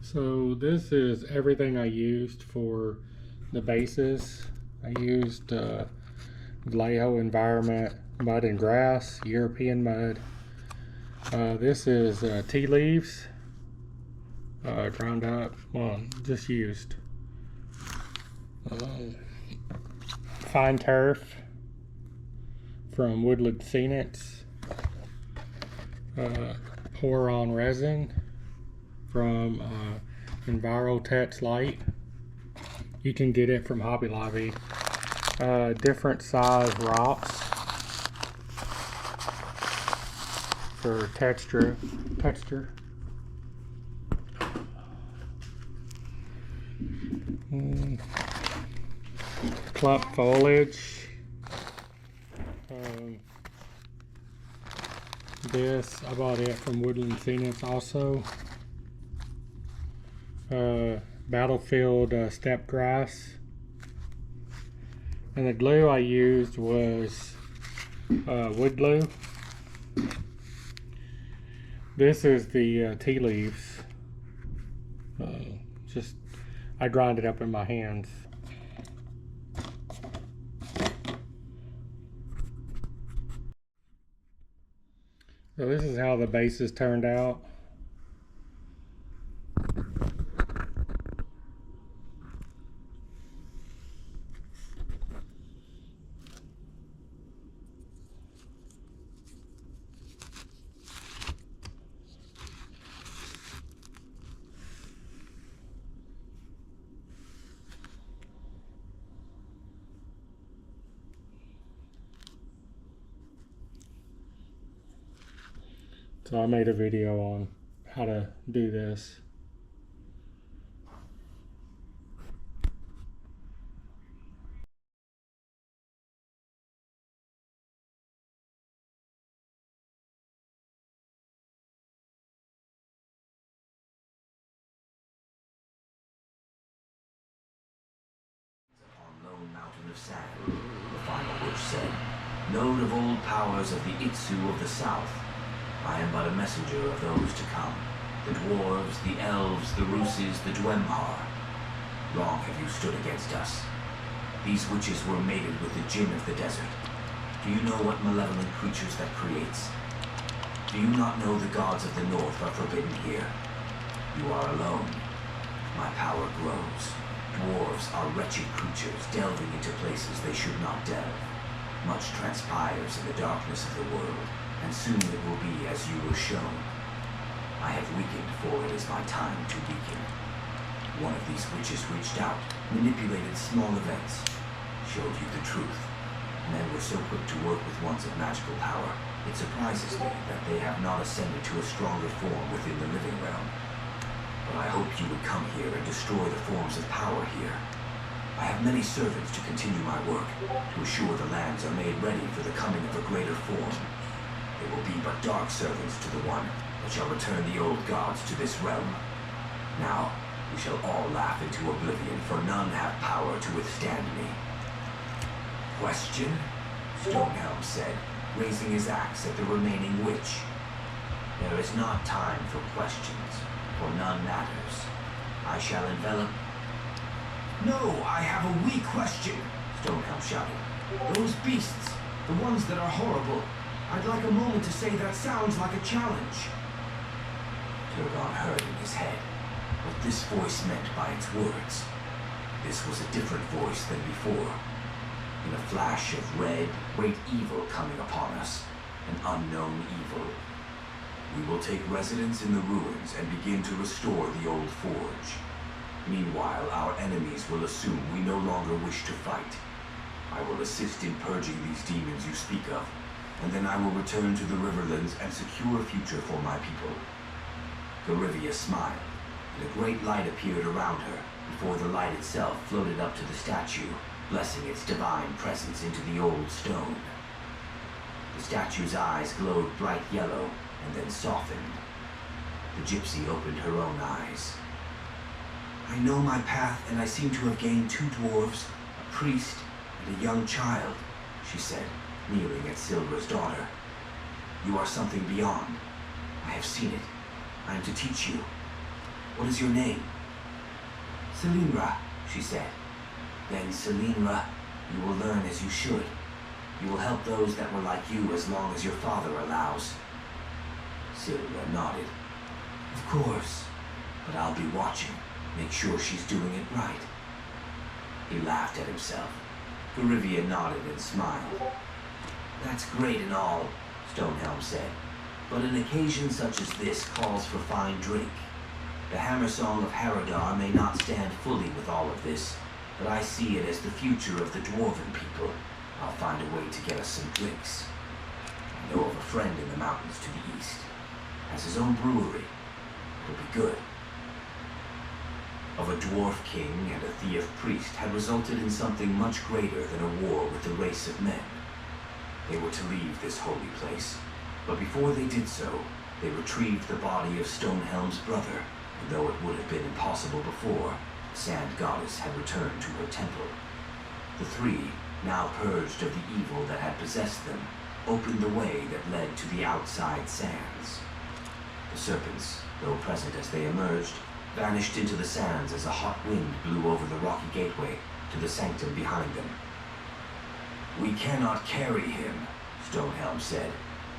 So this is everything I used for the bases. I used Vallejo Environment Mud and Grass, European Mud. This is tea leaves, ground up, well, just used. Fine turf from Woodland Scenics. Pour on resin from Envirotech Light. You can get it from Hobby Lobby. Different size rocks for texture. Clump foliage. This, I bought it from Woodland Scenics also. Battlefield steppe grass. And the glue I used was wood glue. This is the tea leaves. I grind it up in my hands. So this is how the bases turned out. So I made a video on how to do this. On lone mountain of sand, the final witch said, "Node of old powers of the Itsu of the south, I am but a messenger of those to come. The dwarves, the elves, the Ruses, the Dwemhar. Long have you stood against us. These witches were mated with the Jinn of the desert. Do you know what malevolent creatures that creates? Do you not know the gods of the north are forbidden here? You are alone. My power grows. Dwarves are wretched creatures delving into places they should not delve. Much transpires in the darkness of the world, and soon it will be as you were shown. I have weakened, for it is my time to weaken." One of these witches reached out, manipulated small events, showed you the truth. Men were so quick to work with ones of magical power, it surprises me that they have not ascended to a stronger form within the living realm. But I hoped you would come here and destroy the forms of power here. I have many servants to continue my work, to assure the lands are made ready for the coming of a greater form. They will be but dark servants to the one that shall return the old gods to this realm. Now, we shall all laugh into oblivion, for none have power to withstand me. "Question?" Stonehelm said, raising his axe at the remaining witch. "There is not time for questions, for none matters. I shall envelop—" "No, I have a wee question," Stonehelm shouted. "Those beasts, the ones that are horrible, I'd like a moment to say that sounds like a challenge." Turgon heard in his head what this voice meant by its words. This was a different voice than before. In a flash of red, great evil coming upon us, an unknown evil. We will take residence in the ruins and begin to restore the old forge. Meanwhile, our enemies will assume we no longer wish to fight. I will assist in purging these demons you speak of, and then I will return to the Riverlands and secure a future for my people." Garivia smiled, and a great light appeared around her, before the light itself floated up to the statue, blessing its divine presence into the old stone. The statue's eyes glowed bright yellow, and then softened. The gypsy opened her own eyes. "I know my path, and I seem to have gained 2 dwarves, a priest, and a young child," she said, kneeling at Silver's daughter. "You are something beyond. I have seen it. I am to teach you." What is your name? Selinra, she said. Then, Selinra, you will learn as you should. You will help those that were like you as long as your father allows. Selinra nodded. Of course, but I'll be watching. Make sure she's doing it right. He laughed at himself. Garivia nodded and smiled. That's great and all, Stonehelm said, but an occasion such as this calls for fine drink. The hammer song of Haradar may not stand fully with all of this, but I see it as the future of the dwarven people. I'll find a way to get us some drinks. I know of a friend in the mountains to the east. Has his own brewery. It'll be good. Of a dwarf king and a Theof priest had resulted in something much greater than a war with the race of men. They were to leave this holy place, but before they did so, they retrieved the body of Stonehelm's brother, and though it would have been impossible before, the Sand Goddess had returned to her temple. The three, now purged of the evil that had possessed them, opened the way that led to the outside sands. The serpents, though present as they emerged, vanished into the sands as a hot wind blew over the rocky gateway to the sanctum behind them. We cannot carry him, Stonehelm said,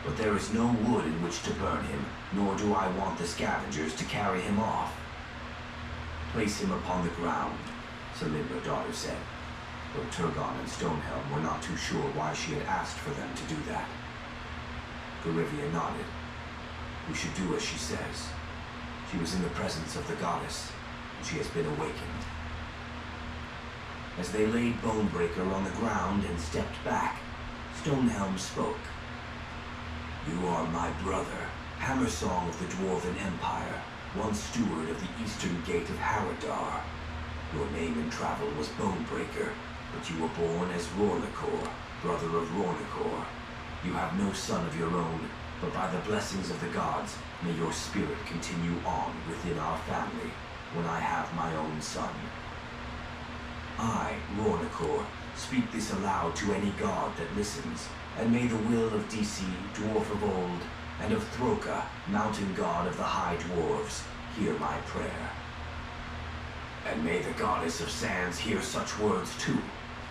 but there is no wood in which to burn him, nor do I want the scavengers to carry him off. Place him upon the ground, Selinra's daughter said, though Turgon and Stonehelm were not too sure why she had asked for them to do that. Garivia nodded. We should do as she says. She was in the presence of the goddess, and she has been awakened. As they laid Bonebreaker on the ground and stepped back, Stonehelm spoke. You are my brother, Hammersong of the Dwarven Empire, once steward of the eastern gate of Haradar. Your name in travel was Bonebreaker, but you were born as Rornakor, brother of Rornakor. You have no son of your own, but by the blessings of the gods, may your spirit continue on within our family when I have my own son. I, Rornakor, speak this aloud to any god that listens, and may the will of Disi, dwarf of old, and of Throka, mountain god of the high dwarves, hear my prayer. And may the goddess of sands hear such words too,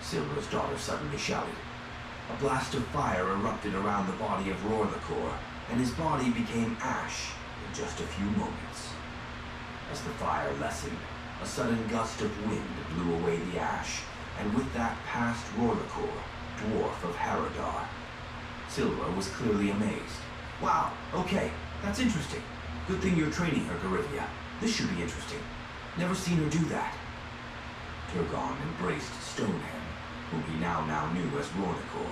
Silver's daughter suddenly shouted. A blast of fire erupted around the body of Rornakor, and his body became ash in just a few moments. As the fire lessened, a sudden gust of wind blew away the ash, and with that passed Rornakor, dwarf of Haradar. Silva was clearly amazed. Wow, okay, that's interesting. Good thing you're training her, Garivia. This should be interesting. Never seen her do that. Turgon embraced Stoneham, whom he now knew as Rornakor.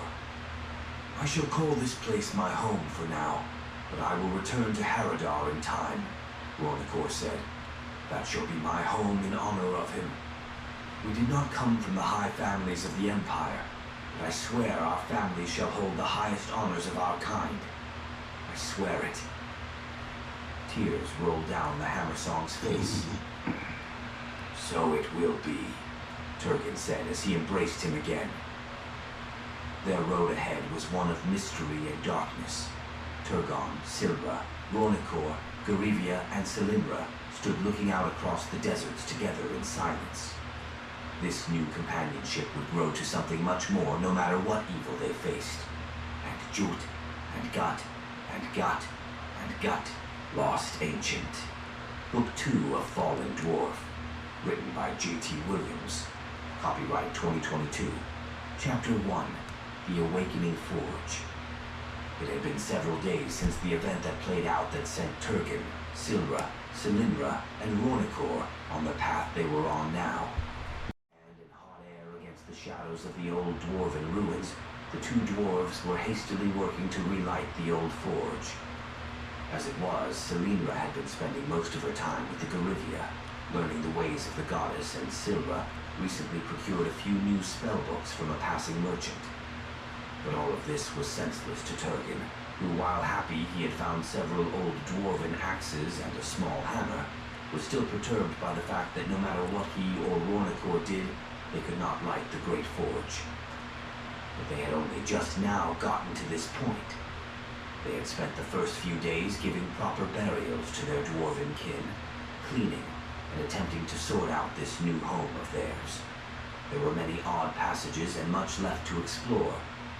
I shall call this place my home for now, but I will return to Haradar in time, Rornakor said. That shall be my home in honor of him. We did not come from the high families of the Empire, but I swear our family shall hold the highest honors of our kind. I swear it. Tears rolled down the Hammersong's face. So it will be, Turgon said as he embraced him again. Their road ahead was one of mystery and darkness. Turgon, Silva, Rornakor, Garivia, and Selinra stood looking out across the deserts together in silence. This new companionship would grow to something much more no matter what evil they faced. And Jut, and Gut, and Gut, and Gut, Lost Ancient. Book 2 of Fallen Dwarf. Written by J.T. Williams. Copyright 2022. Chapter 1. The Awakening Forge. It had been several days since the event that played out that sent Turgon, Silra, Selinra, and Rornakor on the path they were on now. And in hot air against the shadows of the old dwarven ruins, the two dwarves were hastily working to relight the old forge. As it was, Selinra had been spending most of her time with the Garivia, learning the ways of the goddess, and Silra recently procured a few new spellbooks from a passing merchant. But all of this was senseless to Turgon, who, while happy he had found several old dwarven axes and a small hammer, was still perturbed by the fact that no matter what he or Rornakor did, they could not light the great forge. But they had only just now gotten to this point. They had spent the first few days giving proper burials to their dwarven kin, cleaning and attempting to sort out this new home of theirs. There were many odd passages and much left to explore,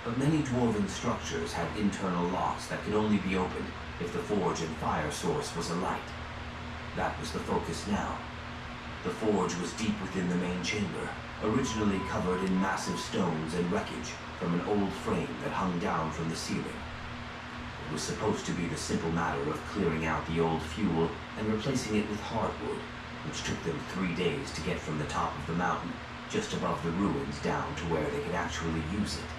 but many dwarven structures had internal locks that could only be opened if the forge and fire source was alight. That was the focus now. The forge was deep within the main chamber, originally covered in massive stones and wreckage from an old frame that hung down from the ceiling. It was supposed to be the simple matter of clearing out the old fuel and replacing it with hardwood, which took them 3 days to get from the top of the mountain, just above the ruins, down to where they could actually use it.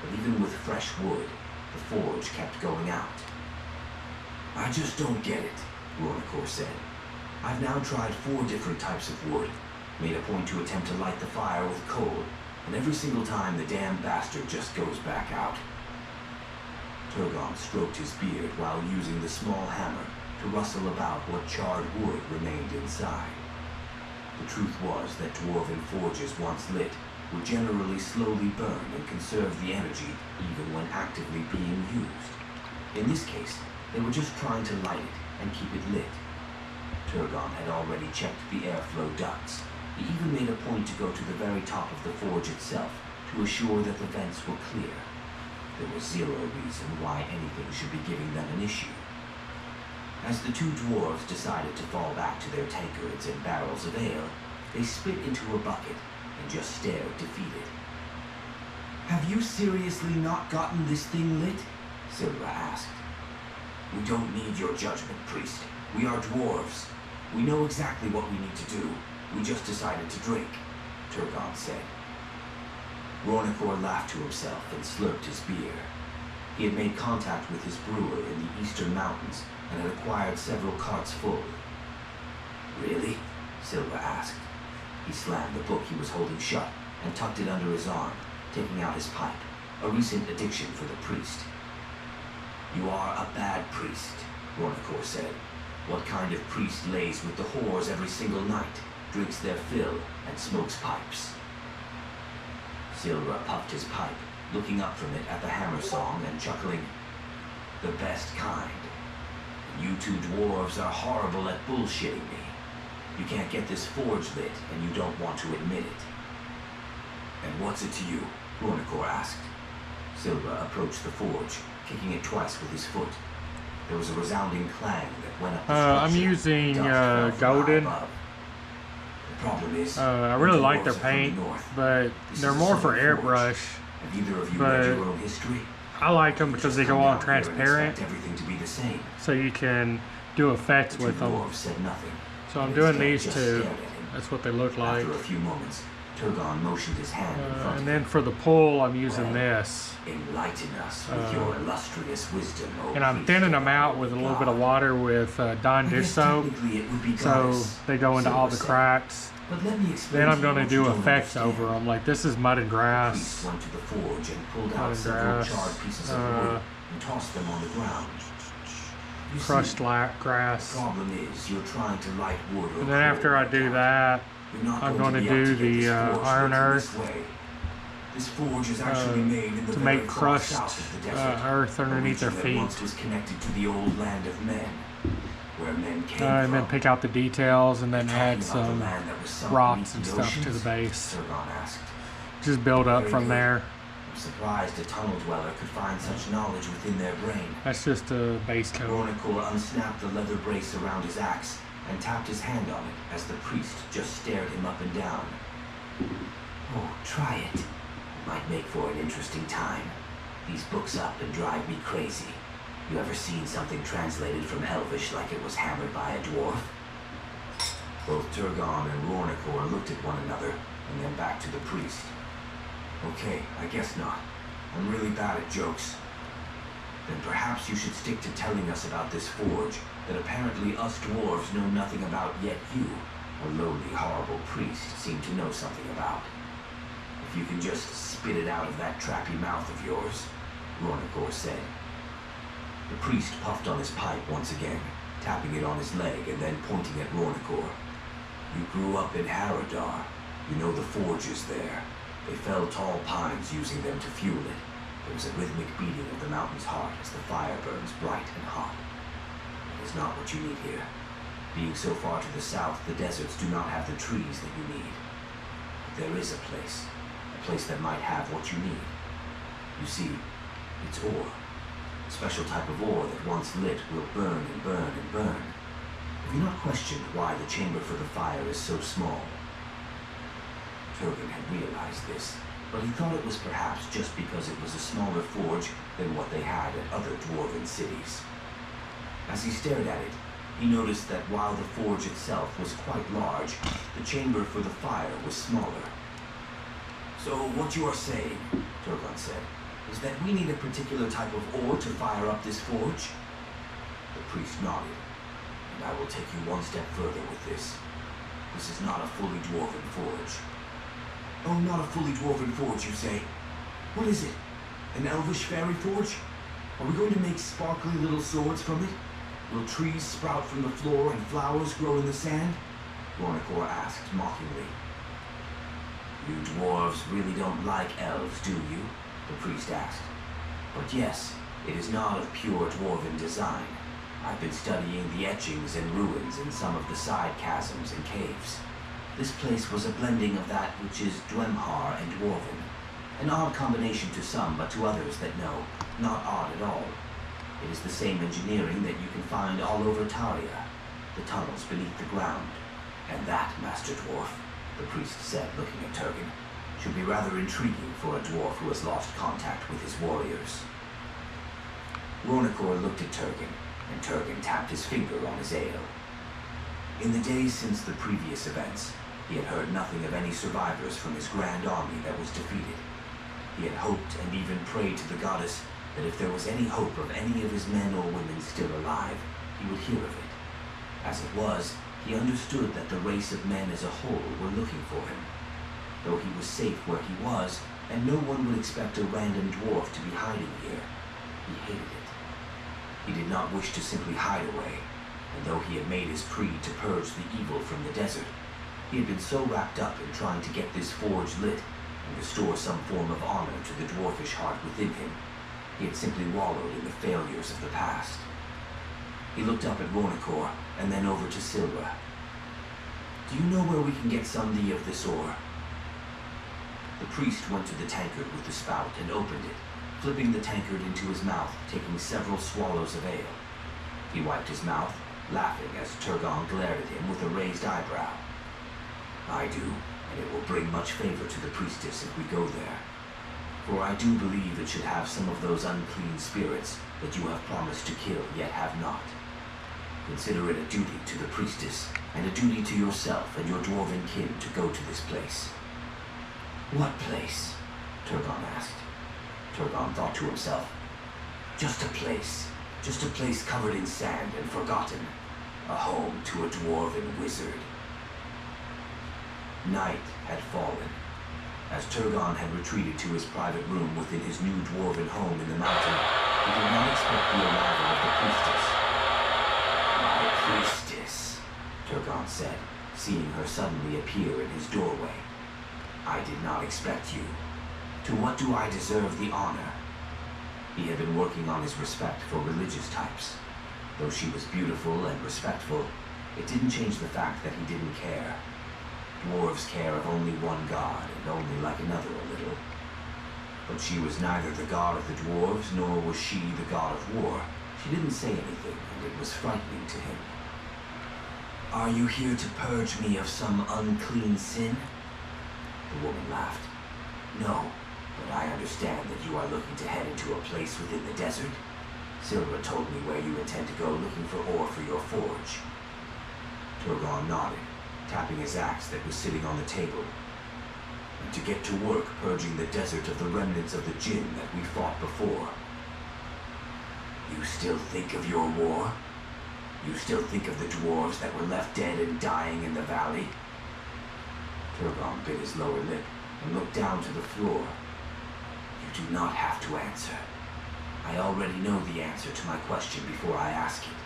But even with fresh wood, the forge kept going out. "I just don't get it," Rornacor said. "I've now tried 4 different types of wood, made a point to attempt to light the fire with coal, and every single time the damn bastard just goes back out." Turgon stroked his beard while using the small hammer to rustle about what charred wood remained inside. The truth was that dwarven forges once lit would generally slowly burn and conserve the energy even when actively being used. In this case, they were just trying to light it and keep it lit. Turgon had already checked the airflow ducts. He even made a point to go to the very top of the forge itself to assure that the vents were clear. There was zero reason why anything should be giving them an issue. As the 2 dwarves decided to fall back to their tankards and barrels of ale, they spit into a bucket and just stared defeated. "Have you seriously not gotten this thing lit?" Silva asked. "We don't need your judgment, priest. We are dwarves. We know exactly what we need to do. We just decided to drink," Turgon said. Rornacor laughed to himself and slurped his beer. He had made contact with his brewer in the eastern mountains and had acquired several carts full. "Really?" Silva asked. He slammed the book he was holding shut and tucked it under his arm, taking out his pipe, a recent addiction for the priest. "You are a bad priest," Rornacor said. "What kind of priest lays with the whores every single night, drinks their fill, and smokes pipes?" Silva puffed his pipe, looking up from it at the hammer song and chuckling. "The best kind. You 2 dwarves are horrible at bullshitting me. You can't get this forge lit, and you don't want to admit it." "And what's it to you?" Rornacor asked. Silva approached the forge, kicking it twice with his foot. There was a resounding clang that went up the structure. I'm using Dust fell from golden. high above. The problem is, I really the like dwarves their are from the paint, north. but This they're is a more for southern forge. airbrush. Have either of you but read your own history? I like them because they Just go come on down here and transparent, expect everything to be the same. so you can do effects The 2 with them. dwarves said nothing. So I'm and doing instead these just 2. stared at him. That's what they look like. After a few moments, Turgon motioned his hand in front And of then him. for the pull, I'm using this. "Enlighten us with your illustrious wisdom, O And I'm priest thinning of them the out Holy with a little bit of God." water with Dawn I dish guess soap, technically it would be so goddess, they go into all the Silva said. cracks. But let me explain Then I'm to going you to what you do don't effects understand. over them. Like this is mud and The priest grass. went to the forge and pulled Mud out and several grass, charred pieces of wood and tossed them on the ground. You Crushed see, grass. the problem is you're trying to light wood or And then after I coal do like that, You're not I'm going going to to be able do to get the this forge iron lit in earth this way. This forge is actually made in the to very make far crushed south of the desert, earth a underneath their region that feet. once was connected to the old land of men, where men came And then from. pick out the details and then Talking add about the some land that was sunk rocks and beneath stuff to the oceans? base. Turgon asked. Just build up Very from good. there. I'm surprised a tunnel dweller could find such knowledge within their brain. That's just a base coat. Rornacor unsnapped the leather brace around his axe and tapped his hand on it as the priest just stared him up and down. "Oh, try it. Might make for an interesting time. These books up and drive me crazy. You ever seen something translated from Elvish like it was hammered by a dwarf?" Both Turgon and Rornacor looked at one another and then back to the priest. "Okay, I guess not. I'm really bad at jokes. Then perhaps you should stick to telling us about this forge that apparently us dwarves know nothing about, yet you, a lowly, horrible priest, seem to know something about. If you can just spit it out of that trappy mouth of yours," Rornacor said. The priest puffed on his pipe once again, tapping it on his leg and then pointing at Rornacor. "You grew up in Haradar. You know the forges there. They fell tall pines using them to fuel it. There was a rhythmic beating of the mountain's heart as the fire burns bright and hot. It is not what you need here. Being so far to the south, the deserts do not have the trees that you need. But there is a place that might have what you need. You see, it's ore. A special type of ore that once lit will burn and burn and burn. Have you not questioned why the chamber for the fire is so small? Turgon had realized this, but he thought it was perhaps just because it was a smaller forge than what they had at other dwarven cities. As he stared at it, he noticed that while the forge itself was quite large, the chamber for the fire was smaller. So what you are saying, Turgon said, is that we need a particular type of ore to fire up this forge? The priest nodded, and I will take you one step further with this. This is not a fully dwarven forge. Oh, not a fully dwarven forge, you say? What is it? An elvish fairy forge? Are we going to make sparkly little swords from it? Will trees sprout from the floor and flowers grow in the sand? Rornikor asked mockingly. You dwarves really don't like elves, do you? The priest asked. But yes, it is not of pure dwarven design. I've been studying the etchings and ruins in some of the side chasms and caves. This place was a blending of that which is Dwemhar and Dwarven. An odd combination to some, but to others that know, not odd at all. It is the same engineering that you can find all over Taria, the tunnels beneath the ground. And that, Master Dwarf, the priest said, looking at Turgon, should be rather intriguing for a dwarf who has lost contact with his warriors. Rornikor looked at Turgon, and Turgon tapped his finger on his ale. In the days since the previous events, he had heard nothing of any survivors from his grand army that was defeated. He had hoped and even prayed to the goddess that if there was any hope of any of his men or women still alive, he would hear of it. As it was, he understood that the race of men as a whole were looking for him. Though he was safe where he was, and no one would expect a random dwarf to be hiding here, he hated it. He did not wish to simply hide away, and though he had made his creed to purge the evil from the desert, he had been so wrapped up in trying to get this forge lit and restore some form of honor to the dwarfish heart within him, he had simply wallowed in the failures of the past. He looked up at Rornikor, and then over to Silva. Do you know where we can get some of this ore? The priest went to the tankard with the spout and opened it, flipping the tankard into his mouth, taking several swallows of ale. He wiped his mouth, laughing as Turgon glared at him with a raised eyebrow. I do, and it will bring much favor to the priestess if we go there. For I do believe it should have some of those unclean spirits that you have promised to kill yet have not. Consider it a duty to the priestess, and a duty to yourself and your dwarven kin to go to this place. What place? Turgon asked. Turgon thought to himself, just a place covered in sand and forgotten, a home to a dwarven wizard. Night had fallen. As Turgon had retreated to his private room within his new dwarven home in the mountain, he did not expect the arrival of the priestess. My priestess, Turgon said, seeing her suddenly appear in his doorway. I did not expect you. To what do I deserve the honor? He had been working on his respect for religious types. Though she was beautiful and respectful, it didn't change the fact that he didn't care. Dwarves care of only one god, and only like another a little. But she was neither the god of the dwarves, nor was she the god of war. She didn't say anything, and it was frightening to him. Are you here to purge me of some unclean sin? The woman laughed. No, but I understand that you are looking to head into a place within the desert. Silva told me where you intend to go looking for ore for your forge. Turgon nodded, tapping his axe that was sitting on the table. And to get to work purging the desert of the remnants of the Jinn that we fought before. You still think of your war? You still think of the dwarves that were left dead and dying in the valley? Turgon bit his lower lip and looked down to the floor. You do not have to answer. I already know the answer to my question before I ask it.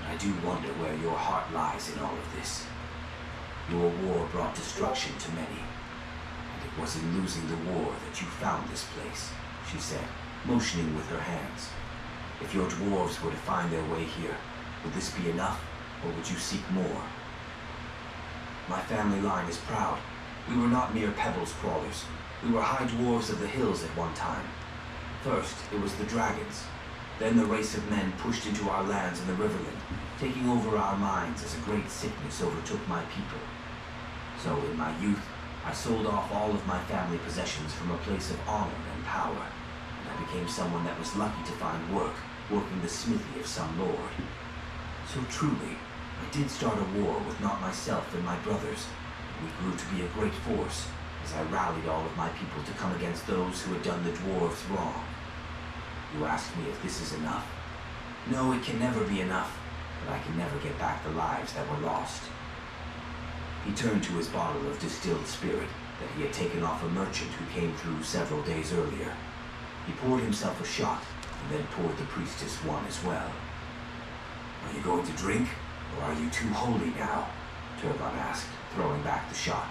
But I do wonder where your heart lies in all of this. Your war brought destruction to many, and it was in losing the war that you found this place, she said, motioning with her hands. If your dwarves were to find their way here, would this be enough? or would you seek more? My family line is proud. We were not mere pebbles crawlers. We were high dwarves of the hills at one time. First, it was the dragons. Then the race of men pushed into our lands in the Riverland, taking over our minds as a great sickness overtook my people. So in my youth, I sold off all of my family possessions from a place of honor and power, and I became someone that was lucky to find work, working the smithy of some lord. So truly, I did start a war with not myself and my brothers. We grew to be a great force, as I rallied all of my people to come against those who had done the dwarves wrong. You ask me if this is enough? No, it can never be enough, but I can never get back the lives that were lost. He turned to his bottle of distilled spirit that he had taken off a merchant who came through several days earlier. He poured himself a shot, and then poured the priestess one as well. Are you going to drink, or are you too holy now? Turgon asked, throwing back the shot.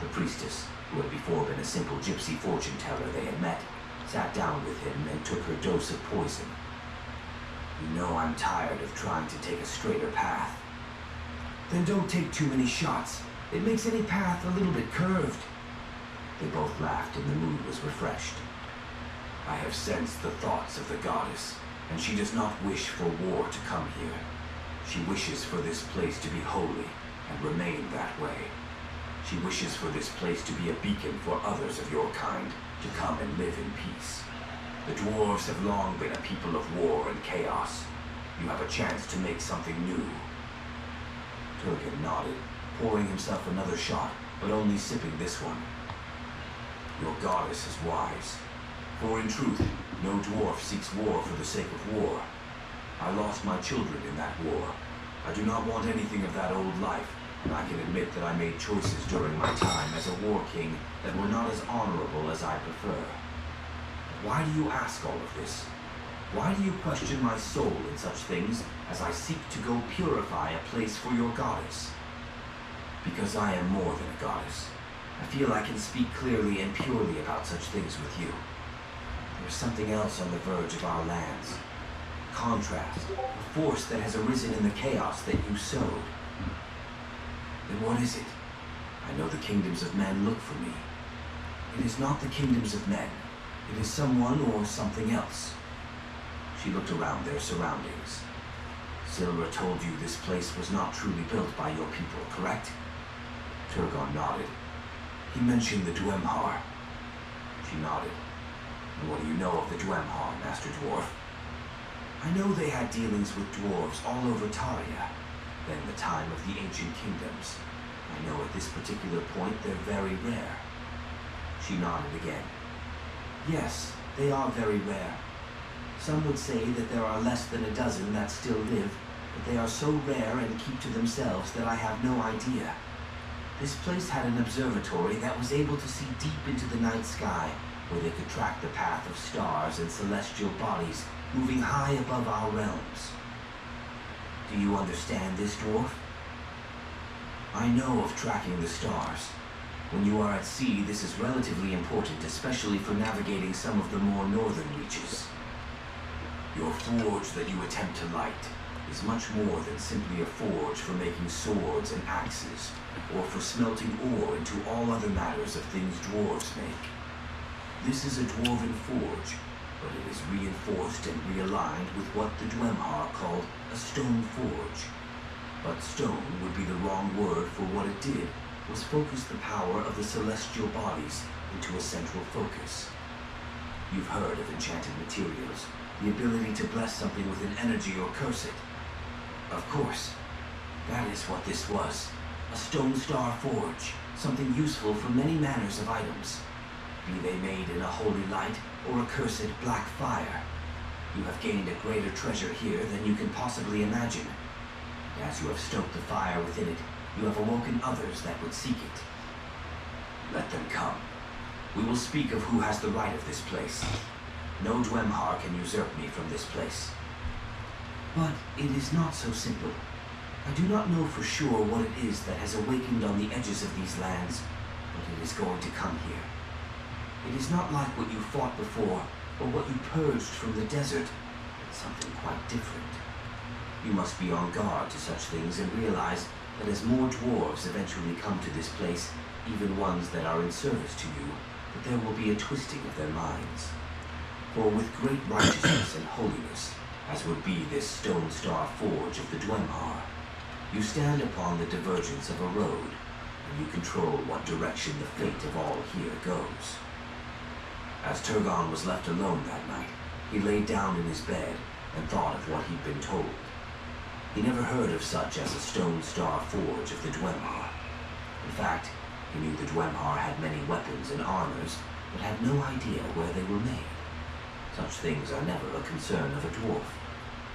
The priestess, who had before been a simple gypsy fortune teller they had met, sat down with him and took her dose of poison. You know I'm tired of trying to take a straighter path. Then don't take too many shots. It makes any path a little bit curved. They both laughed and the mood was refreshed. I have sensed the thoughts of the goddess, and she does not wish for war to come here. She wishes for this place to be holy and remain that way. She wishes for this place to be a beacon for others of your kind to come and live in peace. The dwarves have long been a people of war and chaos. You have a chance to make something new. Turgon nodded, pouring himself another shot, but only sipping this one. Your goddess is wise. For in truth, no dwarf seeks war for the sake of war. I lost my children in that war. I do not want anything of that old life, and I can admit that I made choices during my time as a war king that were not as honorable as I prefer. Why do you ask all of this? Why do you question my soul in such things as I seek to go purify a place for your goddess? Because I am more than a goddess. I feel I can speak clearly and purely about such things with you. There is something else on the verge of our lands. Contrast, a force that has arisen in the chaos that you sowed. Then what is it? I know the kingdoms of men look for me. It is not the kingdoms of men. It is someone or something else. She looked around their surroundings. Silra told you this place was not truly built by your people, correct? Turgon nodded. He mentioned the Dwemhar. She nodded. And what do you know of the Dwemhar, Master Dwarf? I know they had dealings with dwarves all over Taria, then the time of the ancient kingdoms. I know at this particular point they're very rare. She nodded again. Yes, they are very rare. Some would say that there are less than a dozen that still live, but they are so rare and keep to themselves that I have no idea. This place had an observatory that was able to see deep into the night sky, where they could track the path of stars and celestial bodies moving high above our realms. Do you understand this, dwarf? I know of tracking the stars. When you are at sea, this is relatively important, especially for navigating some of the more northern reaches. Your forge that you attempt to light is much more than simply a forge for making swords and axes, or for smelting ore into all other matters of things dwarves make. This is a dwarven forge, but it is reinforced and realigned with what the Dwemhar called a stone forge. But stone would be the wrong word, for what it did was focus the power of the celestial bodies into a central focus. You've heard of enchanted materials, the ability to bless something with an energy or curse it. Of course, that is what this was. A stone star forge, something useful for many manners of items. Be they made in a holy light or a cursed black fire. You have gained a greater treasure here than you can possibly imagine. And as you have stoked the fire within it, you have awoken others that would seek it. Let them come. We will speak of who has the right of this place. No Dwemhar can usurp me from this place. But it is not so simple. I do not know for sure what it is that has awakened on the edges of these lands, but it is going to come here. It is not like what you fought before, or what you purged from the desert. It's something quite different. You must be on guard to such things and realize that as more dwarves eventually come to this place, even ones that are in service to you, that there will be a twisting of their minds. For with great righteousness and holiness, as would be this Stone Star Forge of the Dwemer, you stand upon the divergence of a road, and you control what direction the fate of all here goes. As Turgon was left alone that night, he lay down in his bed and thought of what he'd been told. He never heard of such as a Stone Star Forge of the Dwemer. In fact, he knew the Dwemer had many weapons and armors, but had no idea where they were made. Such things are never a concern of a dwarf.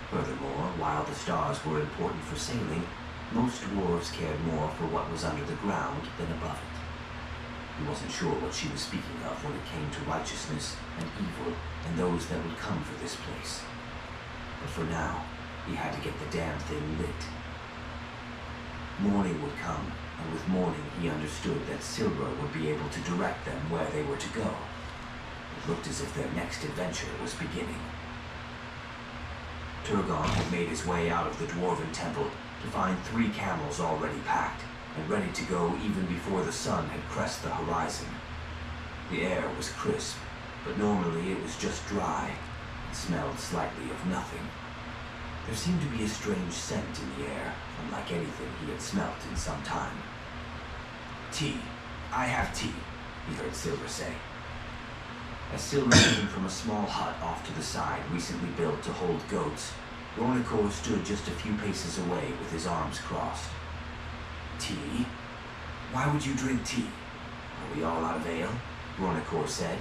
Furthermore, while the stars were important for sailing, most dwarves cared more for what was under the ground than above it. He wasn't sure what she was speaking of when it came to righteousness and evil and those that would come for this place. But for now, he had to get the damn thing lit. Morning would come, and with morning he understood that Silra would be able to direct them where they were to go. It looked as if their next adventure was beginning. Turgon had made his way out of the Dwarven Temple to find 3 camels already packed and ready to go even before the sun had crest the horizon. The air was crisp, but normally it was just dry and smelled slightly of nothing. There seemed to be a strange scent in the air, unlike anything he had smelt in some time. "Tea. I have tea," he heard Silra say. As Silra came from a small hut off to the side recently built to hold goats, Rornikor stood just a few paces away with his arms crossed. "Tea? Why would you drink tea? Are we all out of ale?" Rornikor said.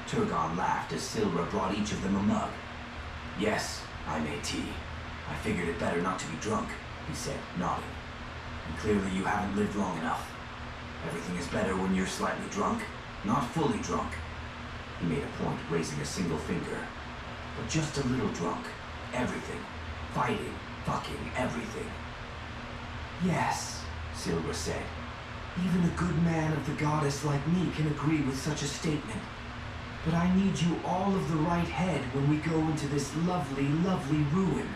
Turgon laughed as Silra brought each of them a mug. "Yes, I made tea. I figured it better not to be drunk," he said, nodding. "And clearly you haven't lived long enough. Everything is better when you're slightly drunk, not fully drunk." He made a point, raising a single finger. "But just a little drunk. Everything. Fighting, fucking, everything." "Yes," Silra said. "Even a good man of the goddess like me can agree with such a statement. But I need you all of the right head when we go into this lovely, lovely ruin."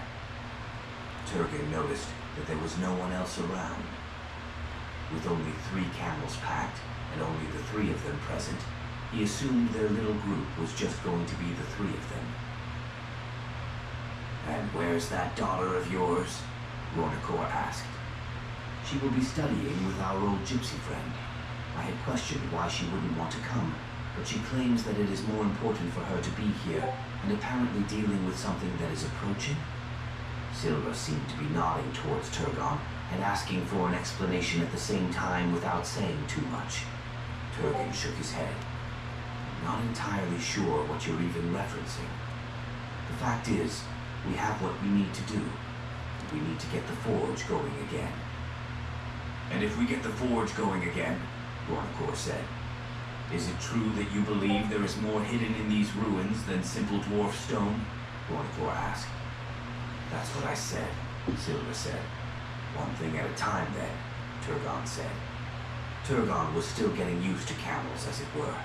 Turgon noticed that there was no one else around. With only 3 camels packed, and only the 3 of them present, he assumed their little group was just going to be the 3 of them. "And where's that daughter of yours?" Rornikor asked. "She will be studying with our old gypsy friend. I had questioned why she wouldn't want to come, but she claims that it is more important for her to be here, and apparently dealing with something that is approaching." Silra seemed to be nodding towards Turgon, and asking for an explanation at the same time without saying too much. Turgon shook his head. "I'm not entirely sure what you're even referencing. The fact is, we have what we need to do. We need to get the forge going again." "And if we get the forge going again," Rornikor said, "is it true that you believe there is more hidden in these ruins than simple dwarf stone?" Rornikor asked. "That's what I said," Silra said. "One thing at a time, then," Turgon said. Turgon was still getting used to camels, as it were.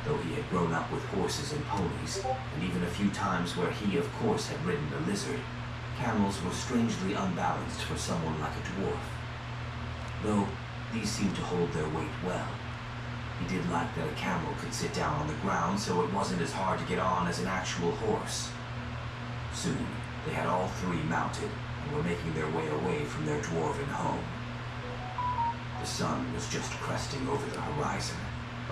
Though he had grown up with horses and ponies, and even a few times where he, of course, had ridden a lizard, camels were strangely unbalanced for someone like a dwarf. Though these seemed to hold their weight well. He did like that a camel could sit down on the ground, so it wasn't as hard to get on as an actual horse. Soon, they had all 3 mounted, and were making their way away from their dwarven home. The sun was just cresting over the horizon,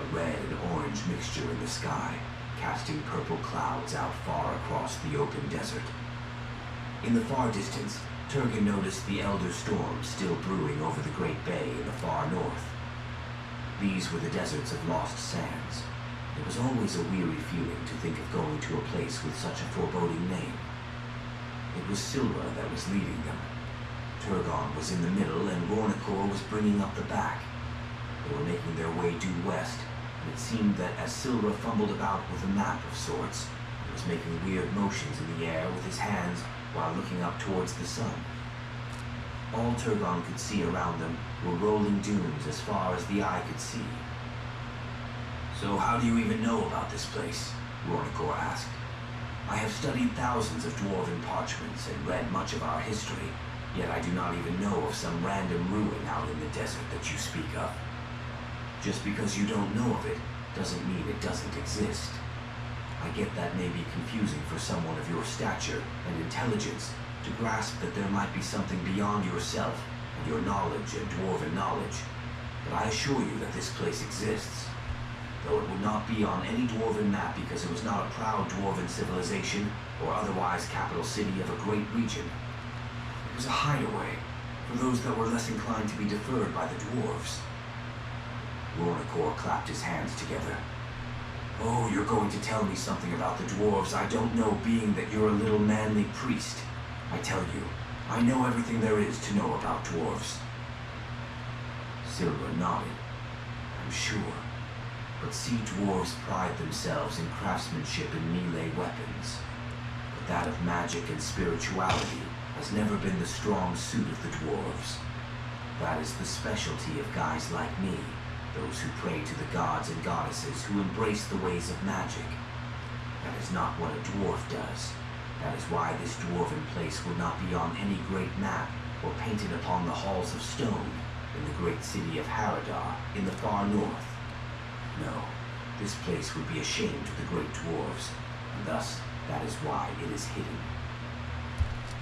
a red and orange mixture in the sky, casting purple clouds out far across the open desert. In the far distance, Turgon noticed the Elder Storm still brewing over the Great Bay in the far north. These were the deserts of Lost Sands. It was always a weary feeling to think of going to a place with such a foreboding name. It was Silra that was leading them. Turgon was in the middle, and Rornikor was bringing up the back. They were making their way due west, and it seemed that as Silra fumbled about with a map of sorts, he was making weird motions in the air with his hands while looking up towards the sun. All Turgon could see around them were rolling dunes as far as the eye could see. "So how do you even know about this place?" Rornikor asked. I have studied thousands of dwarven parchments and read much of our history, yet I do not even know of some random ruin out in the desert that you speak of. Just because you don't know of it doesn't mean it doesn't exist. I get that may be confusing for someone of your stature and intelligence to grasp that there might be something beyond yourself and your knowledge and dwarven knowledge, but I assure you that this place exists. Though it would not be on any dwarven map because it was not a proud dwarven civilization or otherwise capital city of a great region. It was a hideaway for those that were less inclined to be deferred by the dwarves. Rornacor clapped his hands together. Oh, you're going to tell me something about the dwarves I don't know, being that you're a little manly priest. I tell you, I know everything there is to know about dwarves. Silver nodded. I'm sure. But sea dwarves pride themselves in craftsmanship and melee weapons. But that of magic and spirituality has never been the strong suit of the dwarves. That is the specialty of guys like me, those who pray to the gods and goddesses, who embrace the ways of magic. That is not what a dwarf does. That is why this dwarven place would not be on any great map or painted upon the halls of stone in the great city of Haradar in the far north. No, this place would be ashamed of the great dwarves, and thus that is why it is hidden.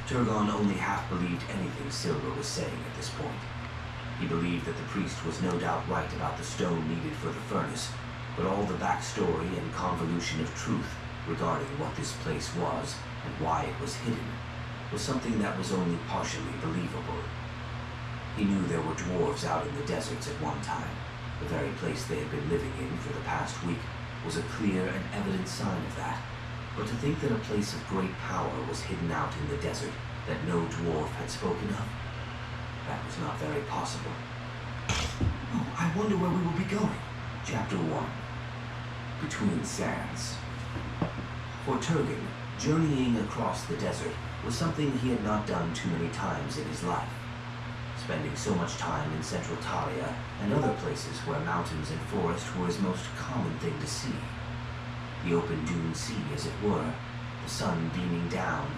Turgon only half believed anything Silver was saying at this point. He believed that the priest was no doubt right about the stone needed for the furnace, but all the backstory and convolution of truth regarding what this place was and why it was hidden was something that was only partially believable. He knew there were dwarves out in the deserts at one time. The very place they had been living in for the past week was a clear and evident sign of that. But to think that a place of great power was hidden out in the desert that no dwarf had spoken of, that was not very possible. Oh, I wonder where we will be going. Chapter 1. Between Sands. For Turgon, journeying across the desert was something he had not done too many times in his life. Spending so much time in central Talia and other places where mountains and forest were his most common thing to see. The open dune sea, as it were, the sun beaming down,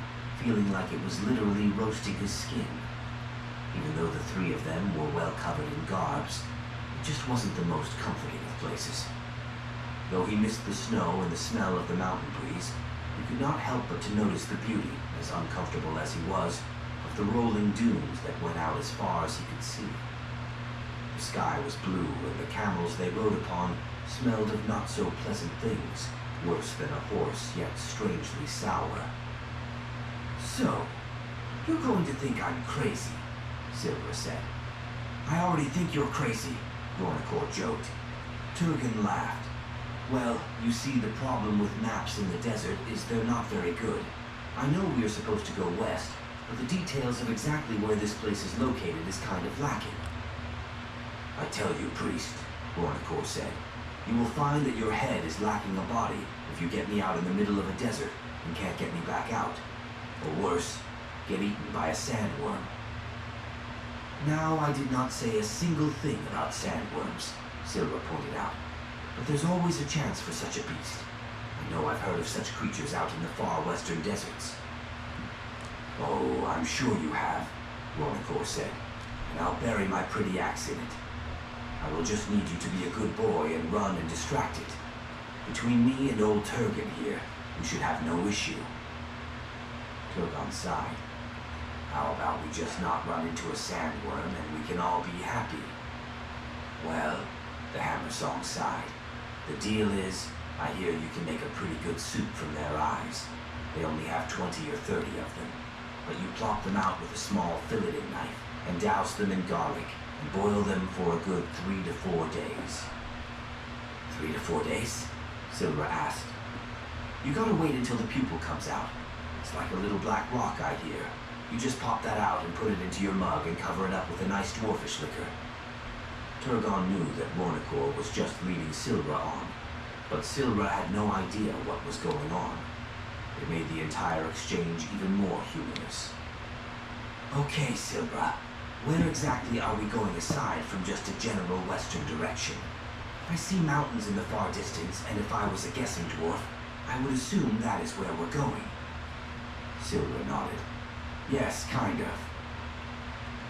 feeling like it was literally roasting his skin. Even though the three of them were well covered in garbs, it just wasn't the most comforting of places. Though he missed the snow and the smell of the mountain breeze, he could not help but to notice the beauty, as uncomfortable as he was, of the rolling dunes that went out as far as he could see. The sky was blue, and the camels they rode upon smelled of not so pleasant things, worse than a horse, yet strangely sour. So, you're going to think I'm crazy, Silver said. I already think you're crazy, Rornacor joked. Turgon laughed. Well, you see, the problem with maps in the desert is they're not very good. I know we're supposed to go west, but the details of exactly where this place is located is kind of lacking. I tell you, priest, Rornacor said, you will find that your head is lacking a body if you get me out in the middle of a desert and can't get me back out. Or worse, get eaten by a sandworm. Now, I did not say a single thing about sandworms, Silver pointed out, but there's always a chance for such a beast. I know I've heard of such creatures out in the far western deserts. Oh, I'm sure you have, Rornacor said, and I'll bury my pretty axe in it. I will just need you to be a good boy and run and distract it. Between me and old Turgon here, we should have no issue. Turgon sighed. How about we just not run into a sandworm and we can all be happy? Well, the Hammer Song sighed. The deal is, I hear you can make a pretty good soup from their eyes. They only have 20 or 30 of them. But you plop them out with a small filleting knife and douse them in garlic and boil them for a good 3 to 4 days. 3 to 4 days? Silver asked. You gotta wait until the pupil comes out. It's like a little black rock, I hear. You just pop that out and put it into your mug and cover it up with a nice dwarfish liquor. Turgon knew that Rornacor was just leading Silver on, but Silver had no idea what was going on. It made the entire exchange even more humorous. Okay, Silver, where exactly are we going aside from just a general western direction? I see mountains in the far distance, and if I was a guessing dwarf, I would assume that is where we're going. Silver nodded. Yes, kind of.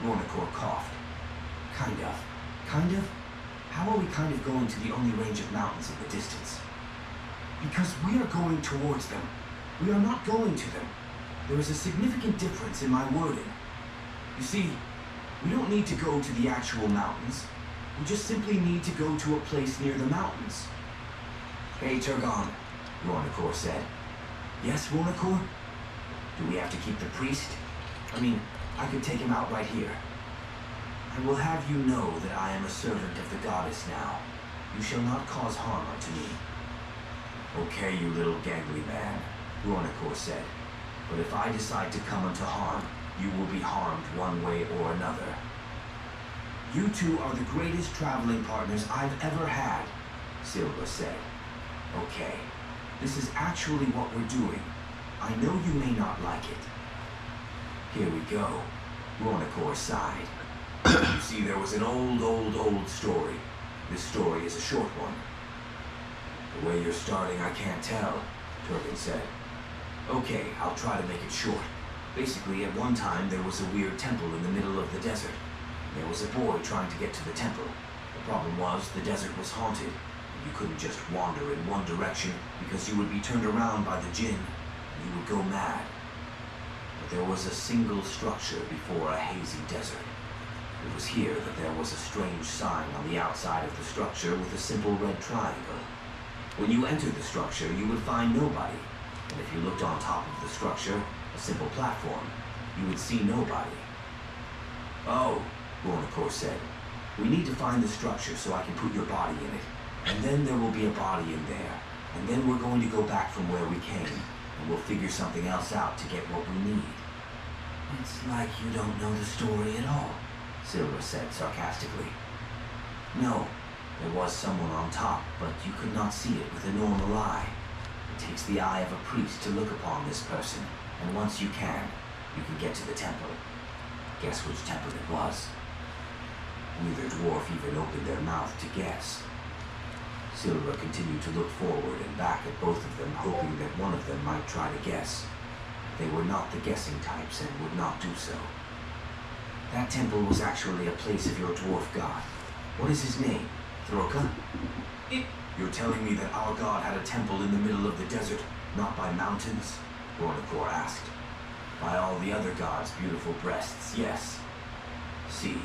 Rornacor coughed. Kind of. Kind of? How are we kind of going to the only range of mountains in the distance? Because we are going towards them. We are not going to them. There is a significant difference in my wording. You see, we don't need to go to the actual mountains. We just simply need to go to a place near the mountains. Hey, Turgon, Rornacor said. Yes, Rornacor? Do we have to keep the priest? I mean, I could take him out right here. I will have you know that I am a servant of the goddess now. You shall not cause harm unto me. Okay, you little gangly man, Rornacor said. But if I decide to come unto harm, you will be harmed one way or another. You two are the greatest traveling partners I've ever had, Silva said. Okay, this is actually what we're doing. I know you may not like it. Here we go, Rornacor sighed. You see, there was an old story. This story is a short one. The way you're starting, I can't tell, Turgon said. Okay, I'll try to make it short. Basically, at one time, there was a weird temple in the middle of the desert. There was a boy trying to get to the temple. The problem was, the desert was haunted, and you couldn't just wander in one direction because you would be turned around by the djinn, and you would go mad. But there was a single structure before a hazy desert. It was here that there was a strange sign on the outside of the structure with a simple red triangle. When you entered the structure, you would find nobody. And if you looked on top of the structure, a simple platform, you would see nobody. Oh, Rornacor said. We need to find the structure so I can put your body in it. And then there will be a body in there. And then we're going to go back from where we came. And we'll figure something else out to get what we need. It's like you don't know the story at all, Silva said sarcastically. No, there was someone on top, but you could not see it with a normal eye. It takes the eye of a priest to look upon this person, and once you can get to the temple. Guess which temple it was? Neither dwarf even opened their mouth to guess. Silva continued to look forward and back at both of them, hoping that one of them might try to guess. They were not the guessing types and would not do so. That temple was actually a place of your dwarf god. What is his name? Throka? You're telling me that our god had a temple in the middle of the desert, not by mountains? Rornacor asked. By all the other gods' beautiful breasts, yes. See,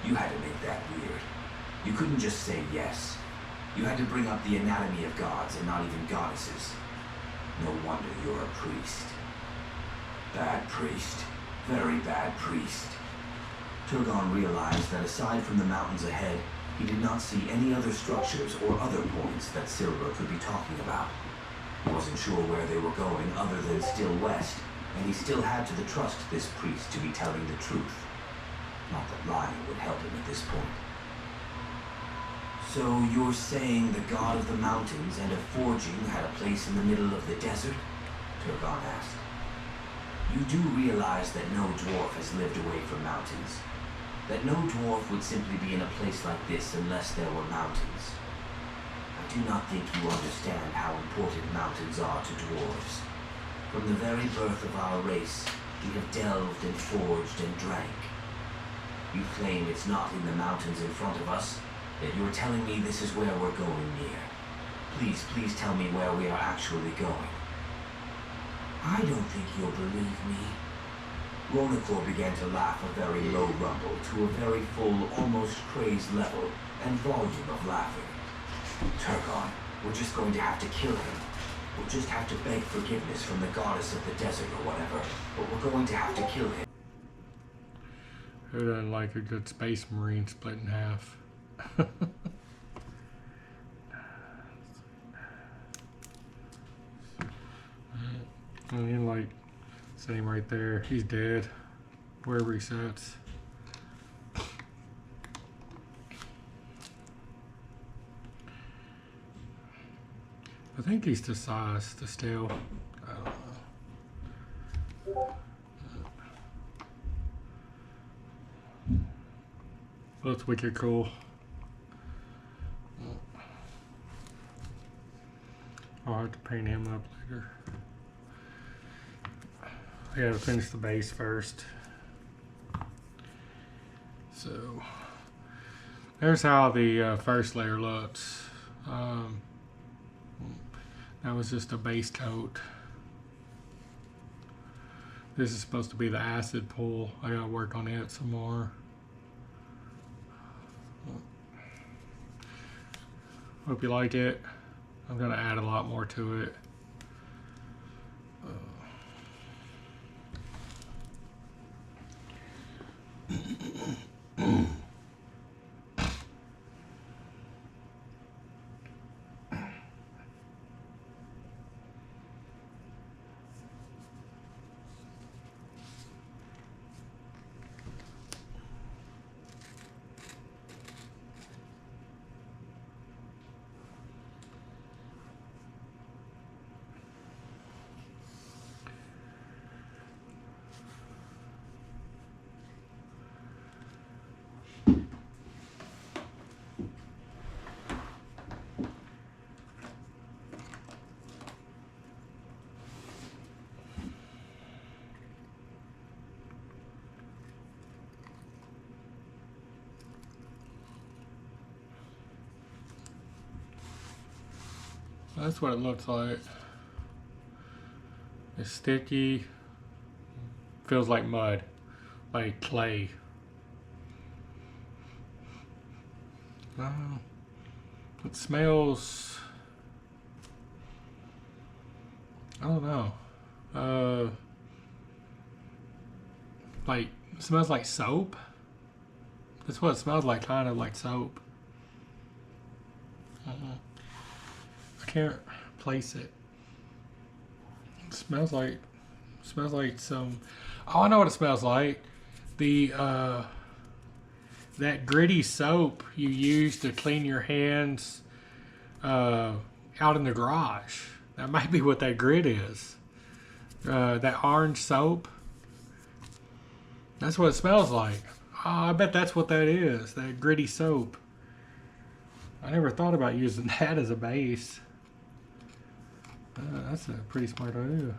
you had to make that weird. You couldn't just say yes. You had to bring up the anatomy of gods and not even goddesses. No wonder you're a priest. Bad priest. Very bad priest. Turgon realized that aside from the mountains ahead, he did not see any other structures or other points that Silva could be talking about. He wasn't sure where they were going other than still west, and he still had to trust this priest to be telling the truth. Not that lying would help him at this point. So you're saying the god of the mountains and of forging had a place in the middle of the desert? Turgon asked. You do realize that no dwarf has lived away from mountains. That no dwarf would simply be in a place like this unless there were mountains. I do not think you understand how important mountains are to dwarves. From the very birth of our race, we have delved and forged and drank. You claim it's not in the mountains in front of us, yet you're telling me this is where we're going near. Please tell me where we are actually going. I don't think you'll believe me. Rornacor began to laugh a very low rumble to a very full, almost crazed level and volume of laughing. Turgon, we're just going to have to kill him. We'll just have to beg forgiveness from the goddess of the desert or whatever, but we're going to have to kill him. Who doesn't like a good space marine split in half? I mean, like, see him right there. He's dead. Wherever he sits. I think he's the size to steal. I don't know. That's wicked cool. Alright. I'll have to paint him up later. I gotta finish the base first. So there's how the first layer looks. That was just a base coat. This is supposed to be the acid pool. I gotta work on it some more. Hope you like it. I'm gonna add a lot more to it. That's what it looks like. It's sticky. Feels like mud, like clay. It smells, I don't know. Like, it smells like soap. That's what it smells like, kind of like soap. I can't place it. It smells like some. Oh, I know what it smells like. The that gritty soap you use to clean your hands out in the garage. That might be what that grit is. That orange soap. That's what it smells like. Oh, I bet that's what that is. That gritty soap. I never thought about using that as a base. That's a pretty smart idea.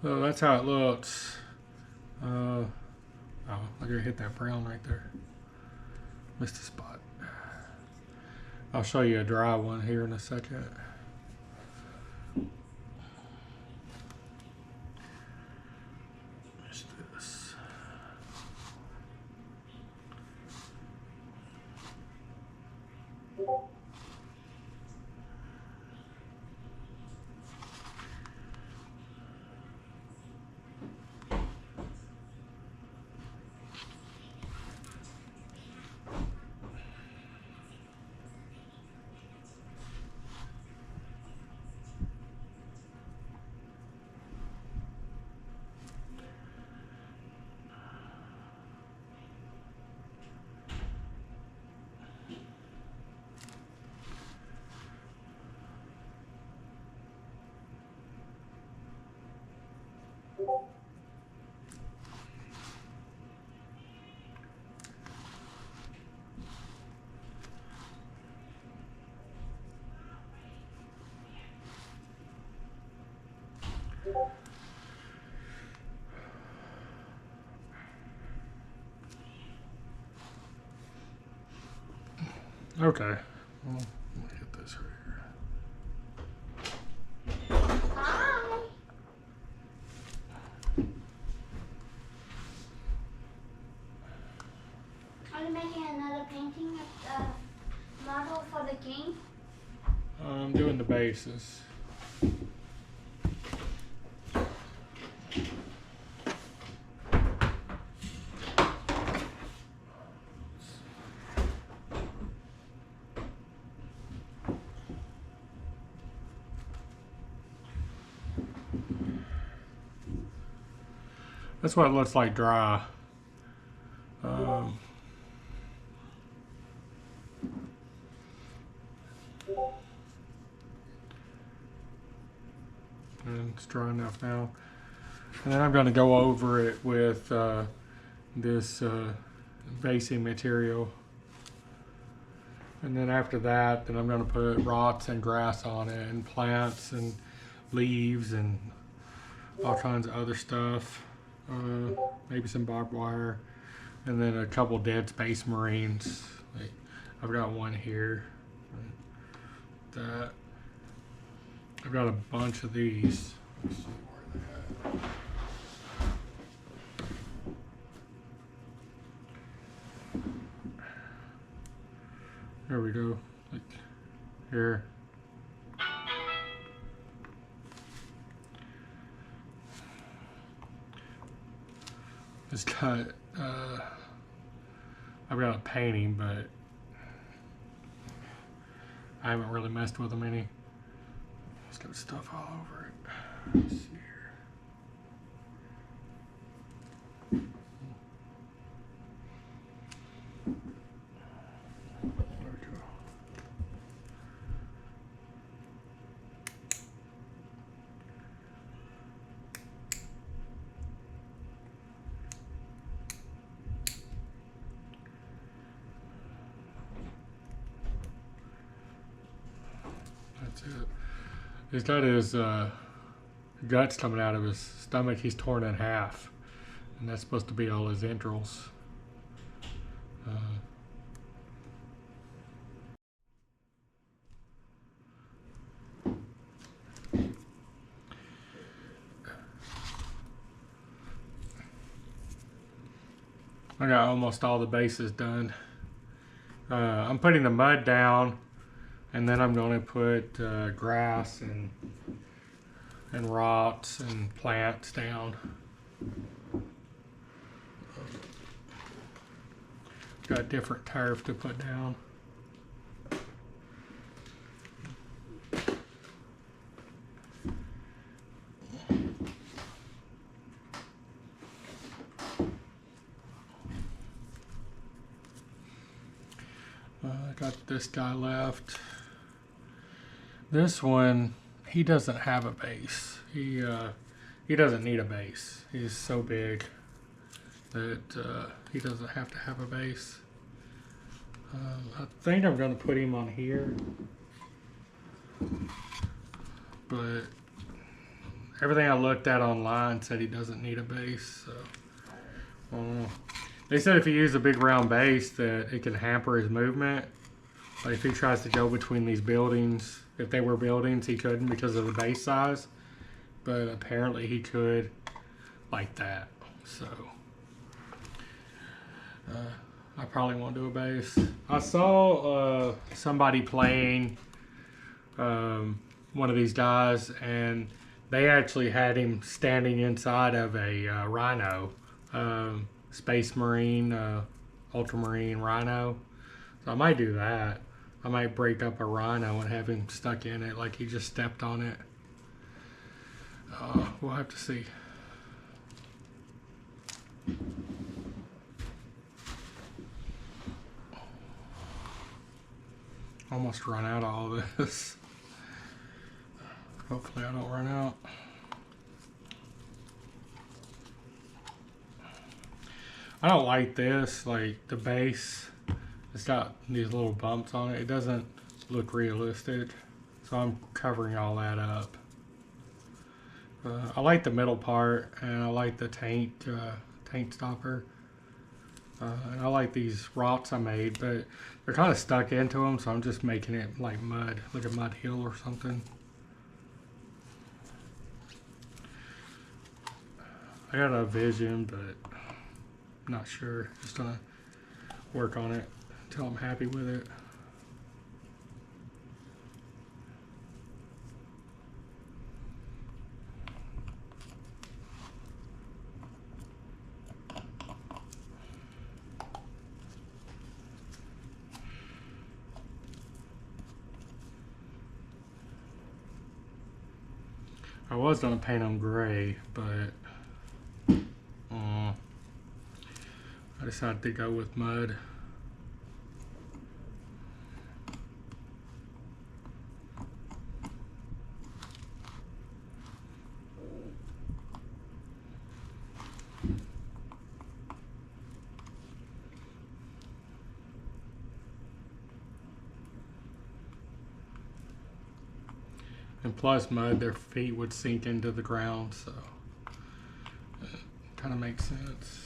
So that's how it looks. Oh, I gotta hit that brown right there. Missed a spot. I'll show you a dry one here in a second. Missed this. Okay. Well, let me hit this right here. Hi. Are you making another painting of the model for the game? I'm doing the bases. That's what it looks like dry. And it's dry enough now. And then I'm going to go over it with this basing material. And then after that, then I'm going to put rocks and grass on it, and plants and leaves and all kinds of other stuff. Maybe some barbed wire, and then a couple dead space marines. Like, I've got one here. That I've got a bunch of these. Let's see where they're at. There we go. Like here. It's got, I've got a painting, but I haven't really messed with them any. It's got stuff all over it. Let's see here. There we go. That's it. He's got his guts coming out of his stomach. He's torn in half, and that's supposed to be all his entrails. I got almost all the bases done. I'm putting the mud down, and then I'm going to put grass and rocks and plants down. Got different turf to put down. I got this guy left. This one, he doesn't have a base. He doesn't need a base. He's so big that he doesn't have to have a base. I think I'm going to put him on here, but everything I looked at online said he doesn't need a base. So they said if he used a big round base that it can hamper his movement. Like if he tries to go between these buildings, if they were buildings, he couldn't because of the base size. But apparently he could like that. So I probably won't do a base. I saw somebody playing one of these guys, and they actually had him standing inside of a rhino, Space Marine, Ultramarine Rhino. So I might do that. I might break up a rhino and have him stuck in it like he just stepped on it. We'll have to see. Almost run out of all this. Hopefully I don't run out. I don't like this, like the base. It's got these little bumps on it. It doesn't look realistic. So I'm covering all that up. I like the middle part, and I like the taint stopper. And I like these rocks I made, but they're kind of stuck into them, so I'm just making it like mud, like a mud hill or something. I got a vision, but I'm not sure. Just gonna work on it until I'm happy with it. I was gonna paint them gray, but I decided to go with mud. And plus mud, their feet would sink into the ground, so it kind of makes sense.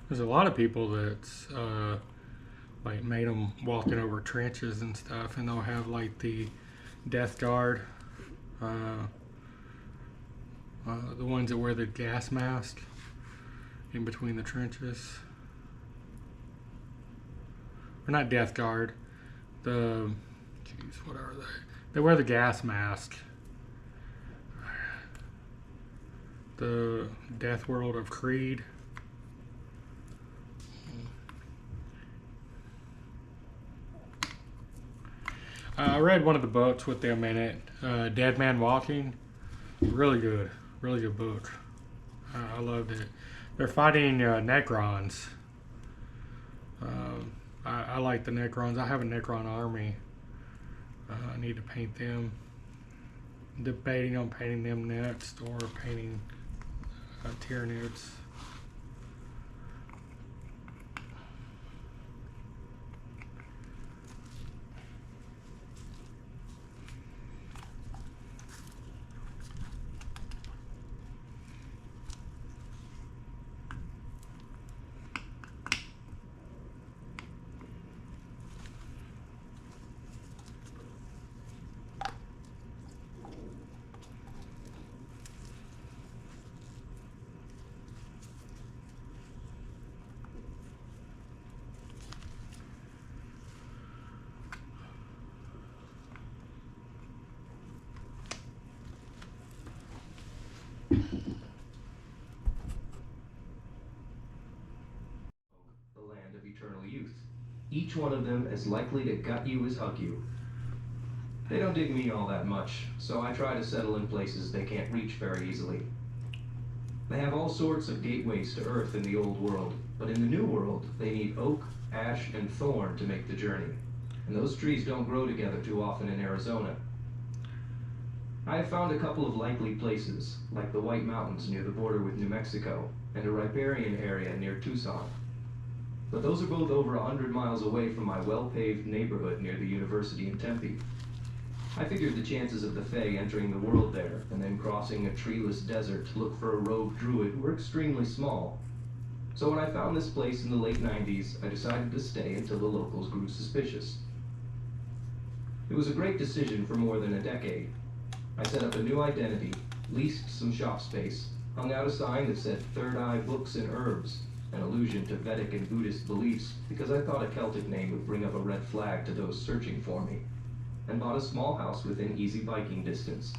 There's a lot of people that's like made them walking over trenches and stuff, and they'll have like the death guard, the ones that wear the gas mask in between the trenches. Or not death guard, the, geez, what are they? They wear the gas mask. The Death World of Creed. I read one of the books with them in it, Dead Man Walking. Really good book. I loved it. They're fighting Necrons. I like the Necrons. I have a Necron army. I need to paint them. Debating on painting them next or painting Tyranids. Eternal youth. Each one of them as likely to gut you as hug you. They don't dig me all that much, so I try to settle in places they can't reach very easily. They have all sorts of gateways to Earth in the old world, but in the new world, they need oak, ash, and thorn to make the journey. And those trees don't grow together too often in Arizona. I have found a couple of likely places, like the White Mountains near the border with New Mexico, and a riparian area near Tucson. But those are both over 100 miles away from my well-paved neighborhood near the university in Tempe. I figured the chances of the Fae entering the world there and then crossing a treeless desert to look for a rogue druid were extremely small. So when I found this place in the late 90s, I decided to stay until the locals grew suspicious. It was a great decision for more than a decade. I set up a new identity, leased some shop space, hung out a sign that said Third Eye Books and Herbs, an allusion to Vedic and Buddhist beliefs because I thought a Celtic name would bring up a red flag to those searching for me, and bought a small house within easy biking distance.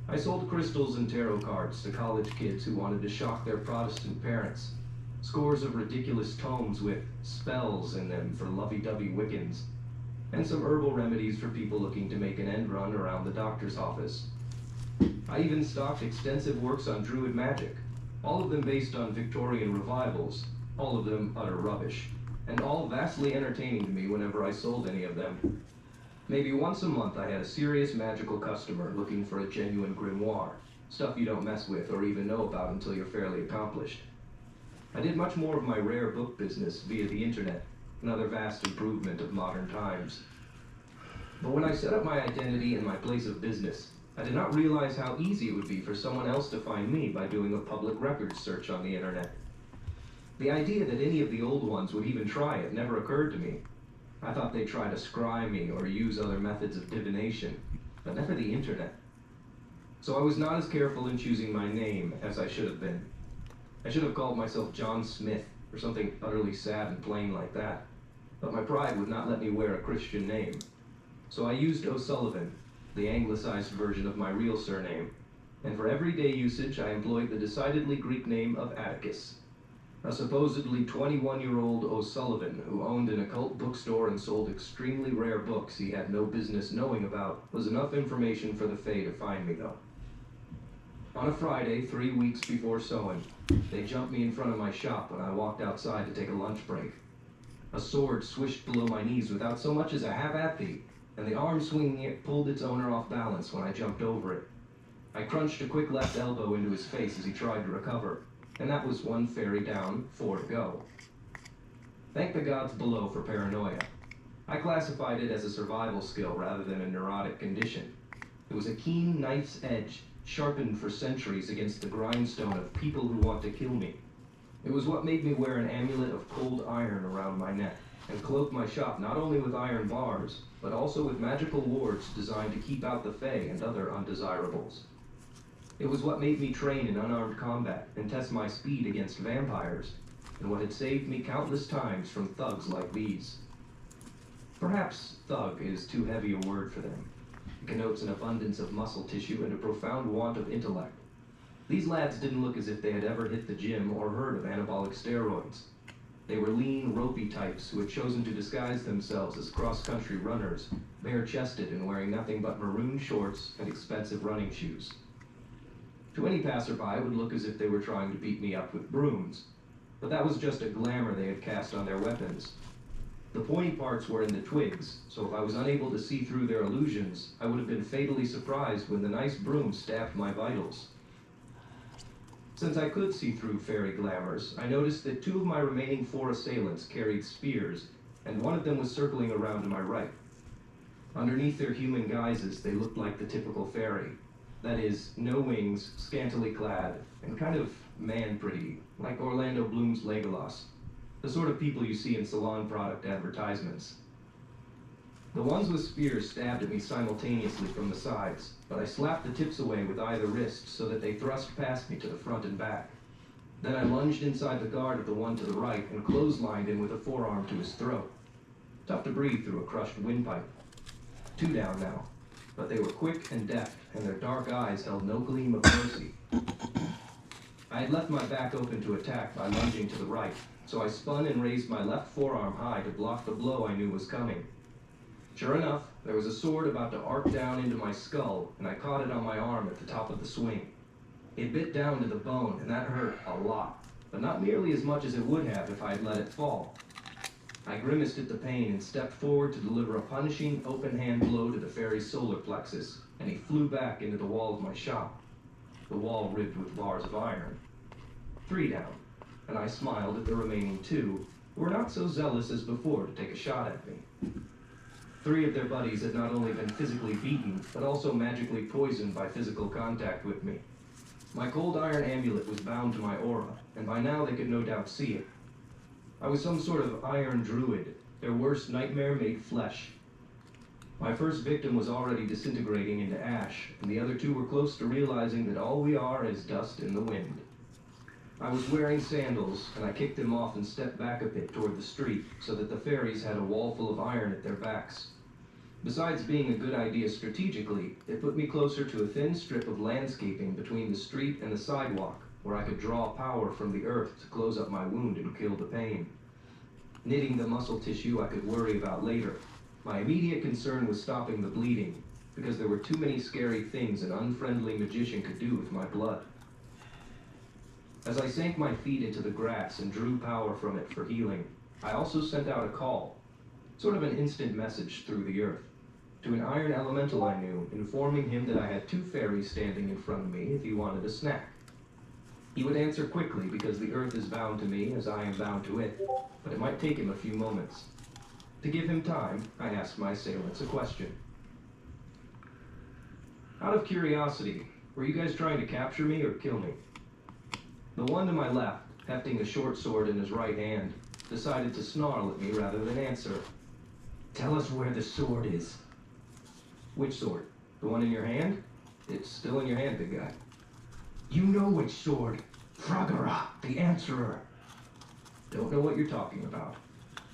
I sold crystals and tarot cards to college kids who wanted to shock their Protestant parents, scores of ridiculous tomes with spells in them for lovey-dovey Wiccans, and some herbal remedies for people looking to make an end run around the doctor's office. I even stocked extensive works on druid magic, all of them based on Victorian revivals, all of them utter rubbish, and all vastly entertaining to me whenever I sold any of them. Maybe once a month I had a serious magical customer looking for a genuine grimoire, stuff you don't mess with or even know about until you're fairly accomplished. I did much more of my rare book business via the internet, another vast improvement of modern times. But when I set up my identity and my place of business, I did not realize how easy it would be for someone else to find me by doing a public records search on the internet. The idea that any of the old ones would even try it never occurred to me. I thought they'd try to scry me or use other methods of divination, but never the internet. So I was not as careful in choosing my name as I should have been. I should have called myself John Smith, or something utterly sad and plain like that. But my pride would not let me wear a Christian name. So I used O'Sullivan, the anglicized version of my real surname, and for everyday usage I employed the decidedly Greek name of Atticus. A supposedly 21-year-old O'Sullivan who owned an occult bookstore and sold extremely rare books he had no business knowing about was enough information for the Fae to find me, though. On a Friday, 3 weeks before sowing, they jumped me in front of my shop when I walked outside to take a lunch break. A sword swished below my knees without so much as a "have at thee," and the arm swinging it pulled its owner off balance when I jumped over it. I crunched a quick left elbow into his face as he tried to recover, and that was one fairy down, 4 to go. Thank the gods below for paranoia. I classified it as a survival skill rather than a neurotic condition. It was a keen knife's edge, sharpened for centuries against the grindstone of people who want to kill me. It was what made me wear an amulet of cold iron around my neck, and cloak my shop not only with iron bars, but also with magical wards designed to keep out the Fae and other undesirables. It was what made me train in unarmed combat and test my speed against vampires, and what had saved me countless times from thugs like these. Perhaps thug is too heavy a word for them. It connotes an abundance of muscle tissue and a profound want of intellect. These lads didn't look as if they had ever hit the gym or heard of anabolic steroids. They were lean, ropey types who had chosen to disguise themselves as cross-country runners, bare-chested and wearing nothing but maroon shorts and expensive running shoes. To any passerby, it would look as if they were trying to beat me up with brooms, but that was just a glamour they had cast on their weapons. The pointy parts were in the twigs, so if I was unable to see through their illusions, I would have been fatally surprised when the nice broom stabbed my vitals. Since I could see through fairy glamours, I noticed that 2 of my remaining 4 assailants carried spears, and one of them was circling around to my right. Underneath their human guises, they looked like the typical fairy. That is, no wings, scantily clad, and kind of man-pretty, like Orlando Bloom's Legolas. The sort of people you see in salon product advertisements. The ones with spears stabbed at me simultaneously from the sides, but I slapped the tips away with either wrist so that they thrust past me to the front and back. Then I lunged inside the guard of the one to the right and clotheslined him with a forearm to his throat. Tough to breathe through a crushed windpipe. 2 down now, but they were quick and deft, and their dark eyes held no gleam of mercy. I had left my back open to attack by lunging to the right, so I spun and raised my left forearm high to block the blow I knew was coming. Sure enough, there was a sword about to arc down into my skull, and I caught it on my arm at the top of the swing. It bit down to the bone, and that hurt a lot, but not nearly as much as it would have if I had let it fall. I grimaced at the pain and stepped forward to deliver a punishing, open-hand blow to the fairy's solar plexus, and he flew back into the wall of my shop, the wall ribbed with bars of iron. 3 down, and I smiled at the remaining 2, who were not so zealous as before to take a shot at me. 3 of their buddies had not only been physically beaten, but also magically poisoned by physical contact with me. My cold iron amulet was bound to my aura, and by now they could no doubt see it. I was some sort of iron druid, their worst nightmare made flesh. My first victim was already disintegrating into ash, and the other 2 were close to realizing that all we are is dust in the wind. I was wearing sandals, and I kicked them off and stepped back a bit toward the street, so that the fairies had a wall full of iron at their backs. Besides being a good idea strategically, it put me closer to a thin strip of landscaping between the street and the sidewalk, where I could draw power from the earth to close up my wound and kill the pain. Knitting the muscle tissue I could worry about later. My immediate concern was stopping the bleeding, because there were too many scary things an unfriendly magician could do with my blood. As I sank my feet into the grass and drew power from it for healing, I also sent out a call, sort of an instant message through the earth, to an iron elemental I knew, informing him that I had 2 fairies standing in front of me if he wanted a snack. He would answer quickly because the earth is bound to me as I am bound to it, but it might take him a few moments. To give him time, I asked my assailants a question. Out of curiosity, were you guys trying to capture me or kill me? The one to my left, hefting a short sword in his right hand, decided to snarl at me rather than answer. Tell us where the sword is. Which sword? The one in your hand? It's still in your hand, big guy. You know which sword. Fragara, the Answerer. Don't know what you're talking about.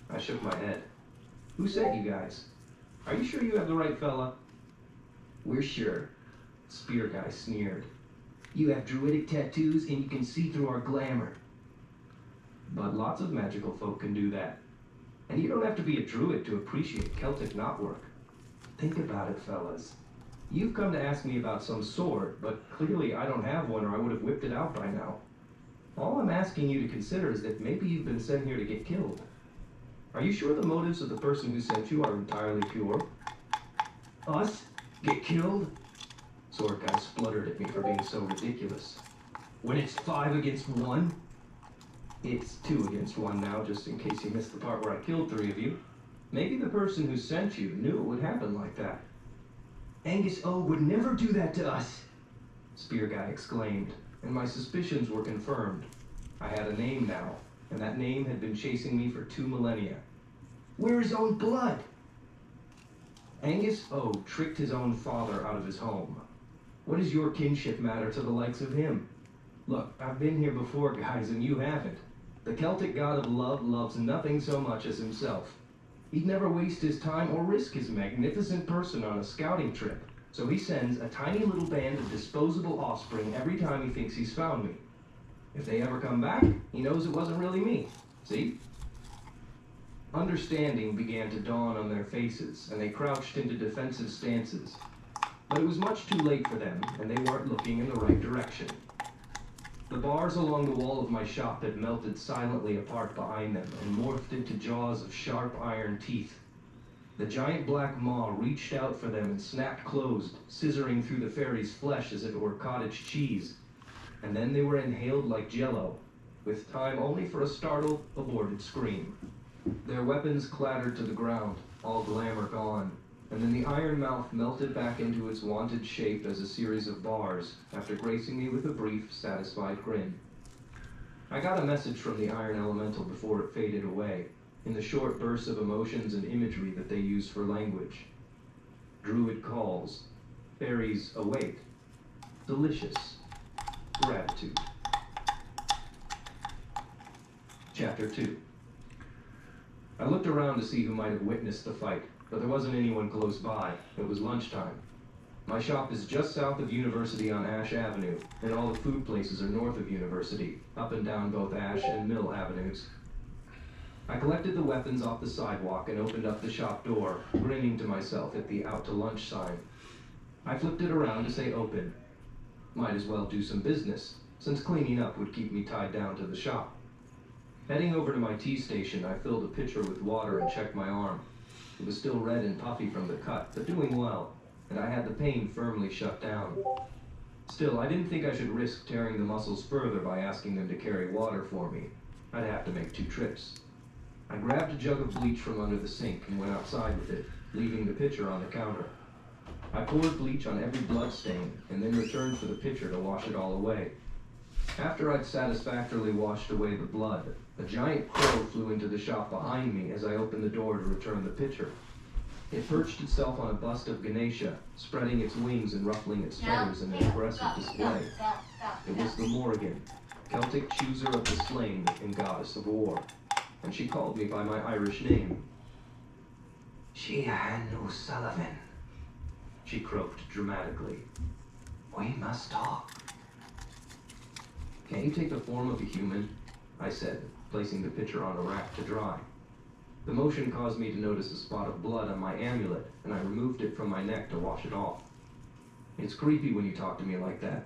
I shook my head. Who sent you guys? Are you sure you have the right fella? We're sure. Spear guy sneered. You have druidic tattoos and you can see through our glamour. But lots of magical folk can do that. And you don't have to be a druid to appreciate Celtic knotwork. Think about it, fellas. You've come to ask me about some sword, but clearly I don't have one or I would have whipped it out by now. All I'm asking you to consider is that maybe you've been sent here to get killed. Are you sure the motives of the person who sent you are entirely pure? Us? Get killed? Sword guy spluttered at me for being so ridiculous. When it's 5 against 1? It's 2 against 1 now, just in case you missed the part where I killed 3 of you. Maybe the person who sent you knew it would happen like that. Angus O would never do that to us. Spear guy exclaimed, and my suspicions were confirmed. I had a name now, and that name had been chasing me for 2 millennia. We're his own blood. Angus O tricked his own father out of his home. What does your kinship matter to the likes of him? Look, I've been here before, guys, and you haven't. The Celtic god of love loves nothing so much as himself. He'd never waste his time or risk his magnificent person on a scouting trip, so he sends a tiny little band of disposable offspring every time he thinks he's found me. If they ever come back, he knows it wasn't really me. See? Understanding began to dawn on their faces, and they crouched into defensive stances. But it was much too late for them, and they weren't looking in the right direction. The bars along the wall of my shop had melted silently apart behind them and morphed into jaws of sharp iron teeth. The giant black maw reached out for them and snapped closed, scissoring through the fairy's flesh as if it were cottage cheese. And then they were inhaled like jello, with time only for a startled, aborted scream. Their weapons clattered to the ground, all glamour gone, and then the iron mouth melted back into its wonted shape as a series of bars, after gracing me with a brief, satisfied grin. I got a message from the iron elemental before it faded away, in the short bursts of emotions and imagery that they use for language. Druid calls. Fairies await. Delicious. Gratitude. Chapter 2. I looked around to see who might have witnessed the fight, but there wasn't anyone close by. It was lunchtime. My shop is just south of University on Ash Avenue, and all the food places are north of University, up and down both Ash and Mill Avenues. I collected the weapons off the sidewalk and opened up the shop door, grinning to myself at the out to lunch sign. I flipped it around to say open. Might as well do some business, since cleaning up would keep me tied down to the shop. Heading over to my tea station, I filled a pitcher with water and checked my arm. It was still red and puffy from the cut, but doing well, and I had the pain firmly shut down. Still, I didn't think I should risk tearing the muscles further by asking them to carry water for me. I'd have to make 2 trips. I grabbed a jug of bleach from under the sink and went outside with it, leaving the pitcher on the counter. I poured bleach on every blood stain and then returned for the pitcher to wash it all away. After I'd satisfactorily washed away the blood, a giant crow flew into the shop behind me as I opened the door to return the pitcher. It perched itself on a bust of Ganesha, spreading its wings and ruffling its feathers in an impressive display. It was the Morrigan, Celtic chooser of the slain and goddess of war, and she called me by my Irish name. Sheehan O'Sullivan, She croaked dramatically. we must talk. Can't you take the form of a human? I said, placing the pitcher on a rack to dry. The motion caused me to notice a spot of blood on my amulet, and I removed it from my neck to wash it off. It's creepy when you talk to me like that.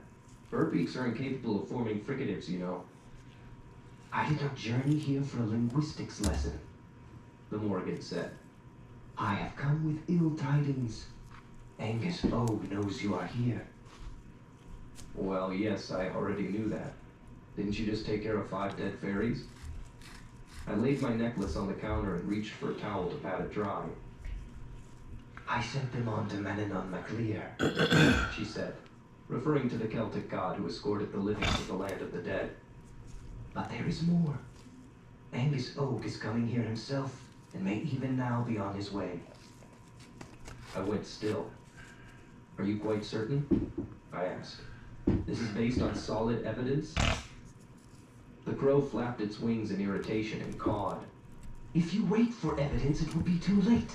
Birdbeaks are incapable of forming fricatives, you know. I did not journey here for a linguistics lesson, The Morrigan said. I have come with ill tidings. Angus Og knows you are here. Well, yes, I already knew that. Didn't you just take care of 5 dead fairies? I laid my necklace on the counter and reached for a towel to pat it dry. I sent them on to Manannán MacLear. She said, referring to the Celtic god who escorted the living to the land of the dead. But there is more. Angus Og is coming here himself, and may even now be on his way. I went still. Are you quite certain? I asked. This is based on solid evidence? The crow flapped its wings in irritation and cawed. If you wait for evidence, it will be too late.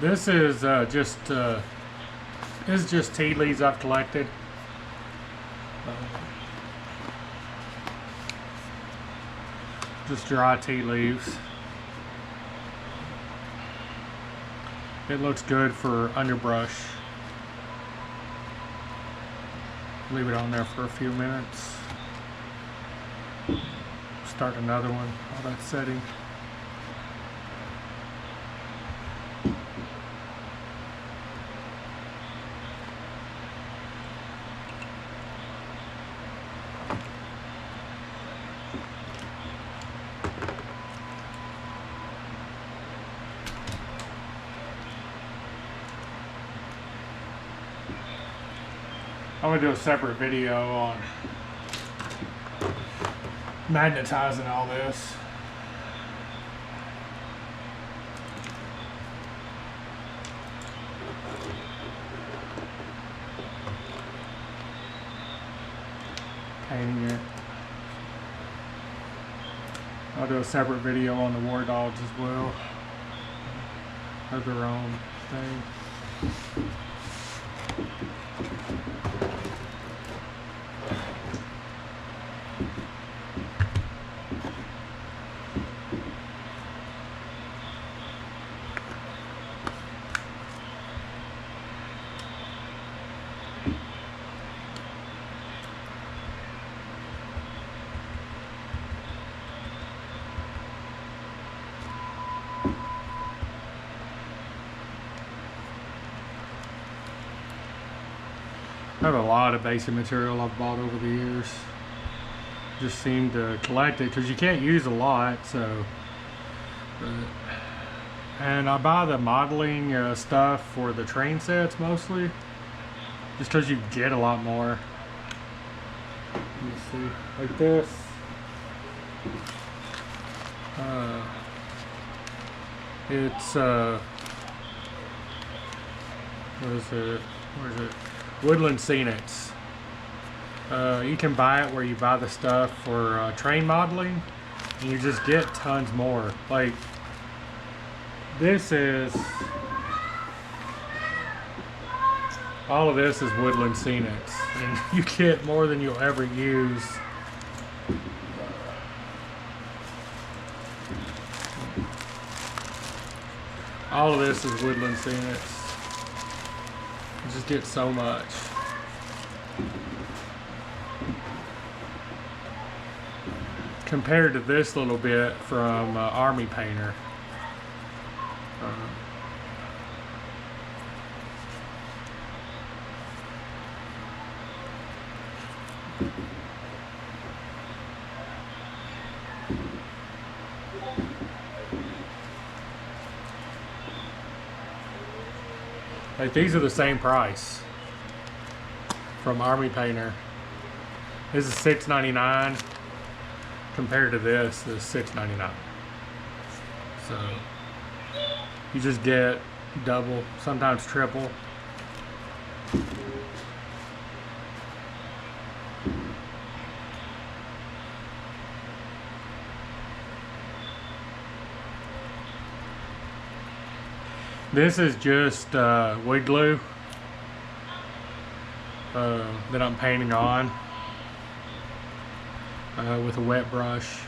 This is just tea leaves I've collected. Just dry tea leaves. It looks good for underbrush. Leave it on there for a few minutes. Start another one while that's setting. I'm gonna do a separate video on magnetizing all this. Painting it. I'll do a separate video on the war dogs as well. Have their own thing. I have a lot of basic material I've bought over the years. Just seem to collect it because you can't use a lot, so. And I buy the modeling stuff for the train sets mostly, just because you get a lot more. Let me see, like this. It's what is it? Where is it? Woodland Scenics. You can buy it where you buy the stuff for train modeling, and you just get tons more. Like this is, all of this is Woodland Scenics, and you get more than you'll ever use. All of this is woodland scenics. You just get so much. Compared to this little bit from Army Painter. Like these are the same price from Army Painter. This is $6.99 compared to this is $6.99. So you just get double, sometimes triple. This is just wood glue that I'm painting on with a wet brush.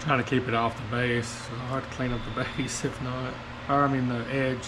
Trying to keep it off the base, so I'll have to clean up the base if not. Or I mean the edge.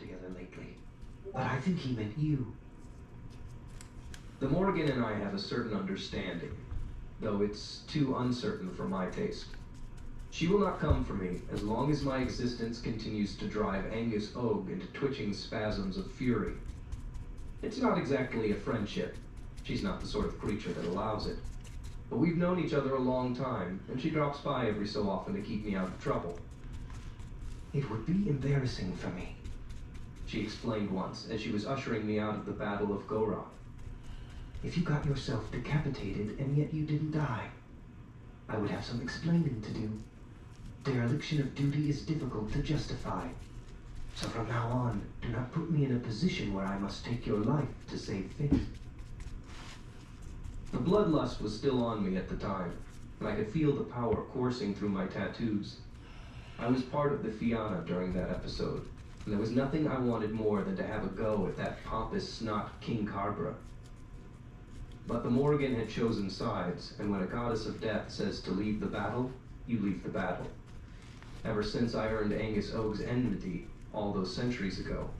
Together lately, but I think he meant you. The Morgan and I have a certain understanding, though it's too uncertain for my taste. She will not come for me as long as my existence continues to drive Angus Og into twitching spasms of fury. It's not exactly a friendship. She's not the sort of creature that allows it. But we've known each other a long time, and she drops by every so often to keep me out of trouble. It would be embarrassing for me, she explained once as she was ushering me out of the Battle of Goroth. If you got yourself decapitated and yet you didn't die, I would have some explaining to do. Dereliction of duty is difficult to justify. So from now on, do not put me in a position where I must take your life to save face. The bloodlust was still on me at the time, and I could feel the power coursing through my tattoos. I was part of the Fianna during that episode, and there was nothing I wanted more than to have a go at that pompous snot King Carbra. But the Morgan had chosen sides, and when a goddess of death says to leave the battle, you leave the battle. Ever since I earned Angus Og's enmity, all those centuries ago,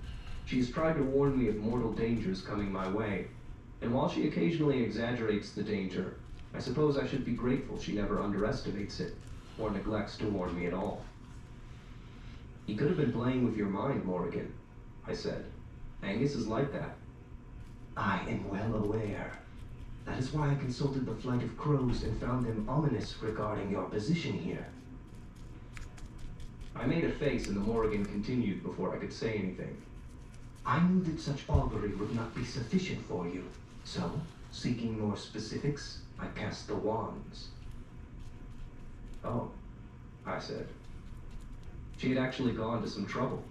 she has tried to warn me of mortal dangers coming my way, and while she occasionally exaggerates the danger, I suppose I should be grateful she never underestimates it, or neglects to warn me at all. He could have been playing with your mind, Morrigan, I said. Angus is like that. I am well aware. That is why I consulted the Flight of Crows and found them ominous regarding your position here. I made a face and the Morrigan continued before I could say anything. I knew that such augury would not be sufficient for you, so, seeking more specifics, I cast the wands. Oh, I said. She had actually gone to some trouble.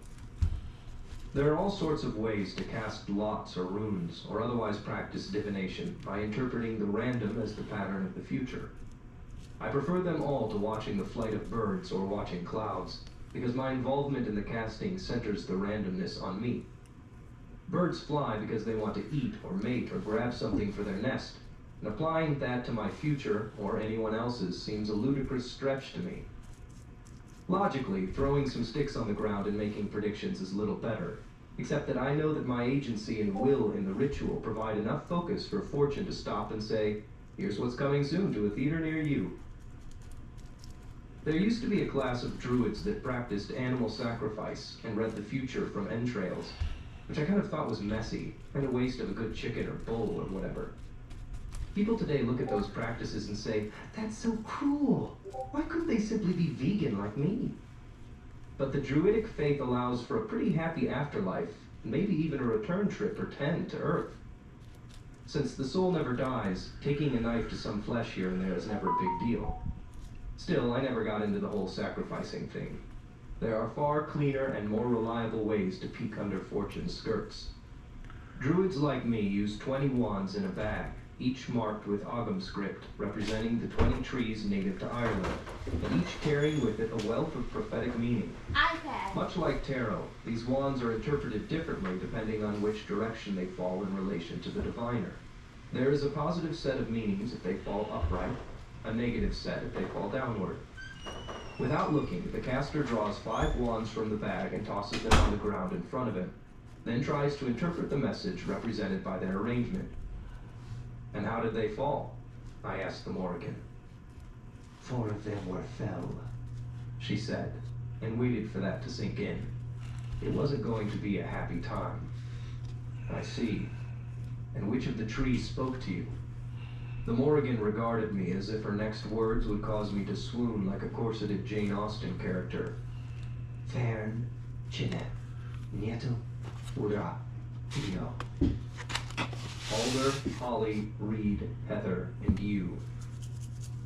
There are all sorts of ways to cast lots or runes, or otherwise practice divination by interpreting the random as the pattern of the future. I prefer them all to watching the flight of birds or watching clouds, because my involvement in the casting centers the randomness on me. Birds fly because they want to eat or mate or grab something for their nest, and applying that to my future or anyone else's seems a ludicrous stretch to me. Logically, throwing some sticks on the ground and making predictions is little better, except that I know that my agency and will in the ritual provide enough focus for fortune to stop and say, here's what's coming soon to a theater near you. There used to be a class of druids that practiced animal sacrifice and read the future from entrails, which I kind of thought was messy, and a waste of a good chicken or bull or whatever. People today look at those practices and say, that's so cruel. Why couldn't they simply be vegan like me? But the druidic faith allows for a pretty happy afterlife, maybe even a return trip or 10 to Earth. Since the soul never dies, taking a knife to some flesh here and there is never a big deal. Still, I never got into the whole sacrificing thing. There are far cleaner and more reliable ways to peek under fortune's skirts. Druids like me use 20 wands in a bag, each marked with Ogham script, representing the 20 trees native to Ireland, and each carrying with it a wealth of prophetic meaning. iPad. Much like tarot, these wands are interpreted differently depending on which direction they fall in relation to the diviner. There is a positive set of meanings if they fall upright, a negative set if they fall downward. Without looking, the caster draws 5 wands from the bag and tosses them on the ground in front of him. then tries to interpret the message represented by their arrangement. And how did they fall? I asked the Morrigan. 4 of them were fell, she said, and waited for that to sink in. It wasn't going to be a happy time. I see. And which of the trees spoke to you? The Morrigan regarded me as if her next words would cause me to swoon like a corseted Jane Austen character. Fern, Chine, Nieto, Ura, Dio. Alder, holly, reed, heather, and yew.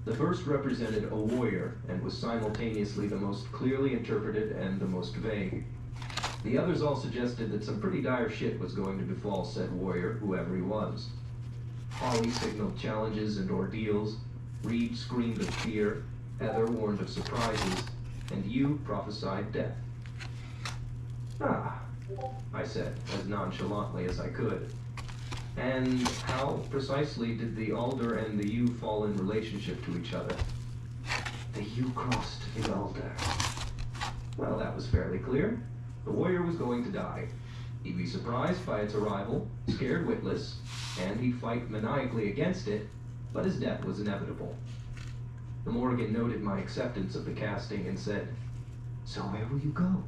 The first represented a warrior and was simultaneously the most clearly interpreted and the most vague. The others all suggested that some pretty dire shit was going to befall said warrior, whoever he was. Holly signaled challenges and ordeals, reed screamed of fear, heather warned of surprises, and yew prophesied death. Ah, I said, as nonchalantly as I could. And how precisely did the alder and the yew fall in relationship to each other? The yew crossed the alder. Well, that was fairly clear. The warrior was going to die. He'd be surprised by its arrival, scared witless, and he'd fight maniacally against it, but his death was inevitable. The Morrigan noted my acceptance of the casting and said, So where will you go?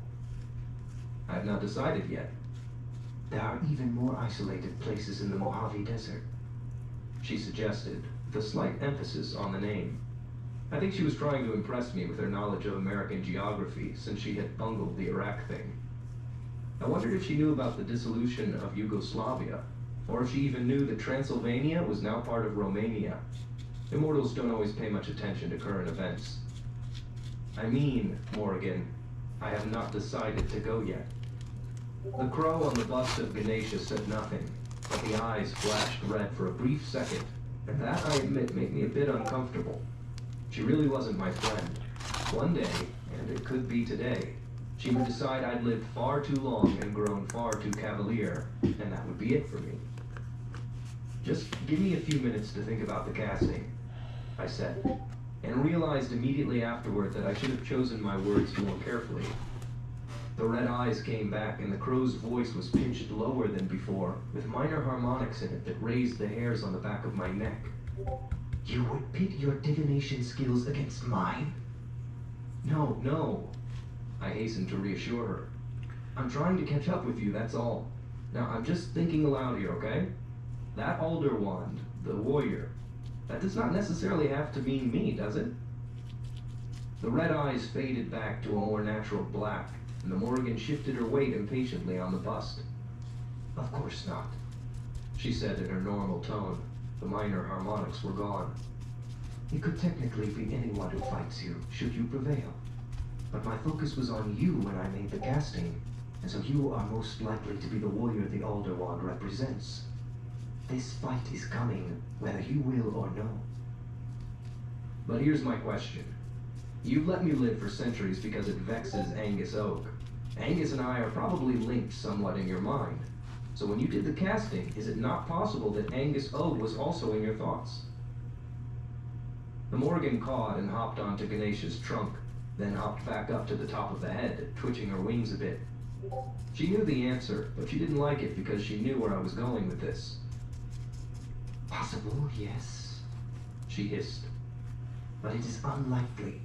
I've not decided yet. There are even more isolated places in the Mojave Desert. She suggested, with a slight emphasis on the name. I think she was trying to impress me with her knowledge of American geography, since she had bungled the Iraq thing. I wondered if she knew about the dissolution of Yugoslavia, or if she even knew that Transylvania was now part of Romania. Immortals don't always pay much attention to current events. I mean, Morrigan, I have not decided to go yet. The crow on the bust of Ganesha said nothing, but the eyes flashed red for a brief second, and that, I admit, made me a bit uncomfortable. She really wasn't my friend. One day, and it could be today, she would decide I'd lived far too long and grown far too cavalier, and that would be it for me. Just give me a few minutes to think about the casting, I said, and realized immediately afterward that I should have chosen my words more carefully. The red eyes came back, and the crow's voice was pitched lower than before, with minor harmonics in it that raised the hairs on the back of my neck. You would pit your divination skills against mine? No, no, I hastened to reassure her. I'm trying to catch up with you, that's all. Now, I'm just thinking aloud here, okay? That alder wand, the warrior, that does not necessarily have to mean me, does it? The red eyes faded back to a more natural black, and the Morrigan shifted her weight impatiently on the bust. Of course not, she said in her normal tone. The minor harmonics were gone. It could technically be anyone who fights you, should you prevail. But my focus was on you when I made the casting, and so you are most likely to be the warrior the Alder Wand represents. This fight is coming, whether you will or no. But here's my question. You've let me live for centuries because it vexes Angus Oak. Angus and I are probably linked somewhat in your mind. So when you did the casting, is it not possible that Angus Oak was also in your thoughts? The Morrigan cawed and hopped onto Ganesha's trunk, then hopped back up to the top of the head, twitching her wings a bit. She knew the answer, but she didn't like it because she knew where I was going with this. Possible, yes, she hissed. but it is unlikely.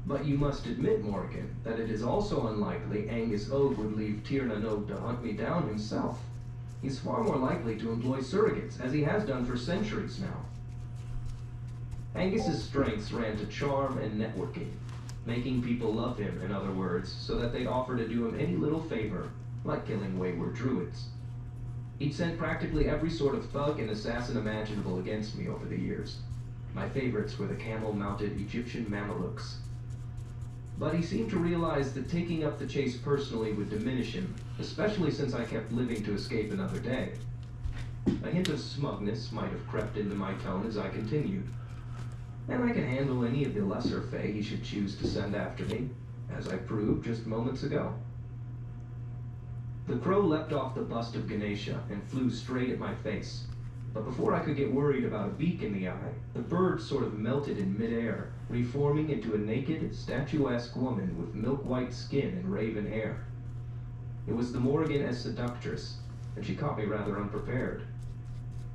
But you must admit, Morrigan, that it is also unlikely Angus Oak would leave Tir na Nog to hunt me down himself. He's far more likely to employ surrogates, as he has done for centuries now. Angus's strengths ran to charm and networking, making people love him, in other words, so that they'd offer to do him any little favor, like killing wayward druids. He'd sent practically every sort of thug and assassin imaginable against me over the years. My favorites were the camel-mounted Egyptian Mamelukes. But he seemed to realize that taking up the chase personally would diminish him, especially since I kept living to escape another day. A hint of smugness might have crept into my tone as I continued. And I can handle any of the lesser fae he should choose to send after me, as I proved just moments ago. The crow leapt off the bust of Ganesha and flew straight at my face. But before I could get worried about a beak in the eye, the bird sort of melted in midair, reforming into a naked, statuesque woman with milk-white skin and raven hair. It was the Morrigan as seductress, and she caught me rather unprepared.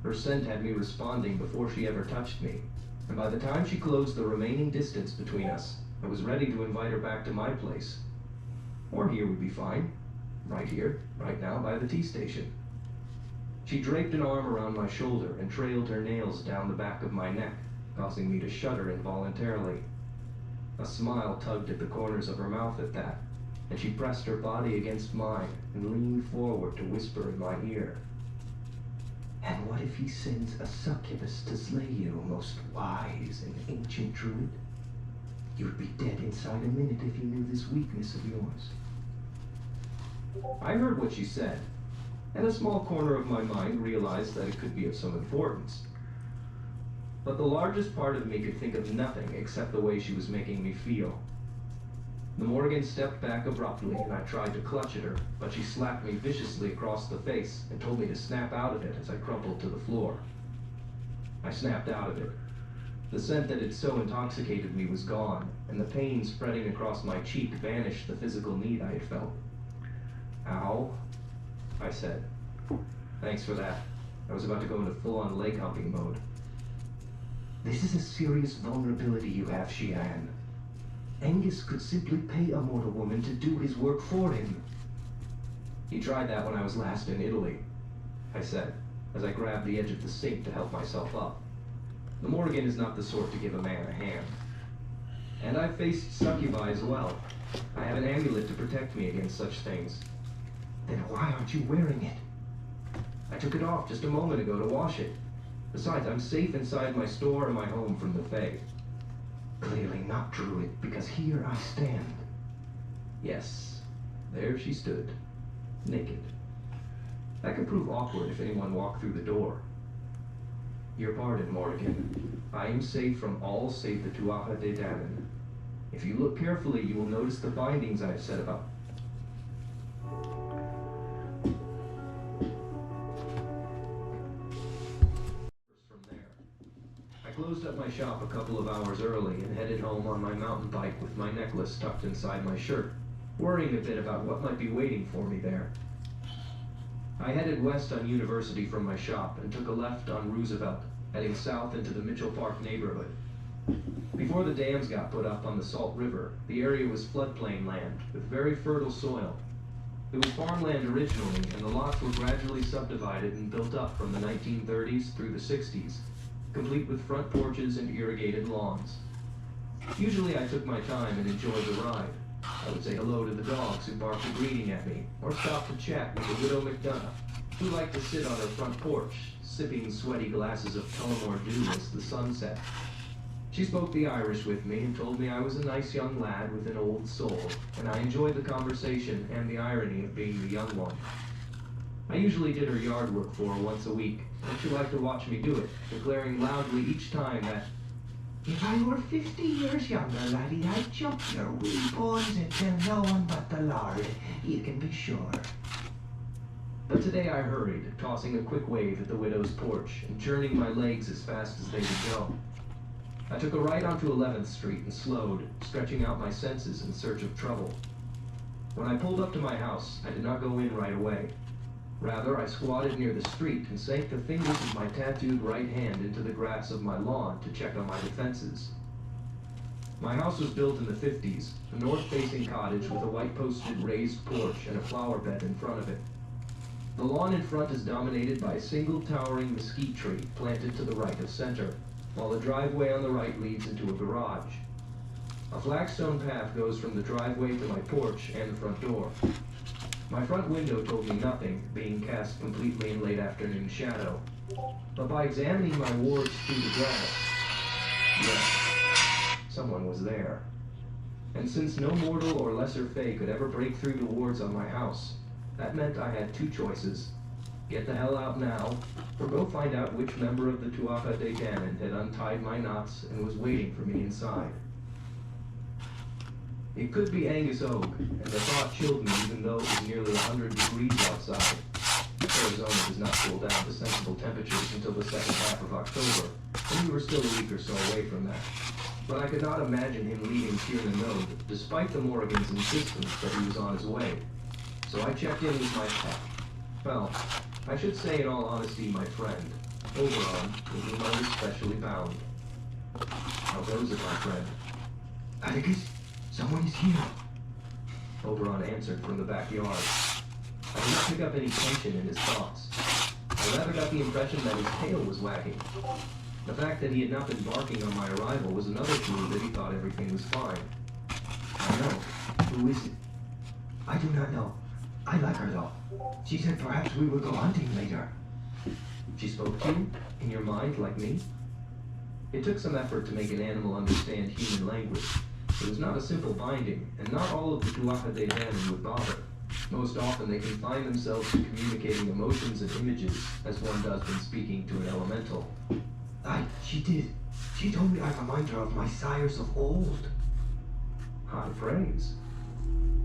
Her scent had me responding before she ever touched me, and by the time she closed the remaining distance between us, I was ready to invite her back to my place. Or here would be fine. Right here, right now, by the tea station. She draped an arm around my shoulder and trailed her nails down the back of my neck, causing me to shudder involuntarily. A smile tugged at the corners of her mouth at that, and she pressed her body against mine and leaned forward to whisper in my ear. And what if he sends a succubus to slay you, most wise and ancient druid? You'd be dead inside a minute if you knew this weakness of yours. I heard what she said, and a small corner of my mind realized that it could be of some importance. But the largest part of me could think of nothing except the way she was making me feel. The Morrigan stepped back abruptly, and I tried to clutch at her, but she slapped me viciously across the face and told me to snap out of it as I crumpled to the floor. I snapped out of it. The scent that had so intoxicated me was gone, and the pain spreading across my cheek vanished the physical need I had felt. "Ow," I said. "Thanks for that. I was about to go into full-on leg humping mode." This is a serious vulnerability you have, Shian. Angus could simply pay a mortal woman to do his work for him. "He tried that when I was last in Italy," I said, as I grabbed the edge of the sink to help myself up. The Morrigan is not the sort to give a man a hand. And I've faced succubi as well. I have an amulet to protect me against such things. Then why aren't you wearing it? I took it off just a moment ago to wash it. Besides, I'm safe inside my store and my home from the Fae. Clearly not, druid, because here I stand. Yes, there she stood, naked. That could prove awkward if anyone walked through the door. "Your pardon, Morrigan. I am safe from all save the Tuatha De Danann. If you look carefully, you will notice the bindings I have set about." From there, I closed up my shop a couple of hours early and headed home on my mountain bike with my necklace tucked inside my shirt, worrying a bit about what might be waiting for me there. I headed west on University from my shop and took a left on Roosevelt, heading south into the Mitchell Park neighborhood. Before the dams got put up on the Salt River, the area was floodplain land with very fertile soil. It was farmland originally, and the lots were gradually subdivided and built up from the 1930s through the 60s, complete with front porches and irrigated lawns. Usually I took my time and enjoyed the ride. I would say hello to the dogs who barked a greeting at me, or stop to chat with the widow McDonough, who liked to sit on her front porch, sipping sweaty glasses of Tullamore Dew as the sun set. She spoke the Irish with me and told me I was a nice young lad with an old soul, and I enjoyed the conversation and the irony of being the young one. I usually did her yard work for her once a week, and she liked to watch me do it, declaring loudly each time that, If I were 50 years younger, laddie, I'd jump your wee bones and tell no one but the Lord, you can be sure. But today I hurried, tossing a quick wave at the widow's porch and churning my legs as fast as they would go. I took a right onto 11th Street and slowed, stretching out my senses in search of trouble. When I pulled up to my house, I did not go in right away. Rather, I squatted near the street and sank the fingers of my tattooed right hand into the grass of my lawn to check on my defenses. My house was built in the 50s, a north-facing cottage with a white-posted raised porch and a flower bed in front of it. The lawn in front is dominated by a single towering mesquite tree planted to the right of center, while the driveway on the right leads into a garage. A flagstone path goes from the driveway to my porch and the front door. My front window told me nothing, being cast completely in late afternoon shadow. But by examining my wards through the grass, yes, someone was there. And since no mortal or lesser fae could ever break through the wards on my house, that meant I had two choices. Get the hell out now, or go find out which member of the Tuatha De Danann had untied my knots and was waiting for me inside. It could be Angus Oak, and the thought chilled me even though it was nearly 100 degrees outside. Arizona does not cool down to sensible temperatures until the second half of October, and we were still a week or so away from that. But I could not imagine him leaving Tiernan Node, despite the Morrigan's insistence that he was on his way. So I checked in with my pet. Well, I should say in all honesty, my friend, Oberon, with whom I was specially bound. How goes it, my friend? Atticus, someone is here. Oberon answered from the backyard. I didn't pick up any tension in his thoughts. I rather got the impression that his tail was wagging. The fact that he had not been barking on my arrival was another clue that he thought everything was fine. I know. Who is it? I do not know. I like her though. She said perhaps we would go hunting later. She spoke to you, in your mind, like me? It took some effort to make an animal understand human language. It was not a simple binding, and not all of the Tuatha De Danann would bother. Most often they confine themselves to communicating emotions and images, as one does when speaking to an elemental. She did. She told me I remind her of my sires of old. High praise.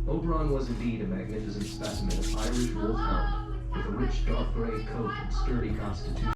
Oberon was indeed a magnificent specimen of Irish wolfhound, with a rich dark gray coat and sturdy constitution.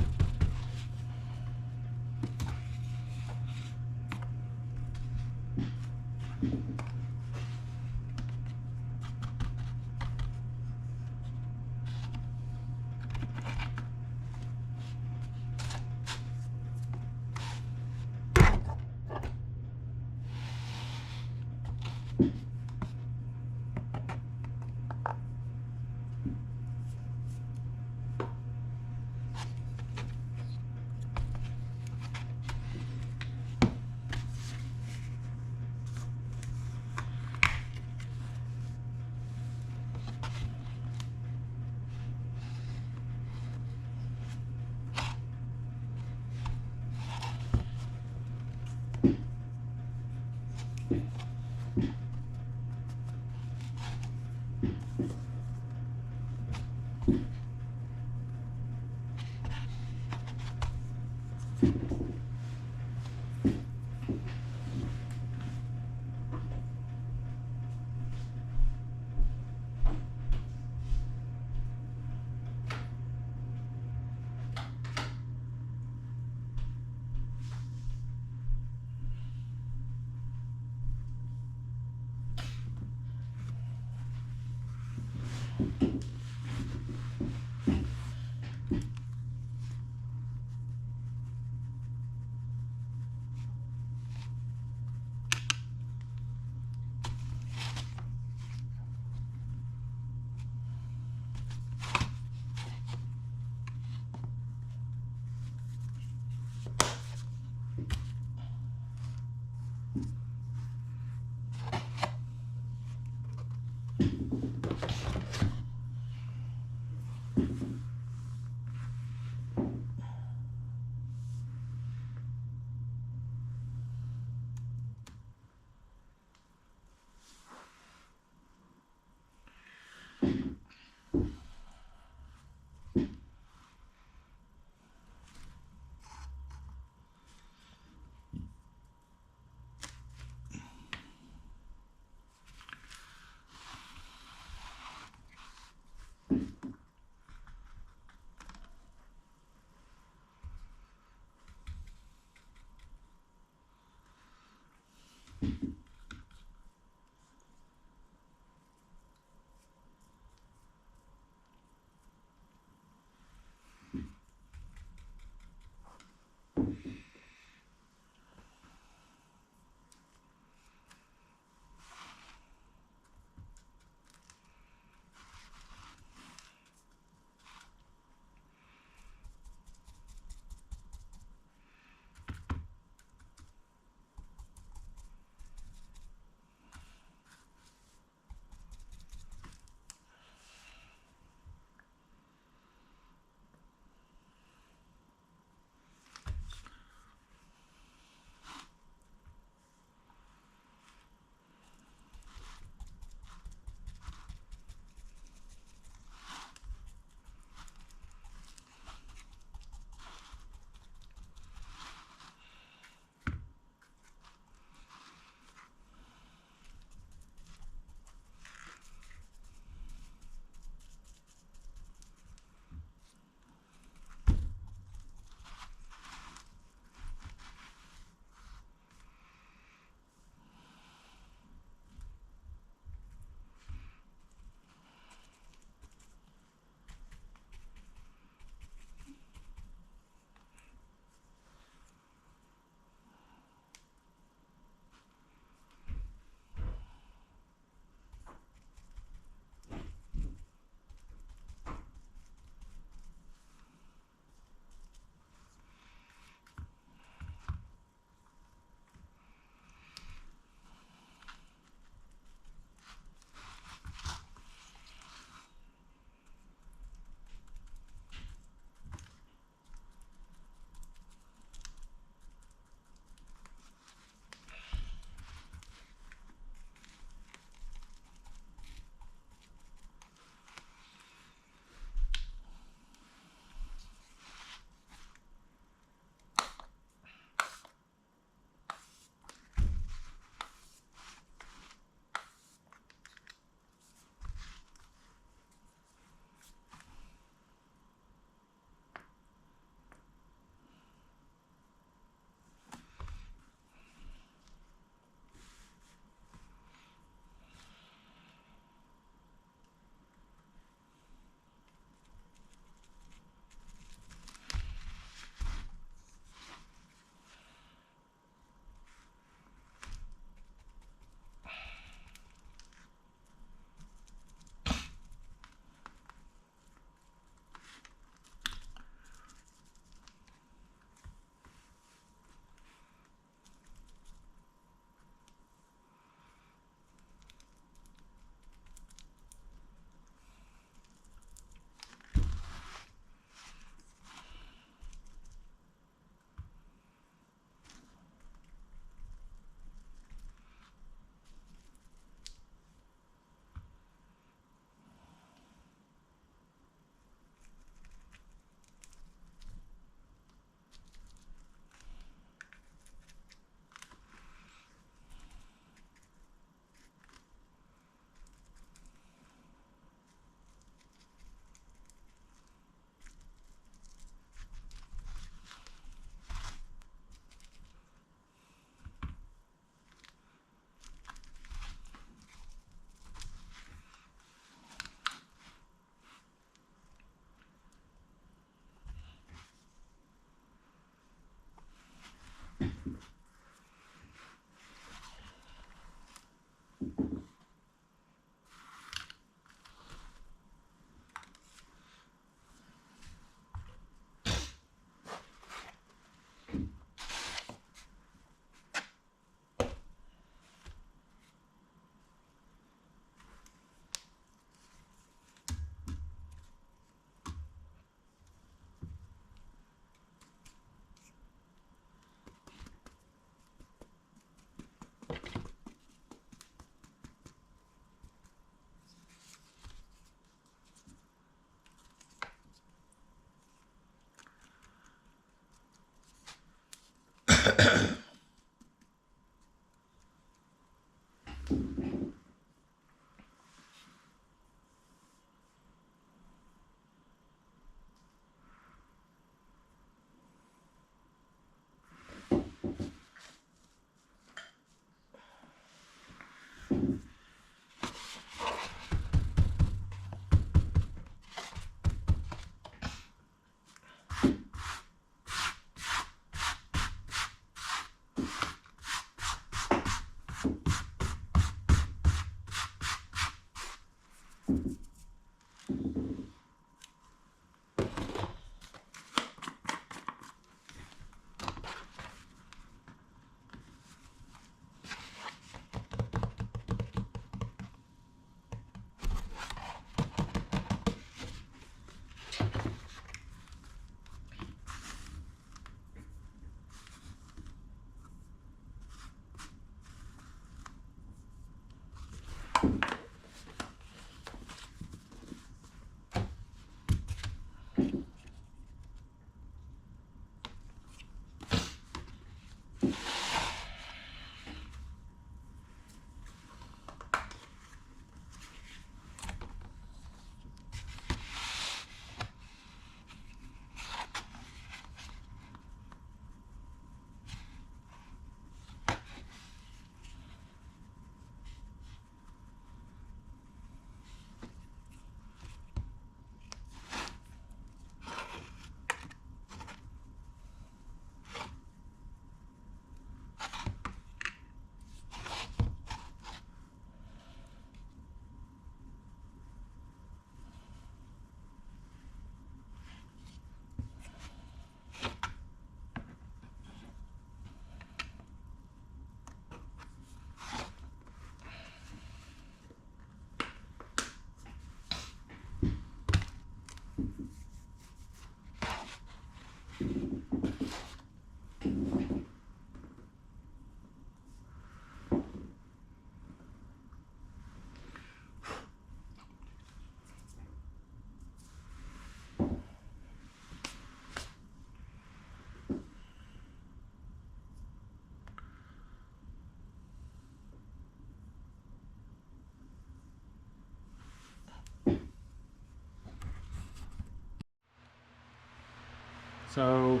So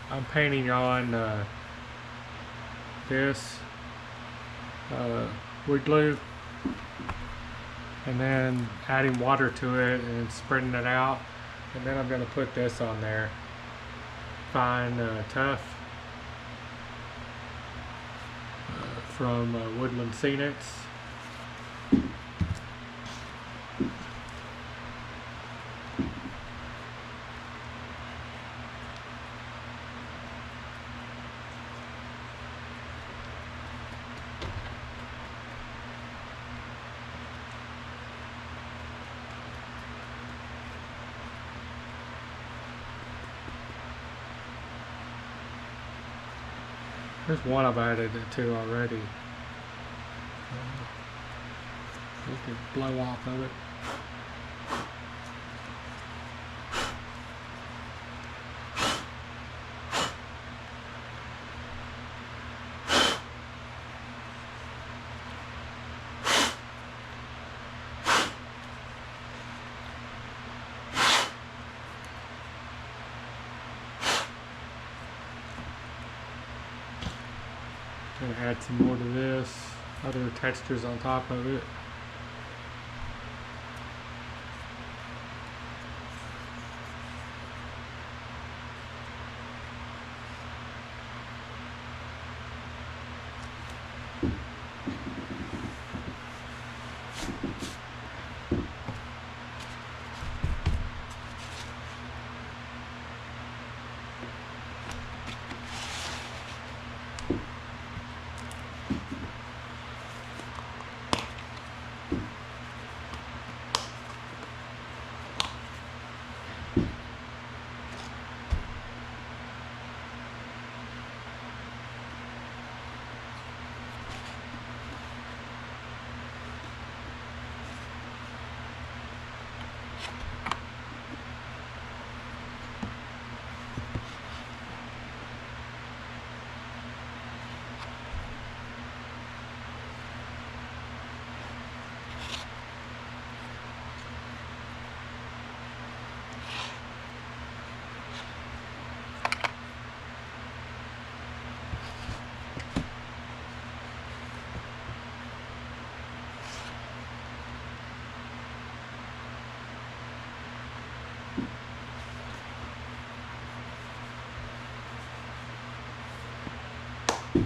I'm painting on this wood glue and then adding water to it and spreading it out, and then I'm going to put this on there, fine tough from Woodland Scenics. There's one I've added to already. We could blow off of it. Gonna add some more to this, other textures on top of it.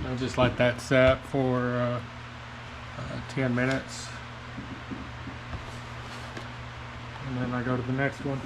I'll just let that set for 10 minutes. And then I go to the next one.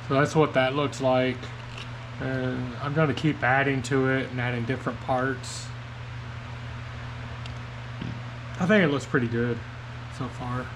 So that's what that looks like. And I'm going to keep adding to it and adding different parts. I think it looks pretty good so far.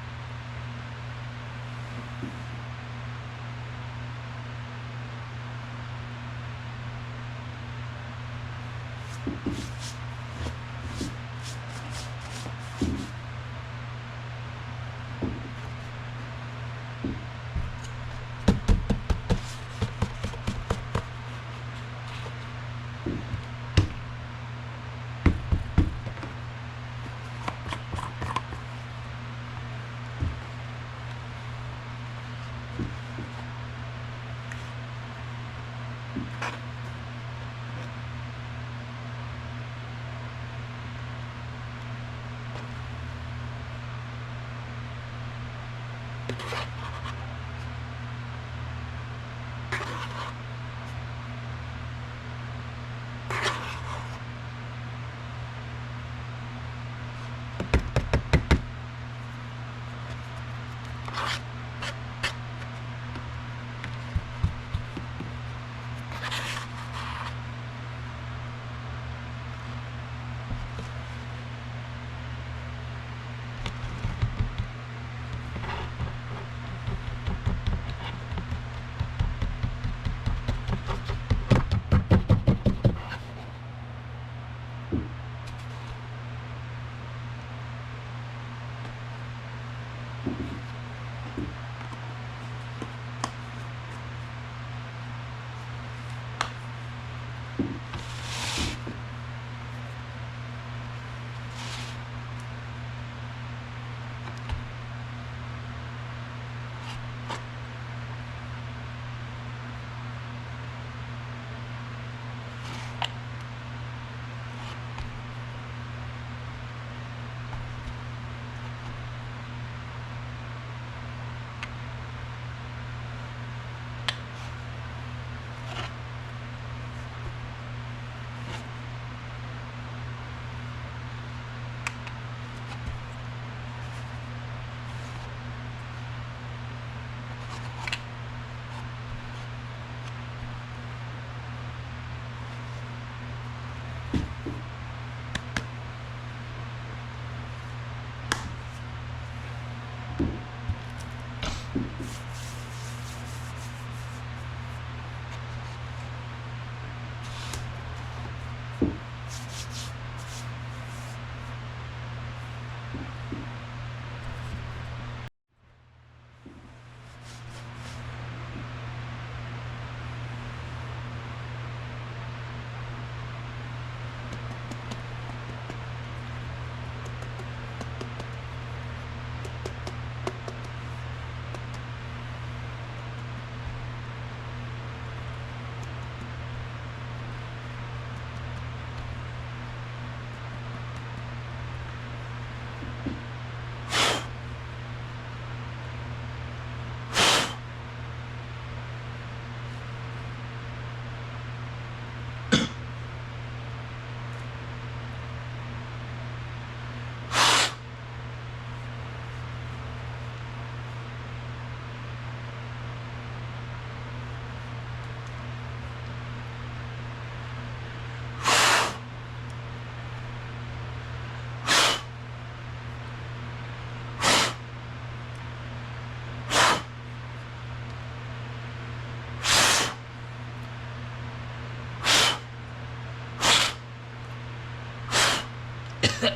I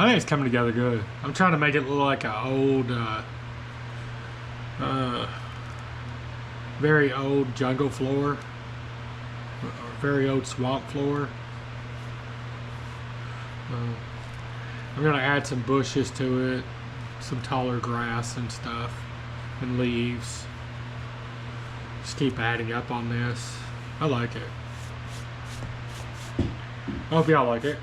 think it's coming together good. I'm trying to make it look like an old, very old jungle floor, or very old swamp floor. I'm gonna add some bushes to it, some taller grass and stuff, and leaves. Just keep adding up on this. I like it. I hope y'all like it.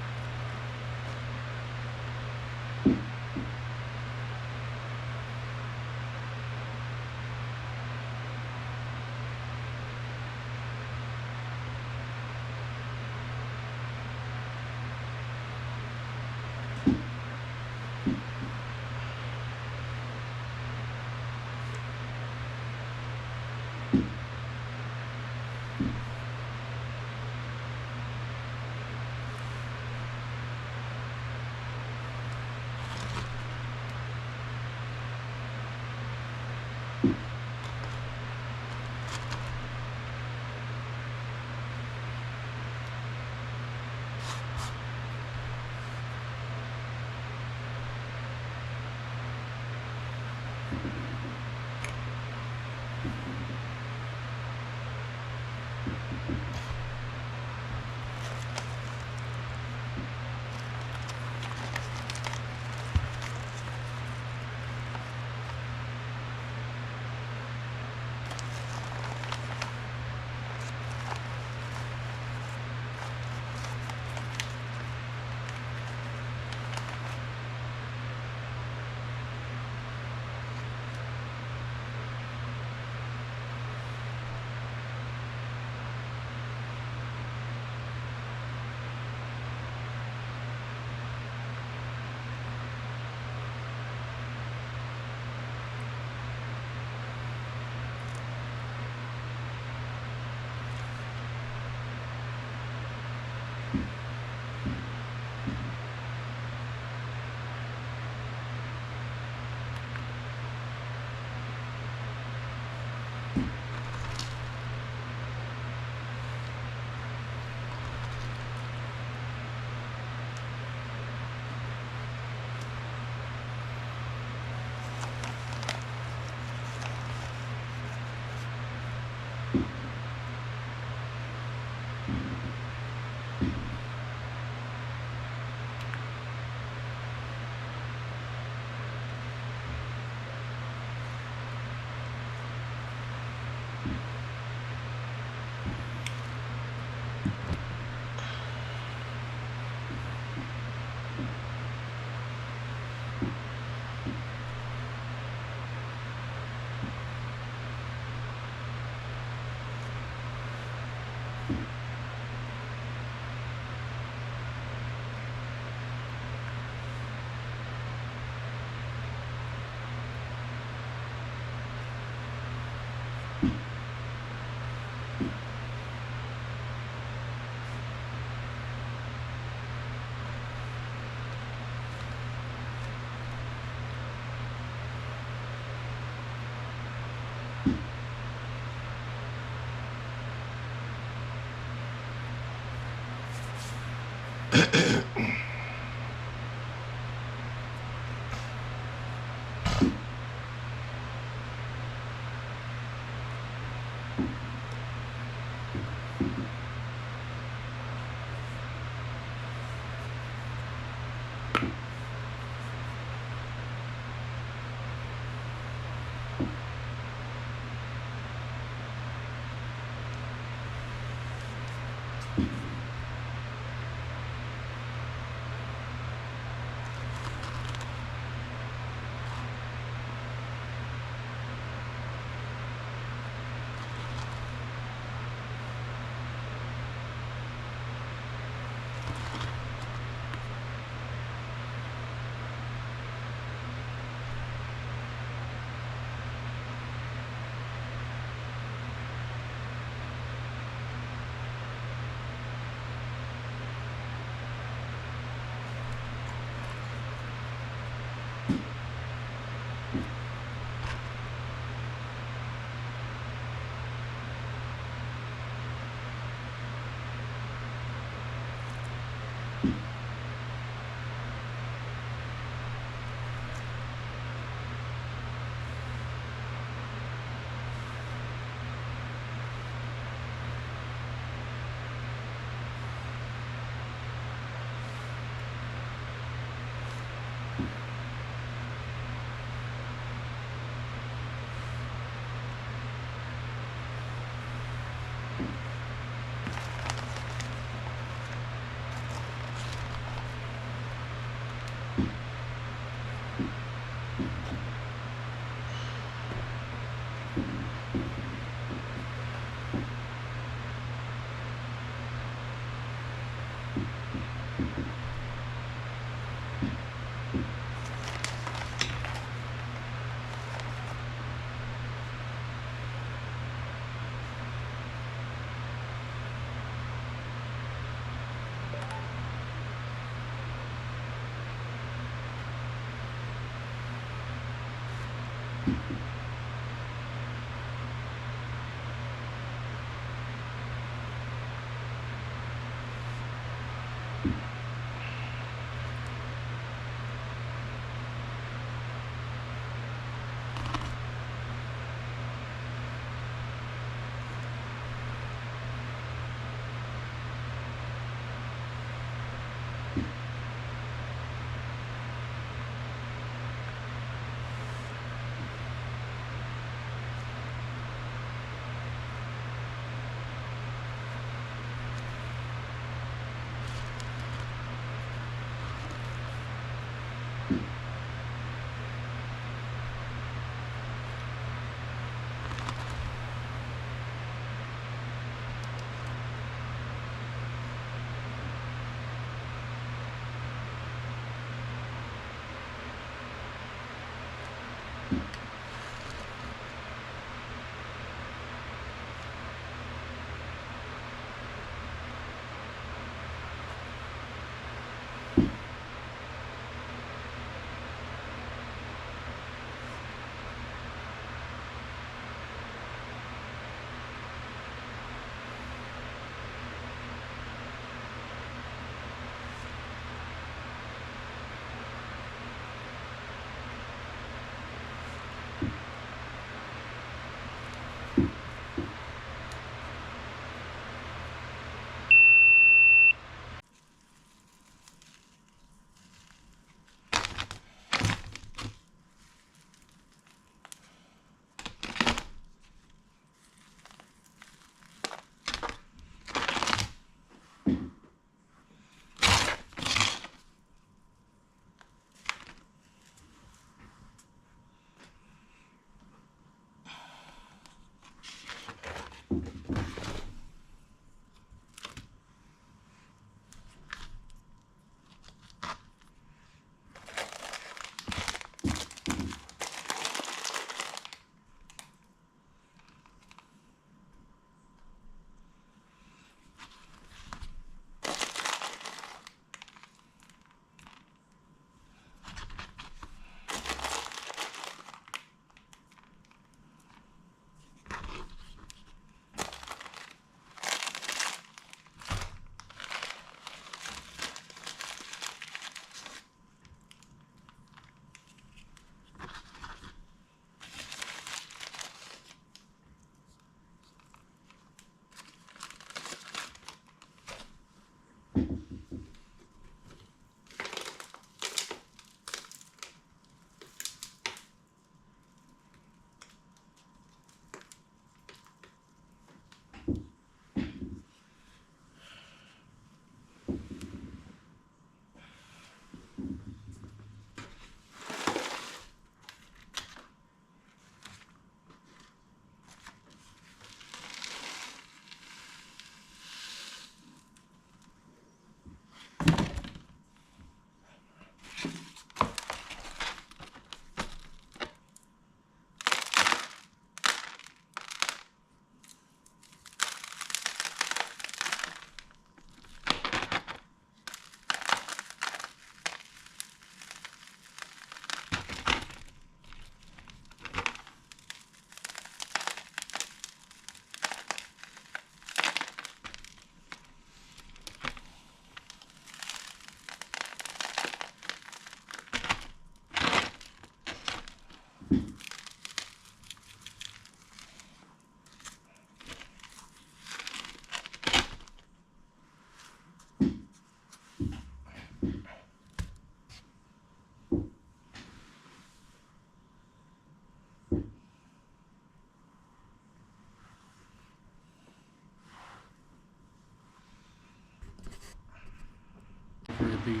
for the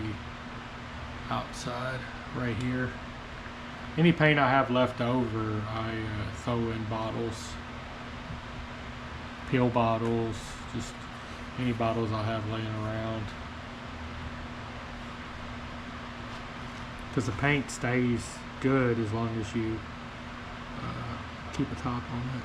outside right here. Any paint I have left over, I throw in bottles, pill bottles, just any bottles I have laying around. Because the paint stays good as long as you keep a top on it.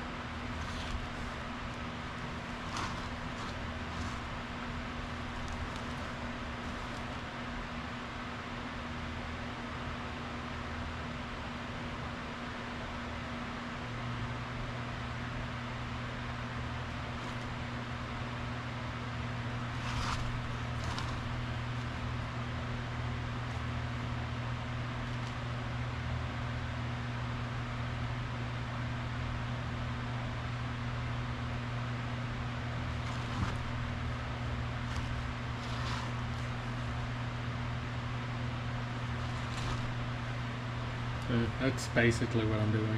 So that's basically what I'm doing.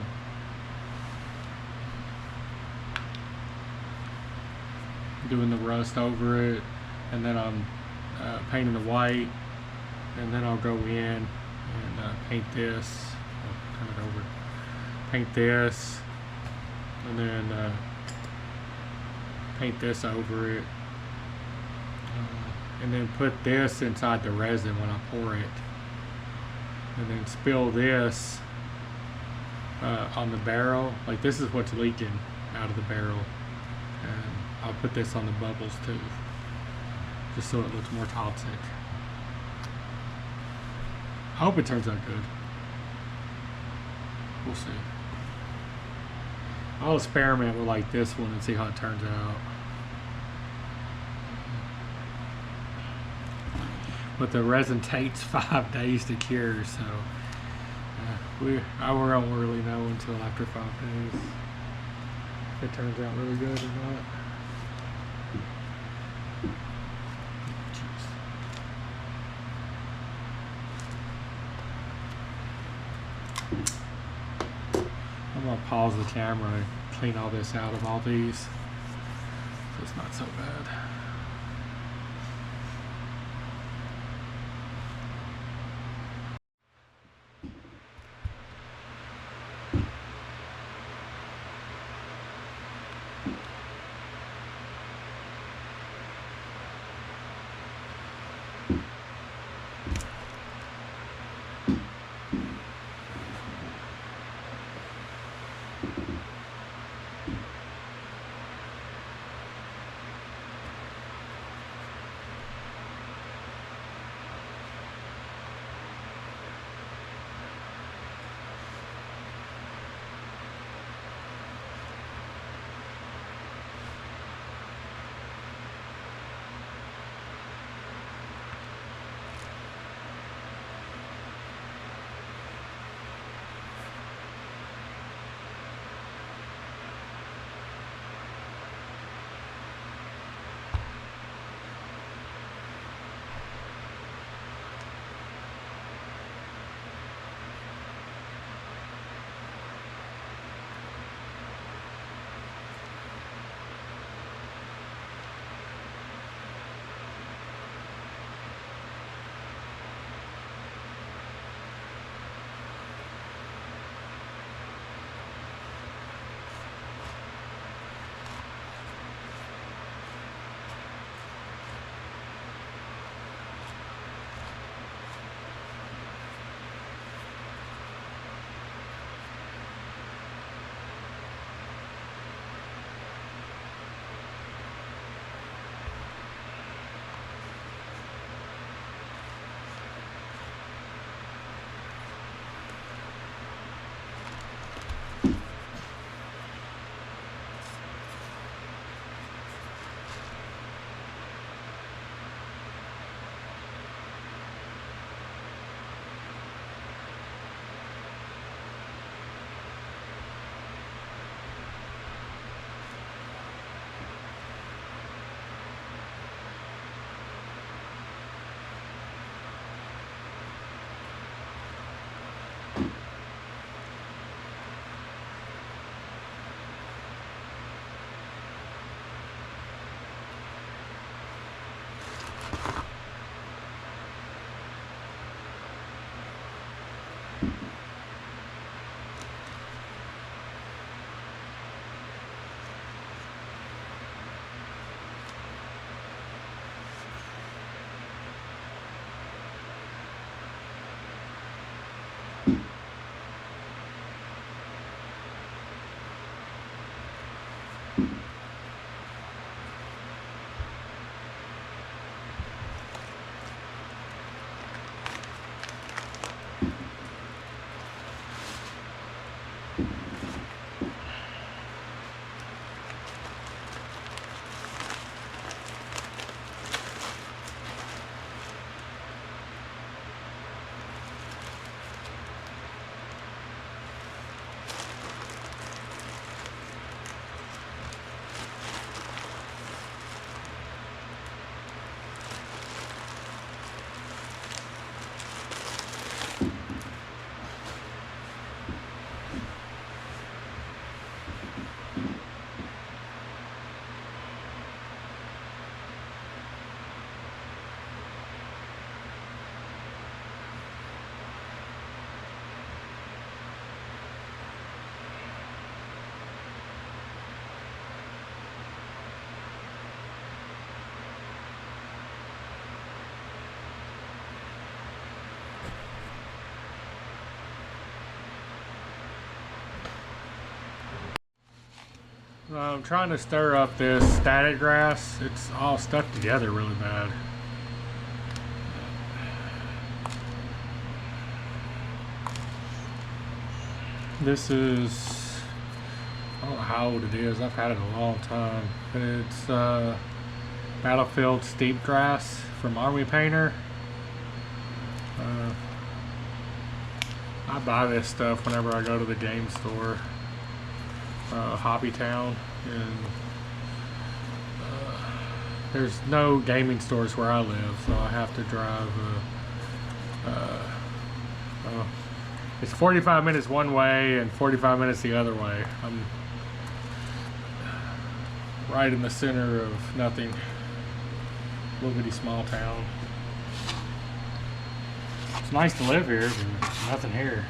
Doing the rust over it, and then I'm painting the white, and then I'll go in and paint this. I'll turn it over. Paint this, and then paint this over it, and then put this inside the resin when I pour it. And then spill this on the barrel. Like, this is what's leaking out of the barrel, and I'll put this on the bubbles too, just so it looks more toxic. I hope it turns out good. We'll see. I'll experiment with like this one and see how it turns out. But the resin takes 5 days to cure, so I won't really know until after 5 days if it turns out really good or not. I'm gonna pause the camera and clean all this out of all these, so it's not so bad. I'm trying to stir up this static grass. It's all stuck together really bad. This is, I don't know how old it is. I've had it a long time. But it's Battlefield Steep Grass from Army Painter. I buy this stuff whenever I go to the game store. Hobby Town, and there's no gaming stores where I live, so I have to drive. It's 45 minutes one way and 45 minutes the other way. I'm right in the center of nothing. Little bitty small town. It's nice to live here, but nothing here.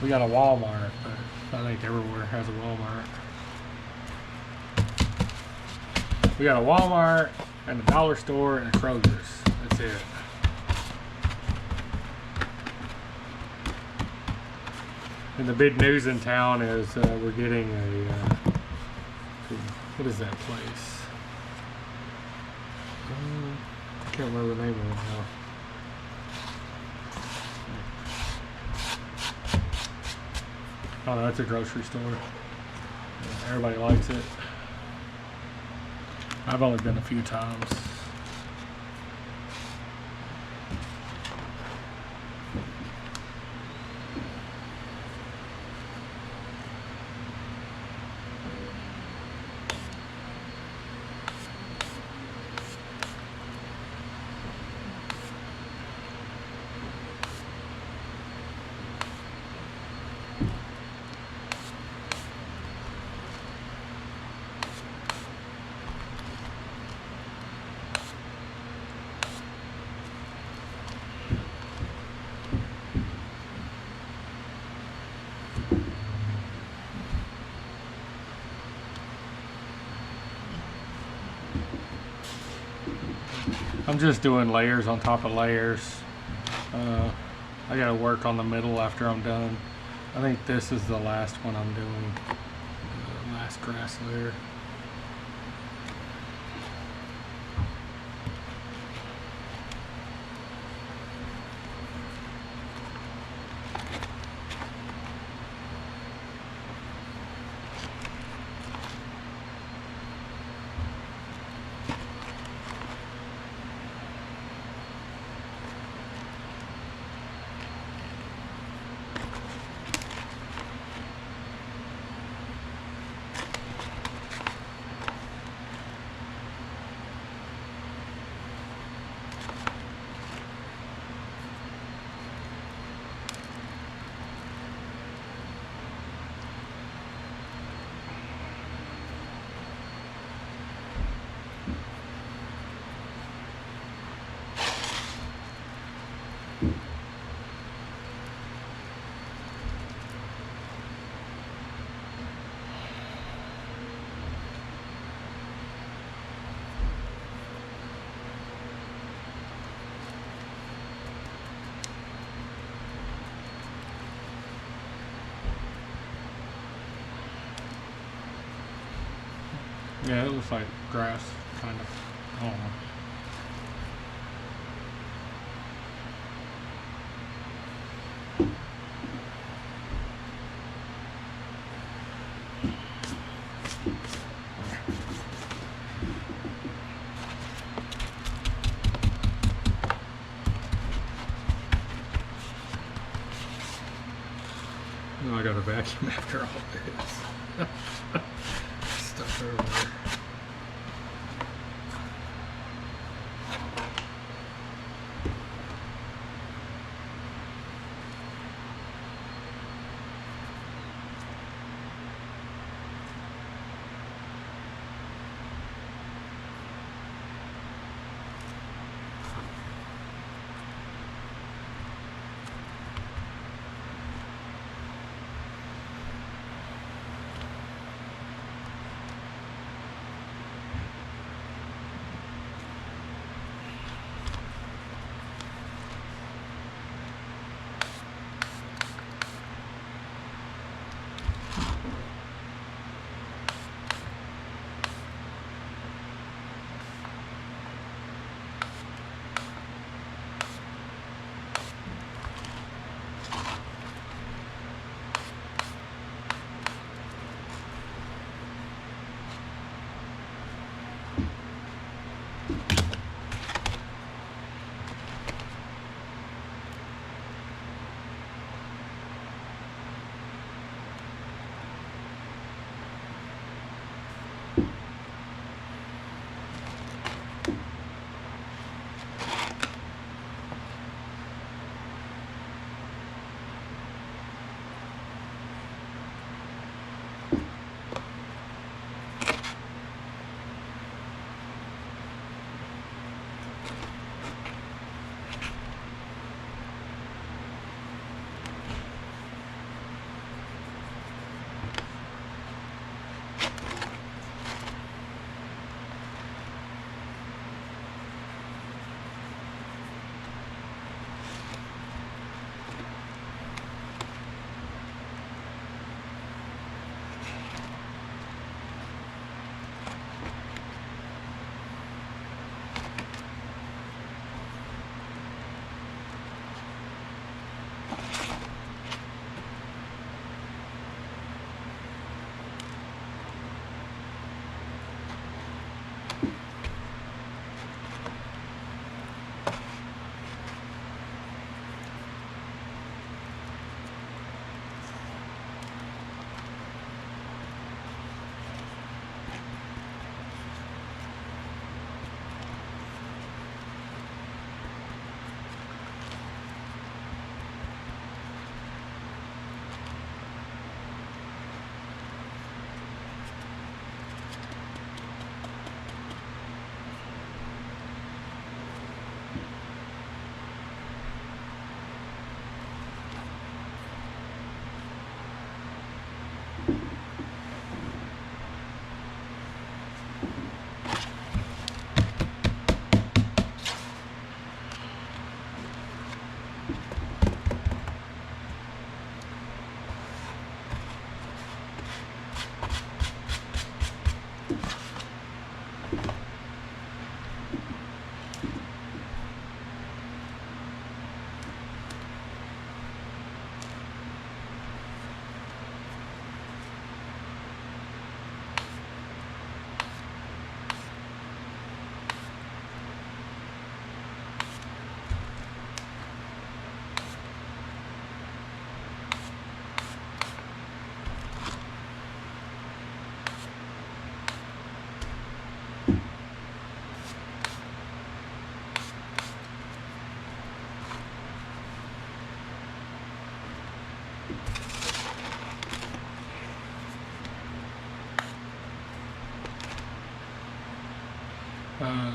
We got a Walmart, but I think everywhere has a Walmart. We got a Walmart and a dollar store and a Kroger's. That's it. And the big news in town is we're getting a what is that place? I can't remember the name of it now. Oh, that's a grocery store. Yeah, everybody likes it. I've only been a few times. I'm just doing layers on top of layers. I gotta work on the middle after I'm done. I think this is the last one I'm doing. The last grass layer. Yeah, it looks like grass, kind of. I don't know. I got a vacuum after all this. Stuff everywhere.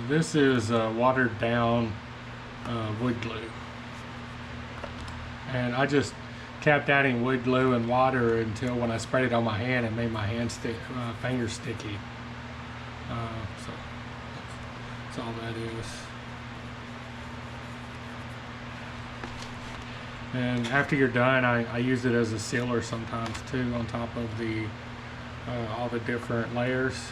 This is watered down wood glue, and I just kept adding wood glue and water until when I sprayed it on my hand, it made my fingers sticky. So that's all that is. And after you're done, I use it as a sealer sometimes too, on top of the all the different layers.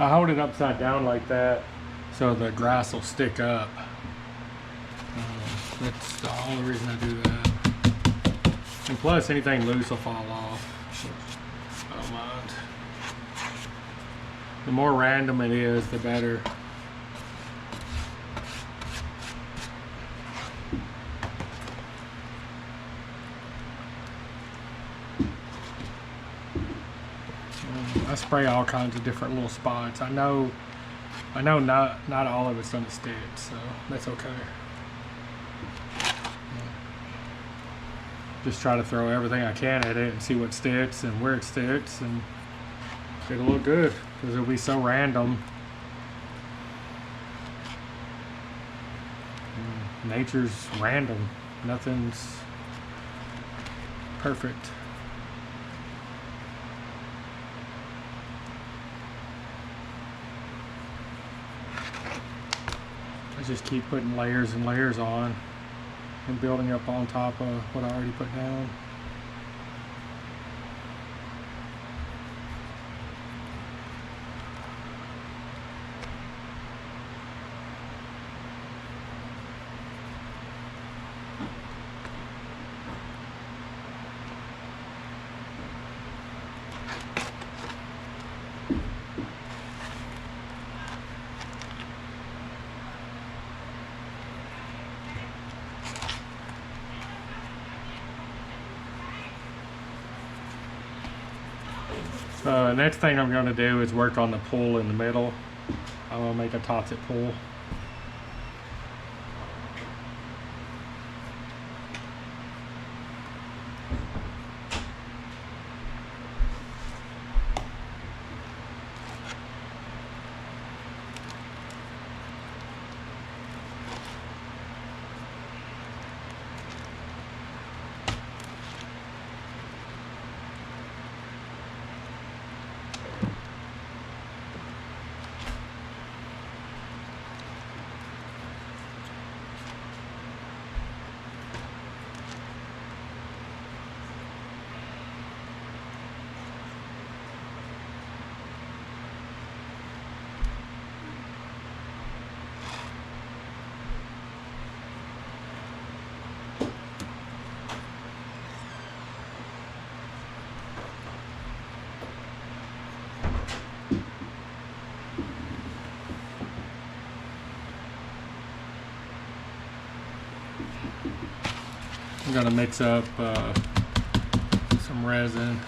I hold it upside down like that so the grass will stick up. That's the only reason I do that. And plus, anything loose will fall off. I don't mind. The more random it is, the better. I spray all kinds of different little spots. I know not all of it's gonna stick, so that's okay. Just try to throw everything I can at it and see what sticks and where it sticks, and it'll look good because it'll be so random. Nature's random. Nothing's perfect. I just keep putting layers and layers on and building up on top of what I already put down. Next thing I'm going to do is work on the pool in the middle. I'm going to make a topset pool. I'm going to mix up some resin.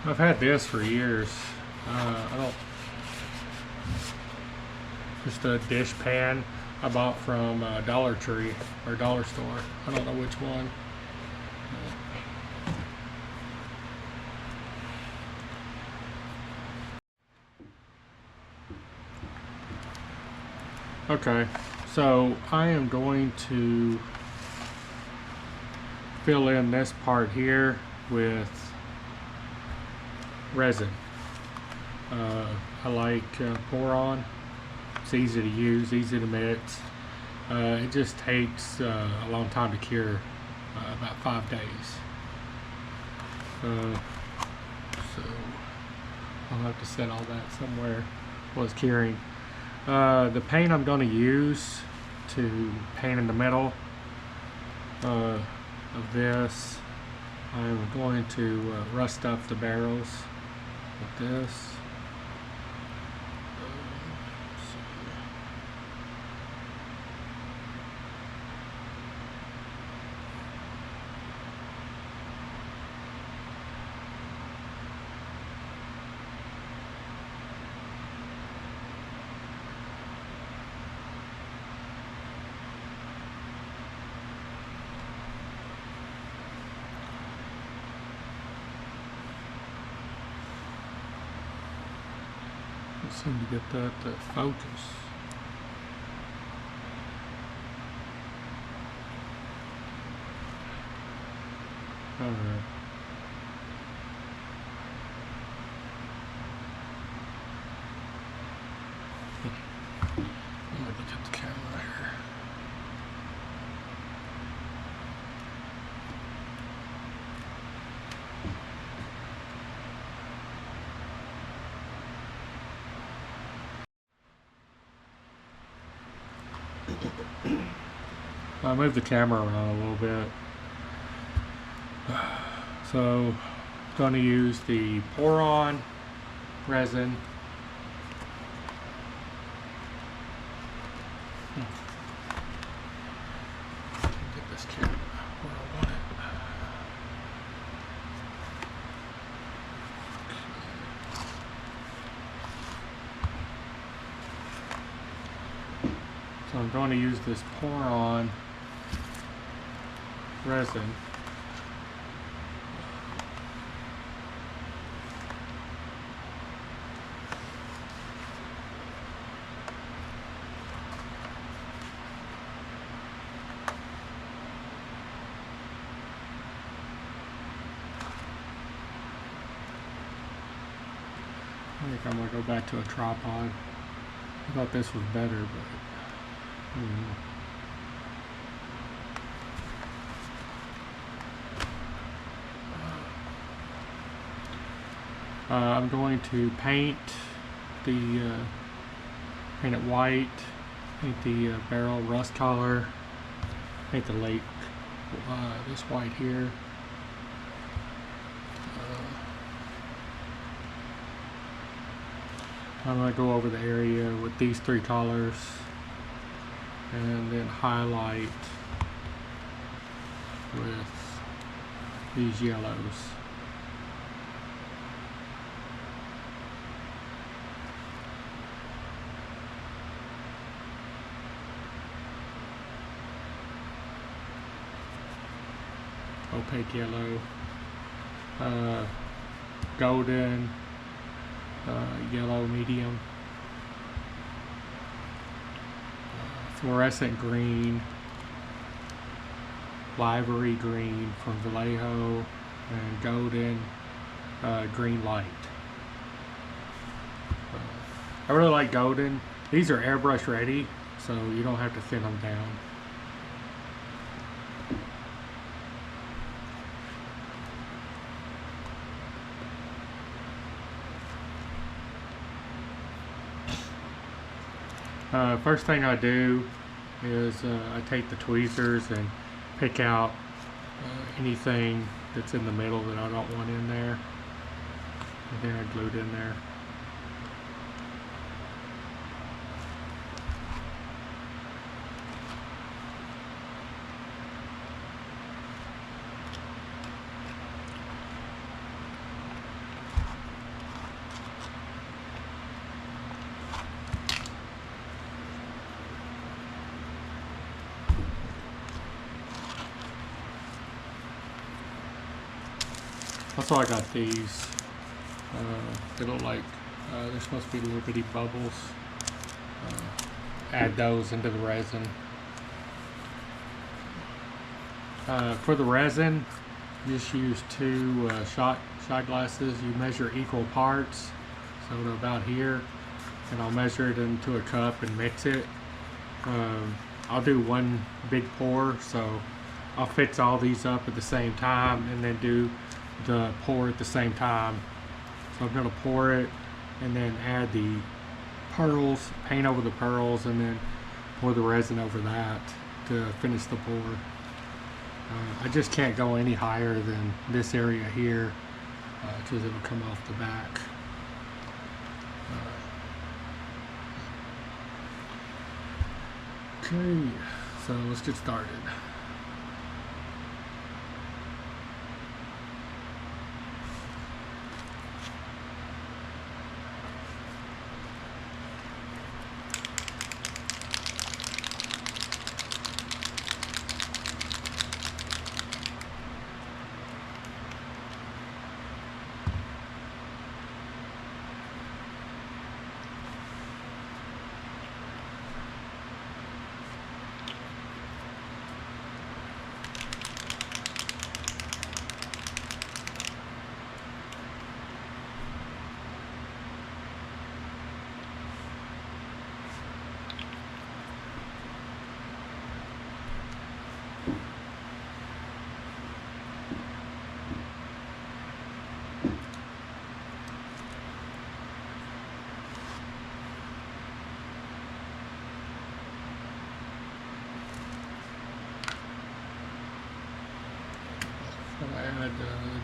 I've had this for years. I don't. Just a dish pan I bought from Dollar Tree or Dollar Store. I don't know which one. Okay, so I am going to fill in this part here with resin. I like pour-on. It's easy to use, easy to mix. It just takes a long time to cure, about 5 days. So I'll have to set all that somewhere while it's curing. The paint I'm going to use to paint in the middle of this, I'm going to rust up the barrels with this. Can't seem to get that to focus. Alright. Let me look at the camera here. I moved the camera around a little bit. So, I'm going to use the pour-on resin. Get this camera where I want it. So I'm going to use this pour-on resin. I think I'm gonna go back to a tripod. I thought this was better, but I'm going to paint paint it white, paint the barrel rust color, paint the lake this white here. I'm going to go over the area with these three colors and then highlight with these yellows. Opaque yellow, golden, yellow medium, fluorescent green, livery green from Vallejo, and golden green light. I really like golden. These are airbrush ready, so you don't have to thin them down. First thing I do is I take the tweezers and pick out anything that's in the middle that I don't want in there, and then I glue it in there. Also, I got these. They look like they're supposed to be little bitty bubbles. Add those into the resin. For the resin, just use two shot glasses. You measure equal parts, so to about here, and I'll measure it into a cup and mix it. I'll do one big pour, so I'll fix all these up at the same time and then do the pour at the same time. So I'm going to pour it and then add the pearls, paint over the pearls, and then pour the resin over that to finish the pour. I just can't go any higher than this area here because it'll come off the back. Okay, so let's get started.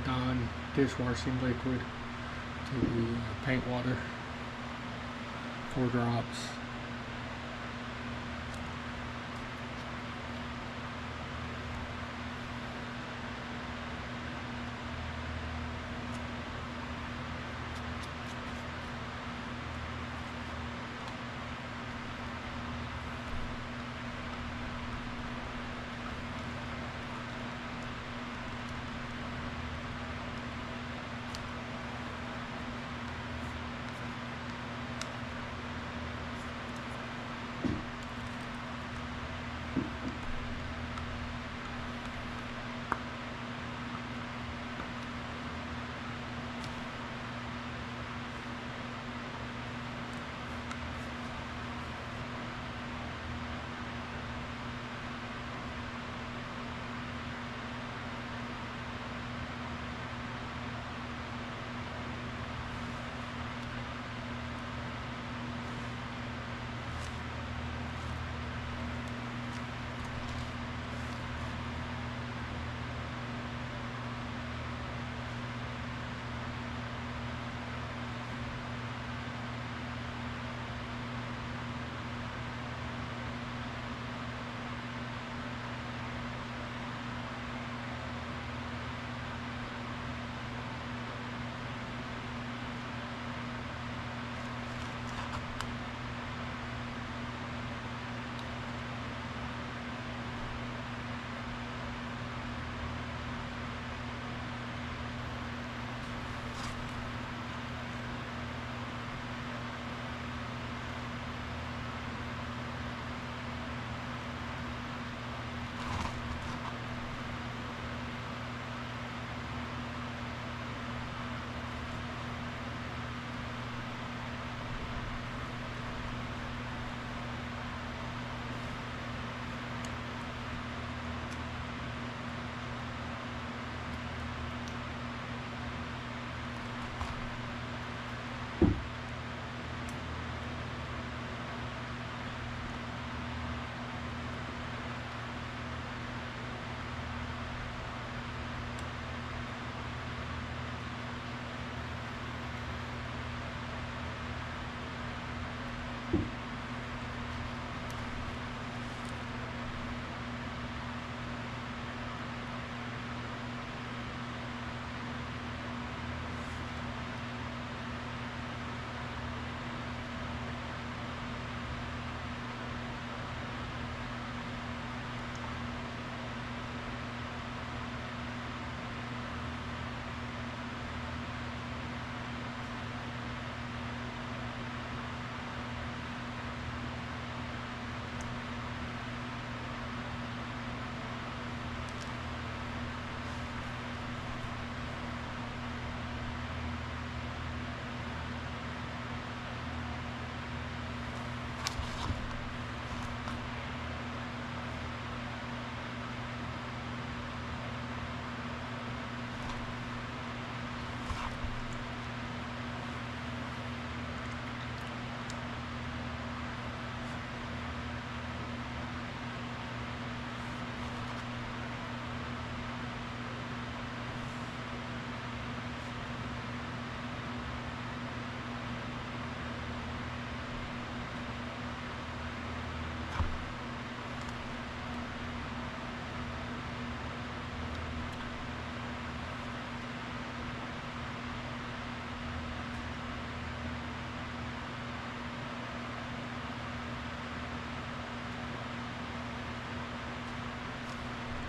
Dawn dishwashing liquid to the paint water. 4 drops.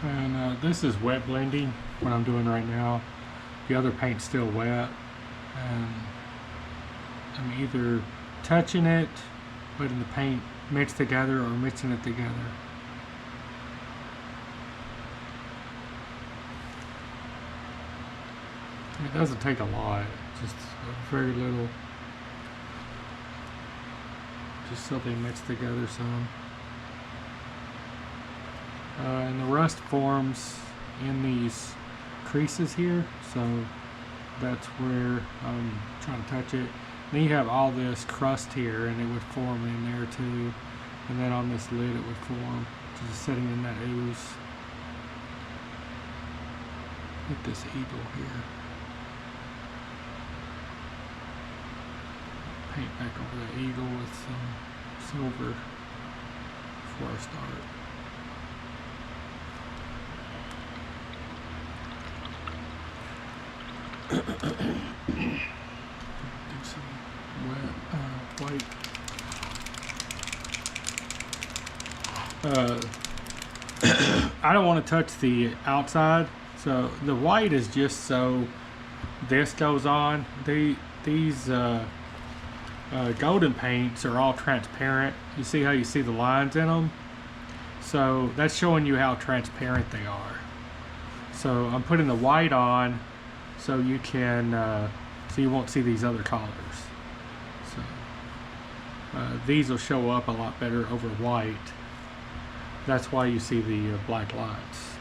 And this is wet blending, what I'm doing right now. The other paint's still wet, and I'm either touching it, letting the paint mix together, or mixing it together. It doesn't take a lot, just very little, just so they mix together some. And the rust forms in these creases here, so that's where I'm trying to touch it. Then you have all this crust here, and it would form in there too. And then on this lid it would form, just sitting in that ooze. Get this eagle here. Paint back over the eagle with some silver before I start. Do some white. I don't want to touch the outside, so the white is just so this goes on. These golden paints are all transparent. You see how you see the lines in them? So that's showing you how transparent they are. So I'm putting the white on so you can, so you won't see these other colors. So these will show up a lot better over white. That's why you see the black lights.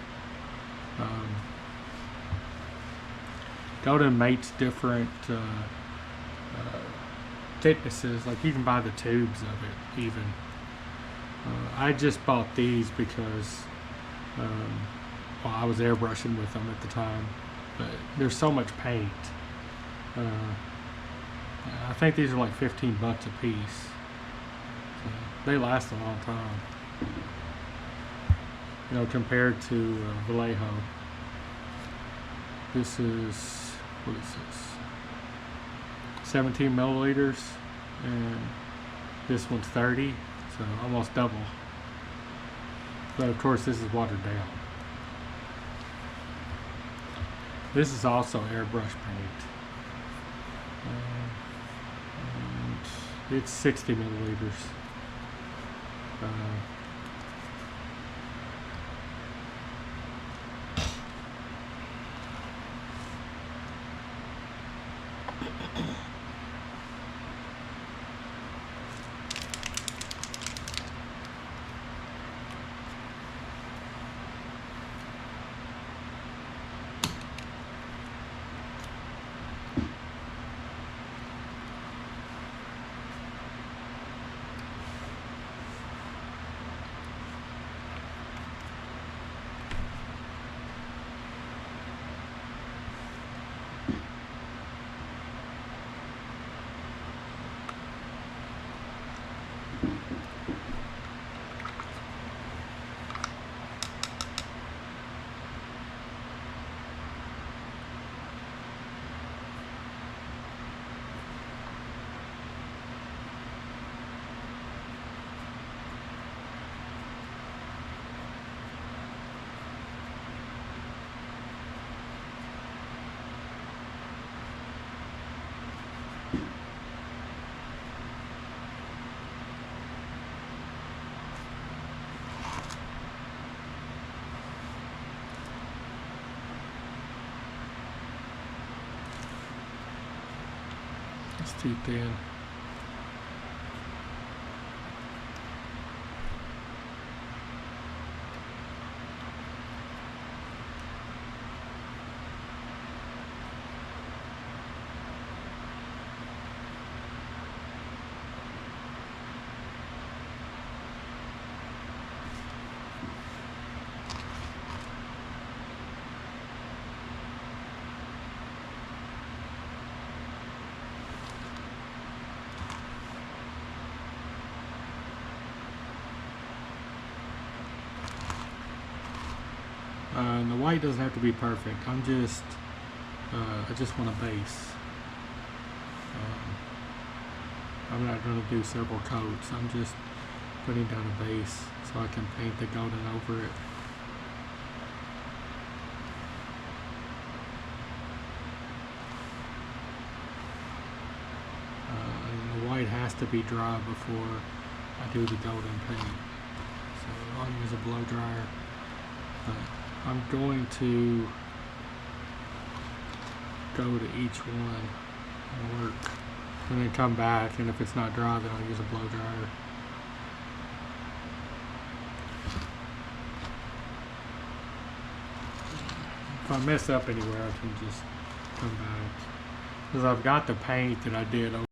Golden mates different thicknesses, like you can buy the tubes of it even. I just bought these because well, I was airbrushing with them at the time, but there's so much paint. I think these are like 15 bucks a piece. So they last a long time. You know, compared to Vallejo. This is, what is this? 17 milliliters, and this one's 30, so almost double. But of course, this is watered down. This is also airbrush paint. And it's 60 milliliters. It's too thin. And the white doesn't have to be perfect. I just want a base. I'm not going to do several coats. I'm just putting down a base so I can paint the golden over it. And the white has to be dry before I do the golden paint. So I'll use a blow dryer. I'm going to go to each one and work, and then come back, and if it's not dry, then I'll use a blow dryer. If I mess up anywhere, I can just come back, because I've got the paint that I did over.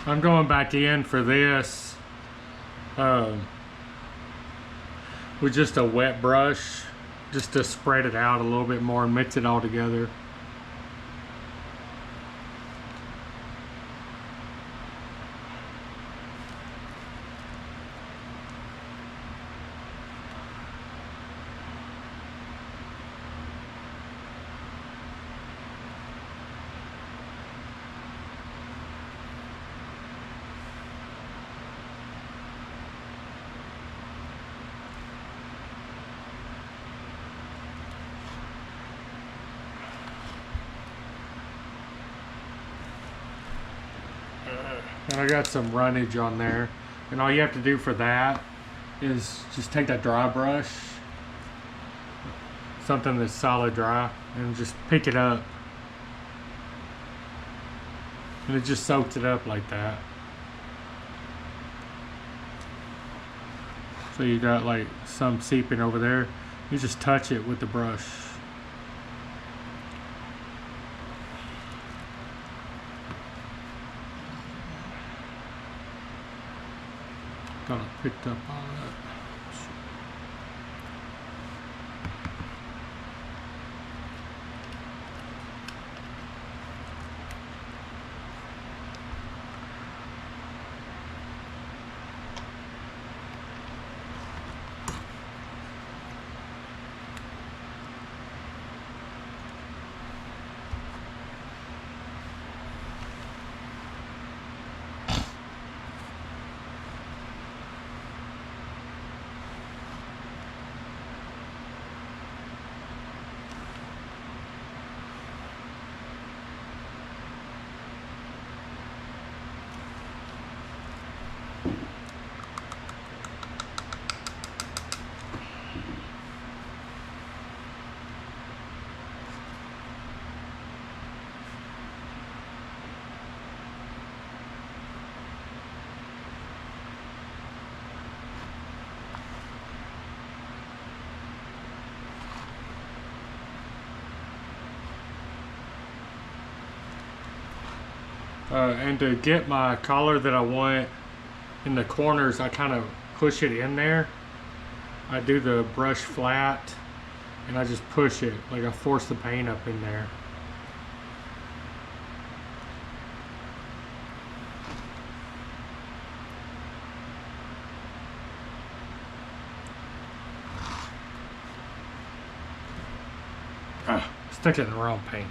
I'm going back in for this with just a wet brush, just to spread it out a little bit more and mix it all together. And I got some runnage on there. And all you have to do for that is just take that dry brush, something that's solid dry, and just pick it up. And it just soaks it up like that. So you got like some seeping over there. You just touch it with the brush. Got it picked up all that. And to get my collar that I want in the corners, I kind of push it in there. I do the brush flat and I just push it, like I force the paint up in there. Stuck it in the wrong paint.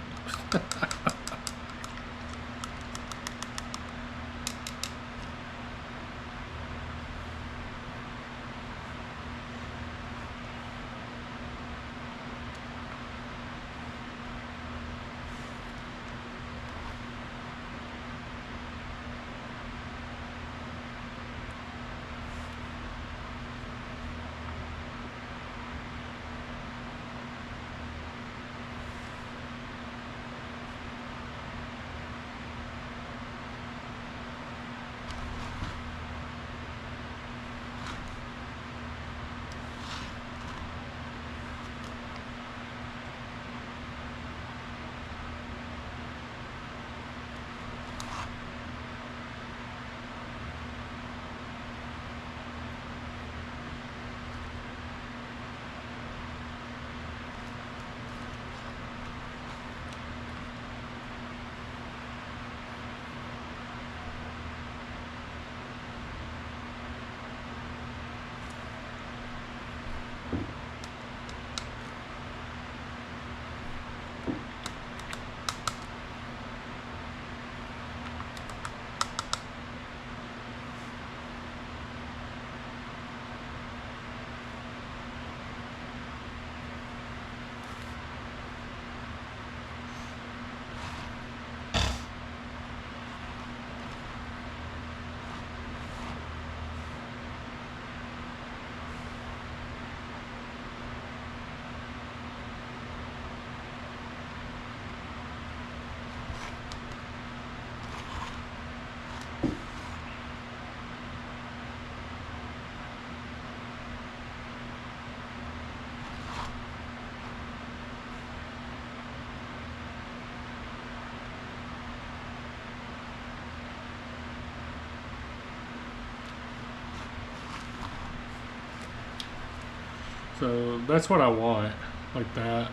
So that's what I want, like that.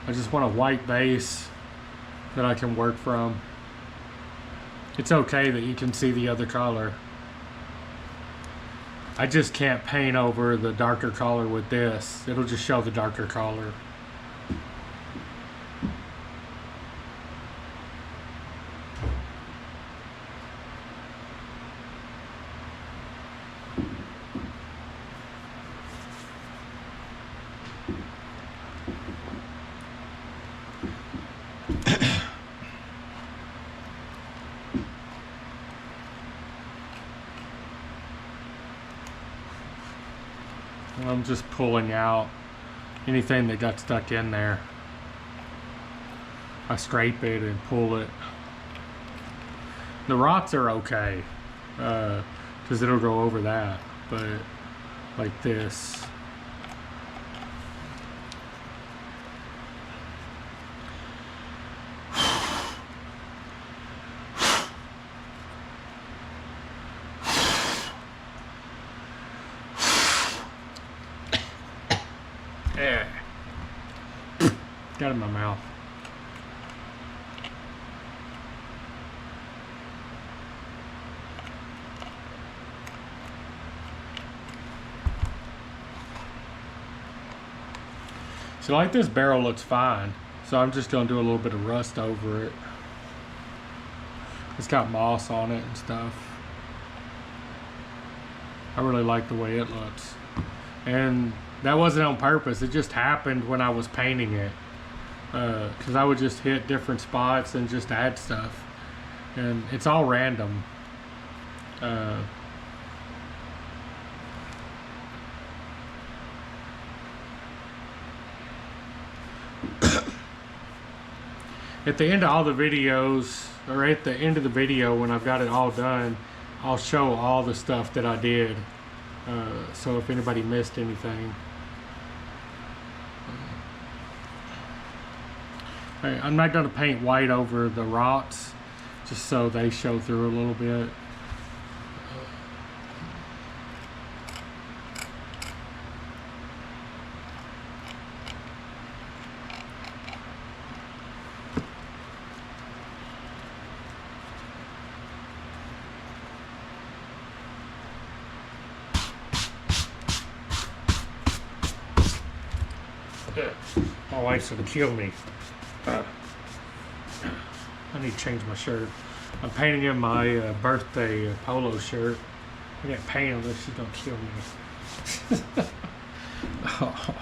I just want a white base that I can work from. It's okay that you can see the other color. I just can't paint over the darker color with this. It'll just show the darker color. I'm just pulling out anything that got stuck in there. I scrape it and pull it. The rocks are okay, because it'll go over that, but like this. Yeah. Got it in my mouth. So like this barrel looks fine. So I'm just gonna do a little bit of rust over it. It's got moss on it and stuff. I really like the way it looks. And that wasn't on purpose, it just happened when I was painting it. Because I would just hit different spots and just add stuff. And it's all random. At the end of all the videos, or at the end of the video when I've got it all done, I'll show all the stuff that I did. So if anybody missed anything. I'm not going to paint white over the rots, just so they show through a little bit. My wife's gonna kill me. I need to change my shirt. I'm painting in my birthday polo shirt. I get paint on this, she's gonna kill me. Oh.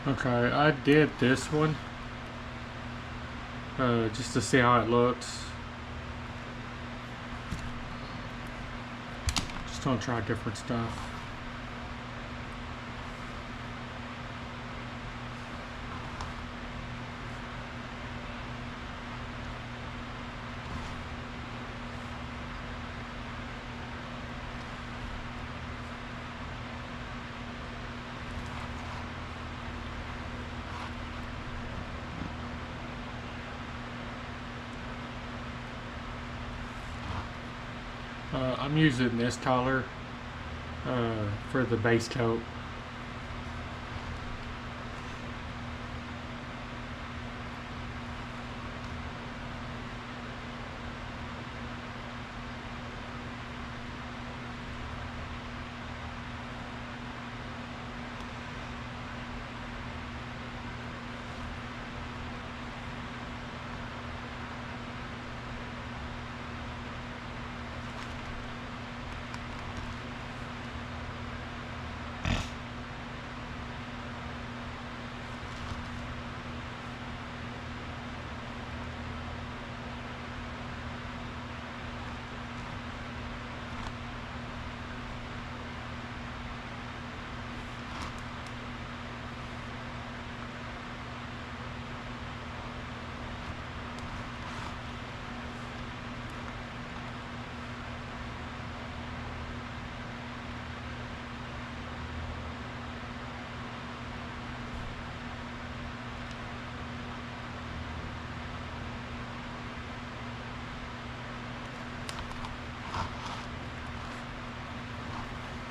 Okay, I did this one just to see how it looks. Just gonna try different stuff. I'm using this color for the base coat.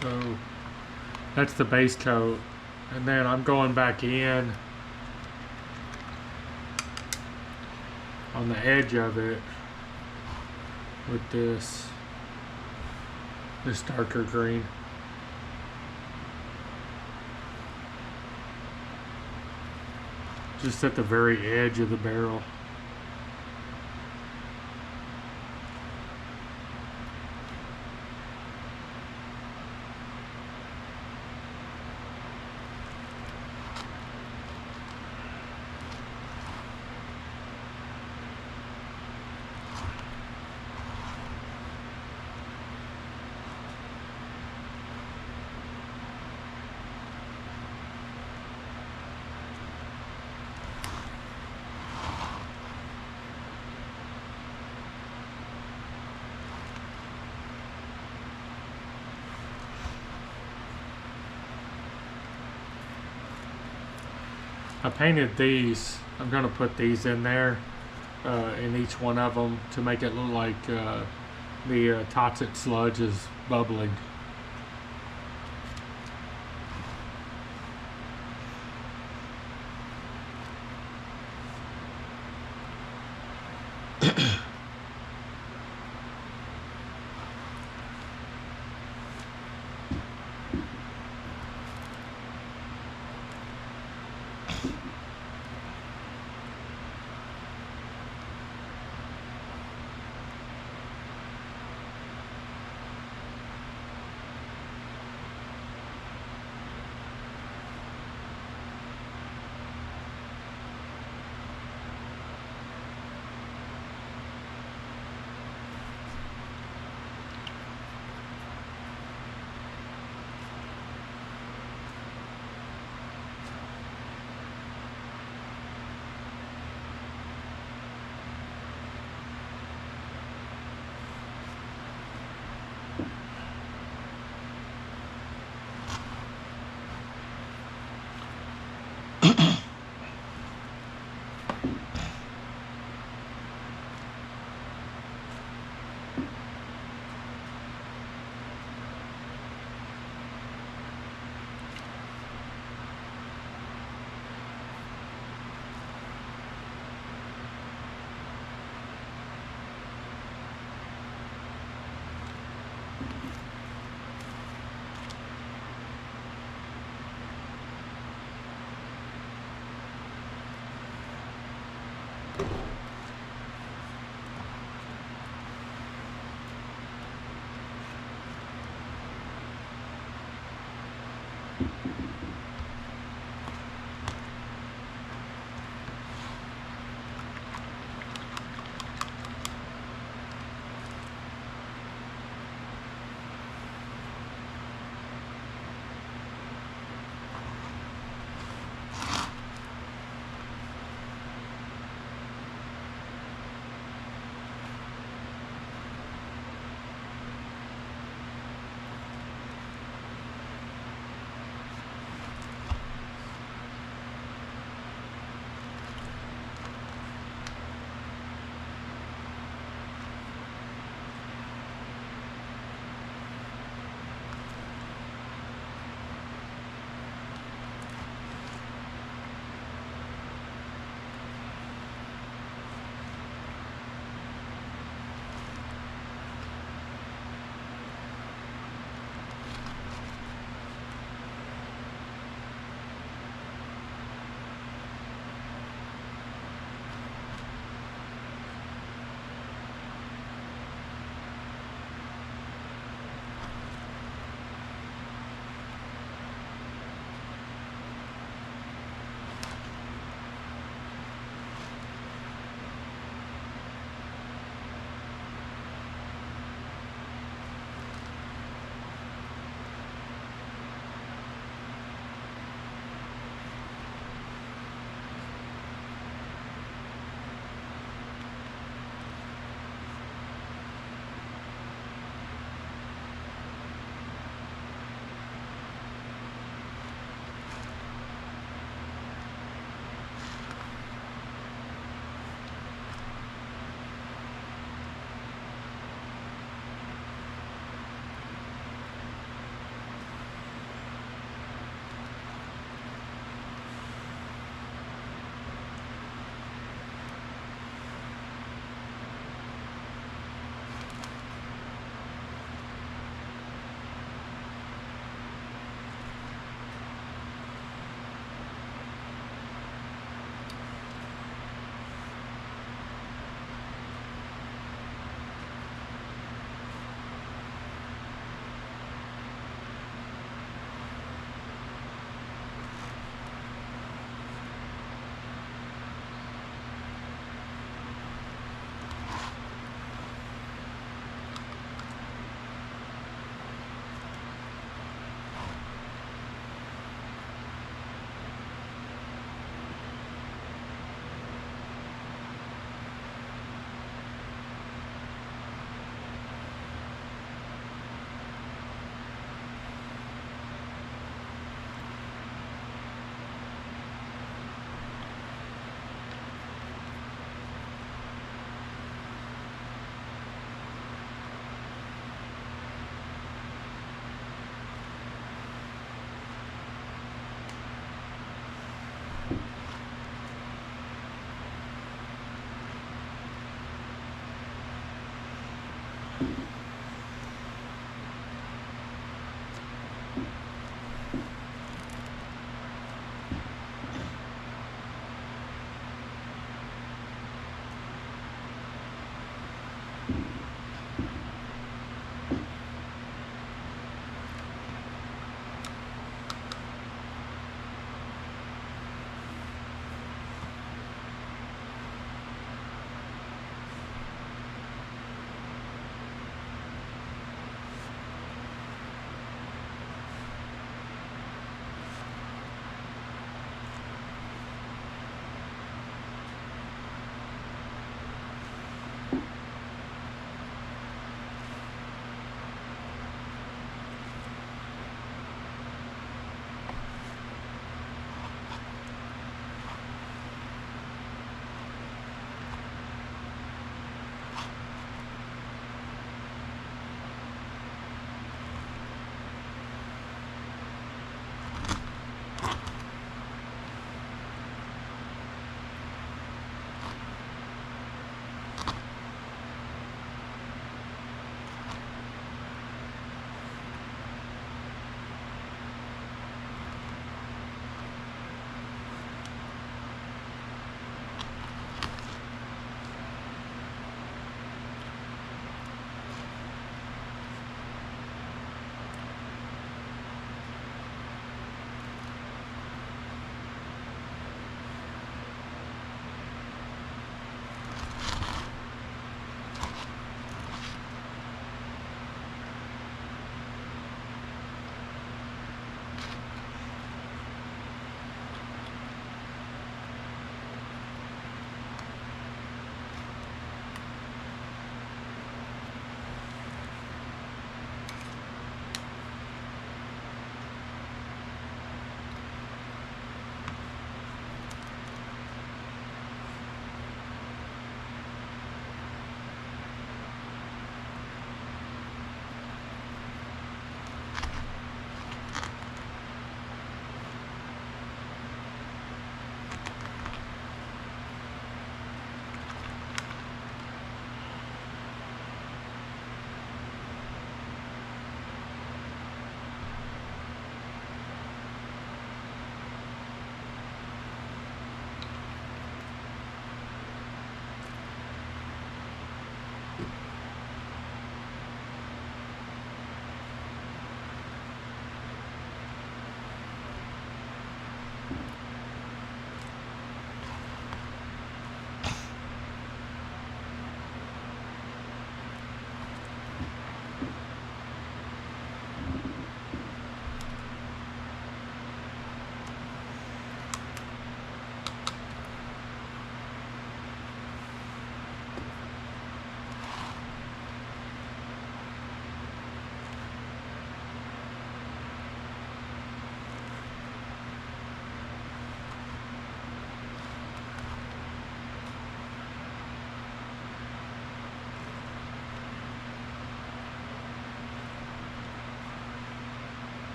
So that's the base coat, and then I'm going back in on the edge of it with this darker green. Just at the very edge of the barrel. I painted these. I'm going to put these in there, in each one of them, to make it look like the toxic sludge is bubbling.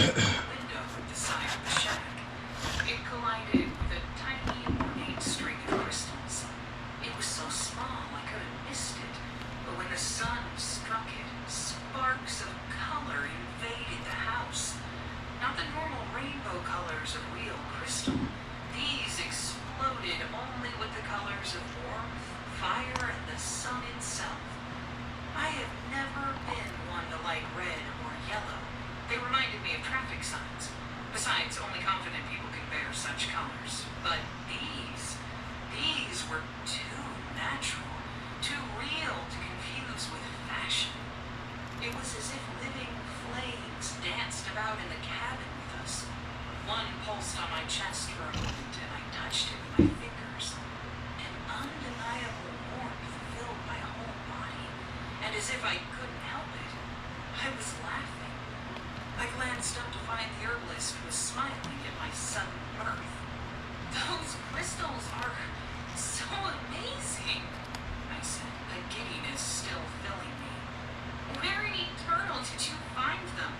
the window at the side of the shack. It collided with a tiny, ornate string of crystals. It was so small I could have missed it, but when the sun struck it, sparks of color invaded the house. Not the normal rainbow colors of real crystal. These exploded only with the colors of warmth, fire, and the sun itself. I have never been one to like red or yellow. They reminded me of traffic signs. Besides, only confident people can bear such colors. But these were too natural, too real to confuse with fashion. It was as if living flames danced about in the cabin with us. One pulsed on my chest for a moment, and I touched it with my fingers. An undeniable warmth filled my whole body, and as if I couldn't help it, I was laughing. I glanced up to find the herbalist was smiling at my sudden birth. Those crystals are so amazing, I said, a giddiness still filling me. Where in eternal did you find them?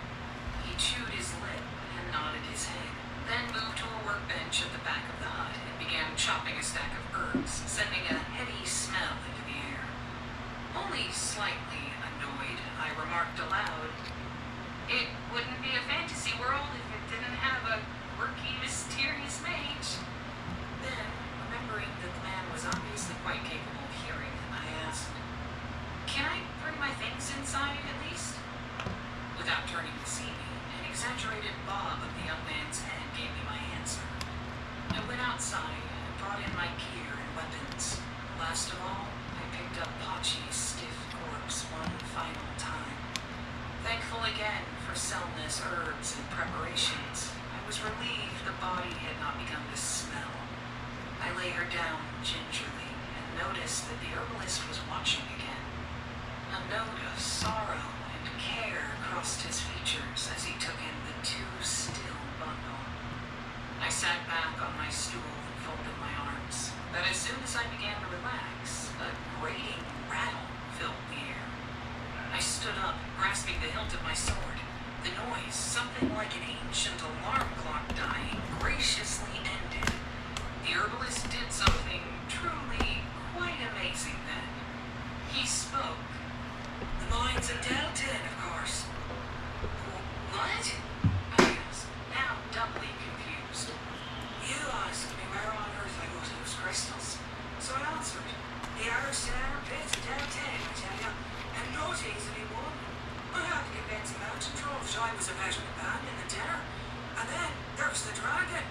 He chewed his lip and nodded his head, then moved to a workbench at the back of the hut and began chopping a stack of herbs, sending a heady smell into the air. Only slightly annoyed, I remarked aloud, "It wouldn't be a fantasy world if it didn't have a quirky, mysterious mage." Then, remembering that the man was obviously quite capable of hearing, I asked, "Can I bring my things inside at least?" Without turning to see me, an exaggerated bob of the young man's head gave me my answer. I went outside and brought in my gear and weapons. Last of all, I picked up Pachi's stiff corpse one final time. Thankful again for Selna's herbs and preparations, I was relieved the body had not begun to smell. I lay her down gingerly and noticed that the herbalist was watching again. A note of sorrow and care crossed his features as he took in the too still bundle. I sat back on my stool and folded my arms, but as soon as I began to relax, a grating rattle filled the air. I stood up, grasping the hilt of my sword. The noise, something like an ancient alarm clock dying, graciously ended. The herbalist did something truly quite amazing then. He spoke. "The mines of Delton, of course." "What?" I asked, now doubly confused. "You asked me where on earth I got those crystals, so I answered. The Arsenal pit of Delton, I tell you, and not easily won. I had to convince Mountain Trolls I was a better companion than dinner, and then there was the dragon."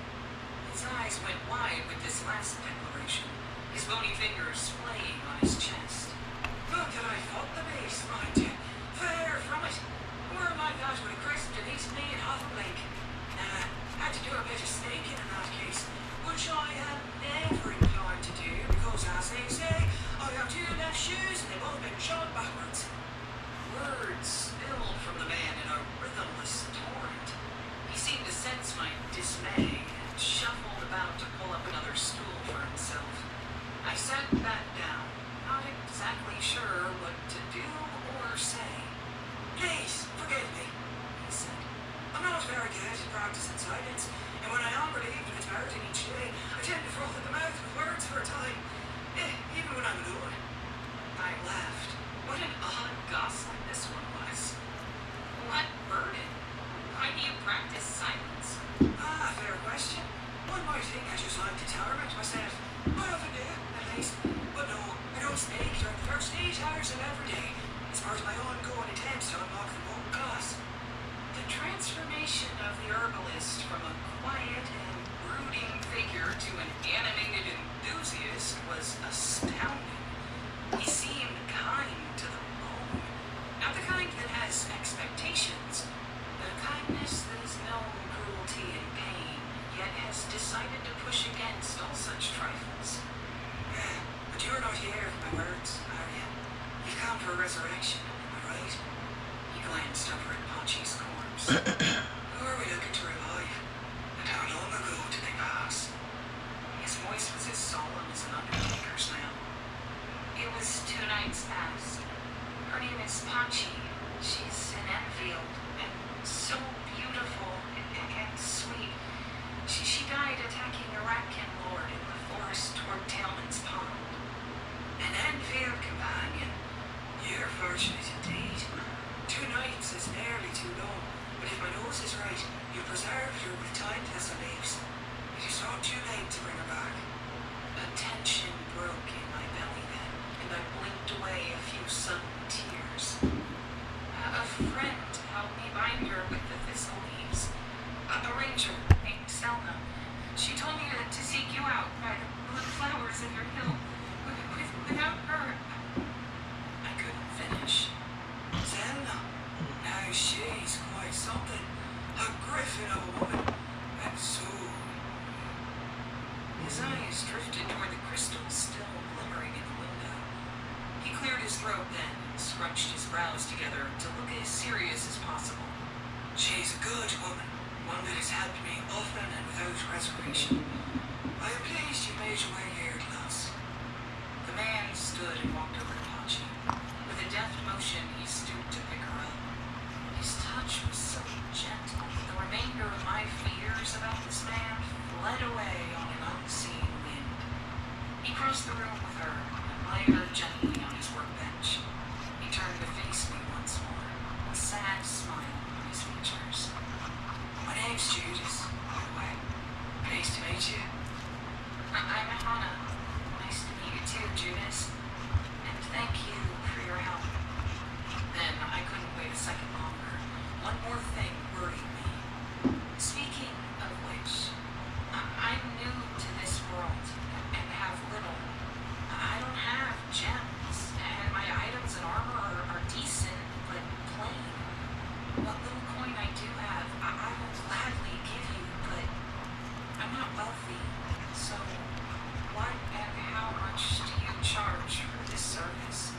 His eyes went wide with this last declaration, his bony fingers playing on his chest. "Not that I fought the beast, mind you. Far from it. Were like that would have crisped and eaten me in half a blink. Nah, had to do a bit of snaking in that case, which I am never inclined to do, because as they say, I have two left shoes and they've both been shot backwards." Words spilled from the man in a rhythmless torrent. He seemed to sense my dismay and shuffled about to pull up another stool for himself. I sat back down, not exactly sure what to do or say. "Please, forgive me," he said. "I'm not very good at practicing silence, and when I am relieved of its burden each day, I tend to froth at the mouth with words for a time, even when I'm alone." I laughed. What an odd gosling this one was. "What burden? Why do you practice silence?" "Ah, fair question. One might think I just like to torment myself. I often do, at least. But no, I don't speak during the first 8 hours of every day. It's part of my ongoing attempts to unlock the monk class." The transformation of the herbalist from a quiet and brooding figure to an animated enthusiast was astounding. He seemed kind to the bone. Not the kind that has expectations, but a kindness that has known cruelty and pain, yet has decided to push against all such trifles. "But you're not here for my words, are you? You've come for a resurrection, am I right?" He glanced over at Pachi's corpse. "Who are we looking to revive? And how long ago did they pass?" His voice was as solemn as an undertaker's now. "It was 2 nights past. Her name is Pachi. She's in Enfield, and so beautiful. creature named Selma. She told me to seek you out by the blue flowers in your hill. Without her, I couldn't finish. Selma? Now she's quite something. A griffin of a woman. And so... His eyes drifted toward the crystals still glimmering in the window. He cleared his throat then and scrunched his brows together to look as serious as possible. She's a good woman. One that has helped me often and without reservation. I am pleased you made your way here at last. The man stood and walked over to Pachi. With a deft motion, he stooped to pick her up. His touch was so gentle that the remainder of my fears about this man fled away on an unseen wind. He crossed the room with her and laid her gently on his workbench. He turned to face me once more, a sad smile on his features. My name's Judas, by the way. Pleased to meet you. I'm Hannah. Nice to meet you too, Judas. And thank you for your help. Then I couldn't wait a second longer. One more thing worried me. Speaking of which, I'm new to this world and have little. I don't have gems, and my items and armor are decent, but plain. What little coin I do have, I will gladly give you, but I'm not wealthy, so what and how much do you charge for this service?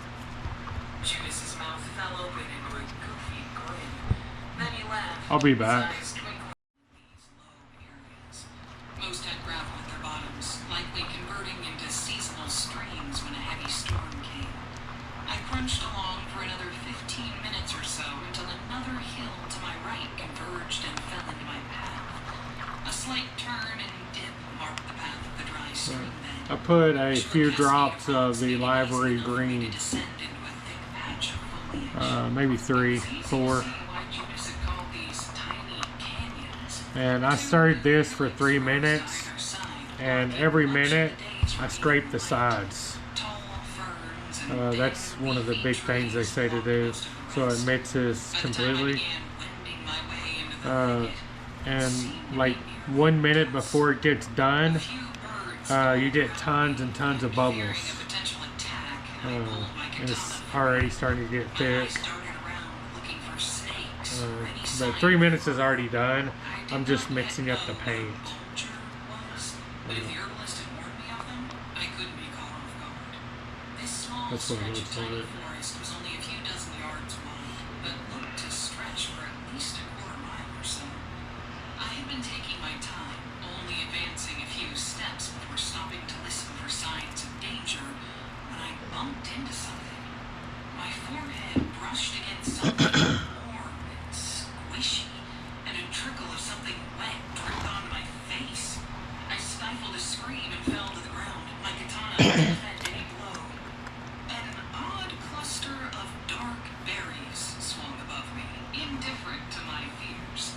Judas's mouth fell open into a goofy grin. Then he laughed. I'll be back. His eyes twinkling in these low areas. Most had gravel at their bottoms, likely converting into seasonal streams when a heavy storm came. I crunched along for another 15 minutes or so until another hill to my right converged and fell into my path. A slight turn and dip marked the path of the dry stream bed. I put a few drops of the library green, maybe 3, 4. And I stirred this for 3 minutes, and every minute I scrape the sides. That's one of the big things they say to do, so it mixes completely. And like 1 minute before it gets done, you get tons and tons of bubbles. And it's already starting to get thick. But 3 minutes is already done. I'm just mixing up the paint. That's what it looks like. Was only a few dozen yards wide, but looked to stretch for at least a quarter mile or so. I had been taking my time, only advancing a few steps before stopping to listen for signs of danger when I bumped into something. My forehead brushed against something warm and squishy, and a trickle of something wet dripped onto my face. I stifled a scream and fell to the ground, my katana unfed any blow. An odd cluster of dark berries swung above me, indifferent to my fears.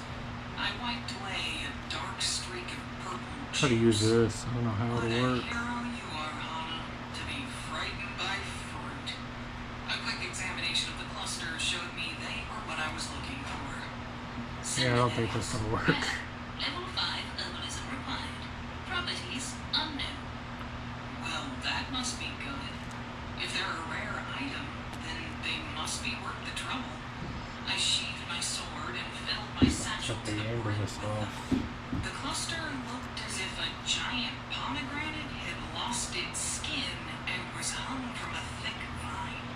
I wiped away a dark streak of purple. Try to use this. I don't know how What a it'll work. hero you are, Hana, to be frightened by fruit. A quick examination of the cluster showed me they were what I was looking for. Yeah, I don't think that's gonna work. Level 5 herbalism required. Properties unknown. Well, that must be good. If they're a rare item, then they must be worth the trouble. I sheathed my sword and filled my satchel Cut to the the end of brim this with off. them. The cluster looked as if a giant pomegranate had lost its skin and was hung from a thick vine.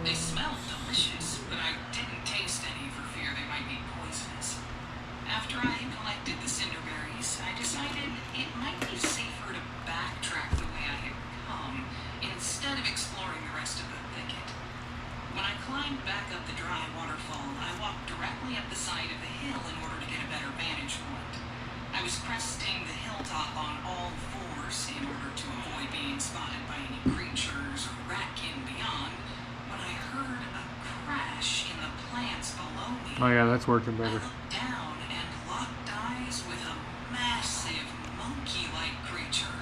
They smelled delicious, but I didn't taste any for fear they might be poisonous. After I had collected the cinderberries, I decided it might be safer to backtrack the way I had come instead of exploring the rest of the thicket. When I climbed back up the dry waterfall, I walked directly up the side of the hill in order to get a better vantage point. I was cresting the hilltop on all fours in order to avoid being spotted by any creatures or ratkin beyond when I heard a crash in the plants below me. Oh yeah, that's working I better. looked down and locked eyes with a massive monkey-like creature.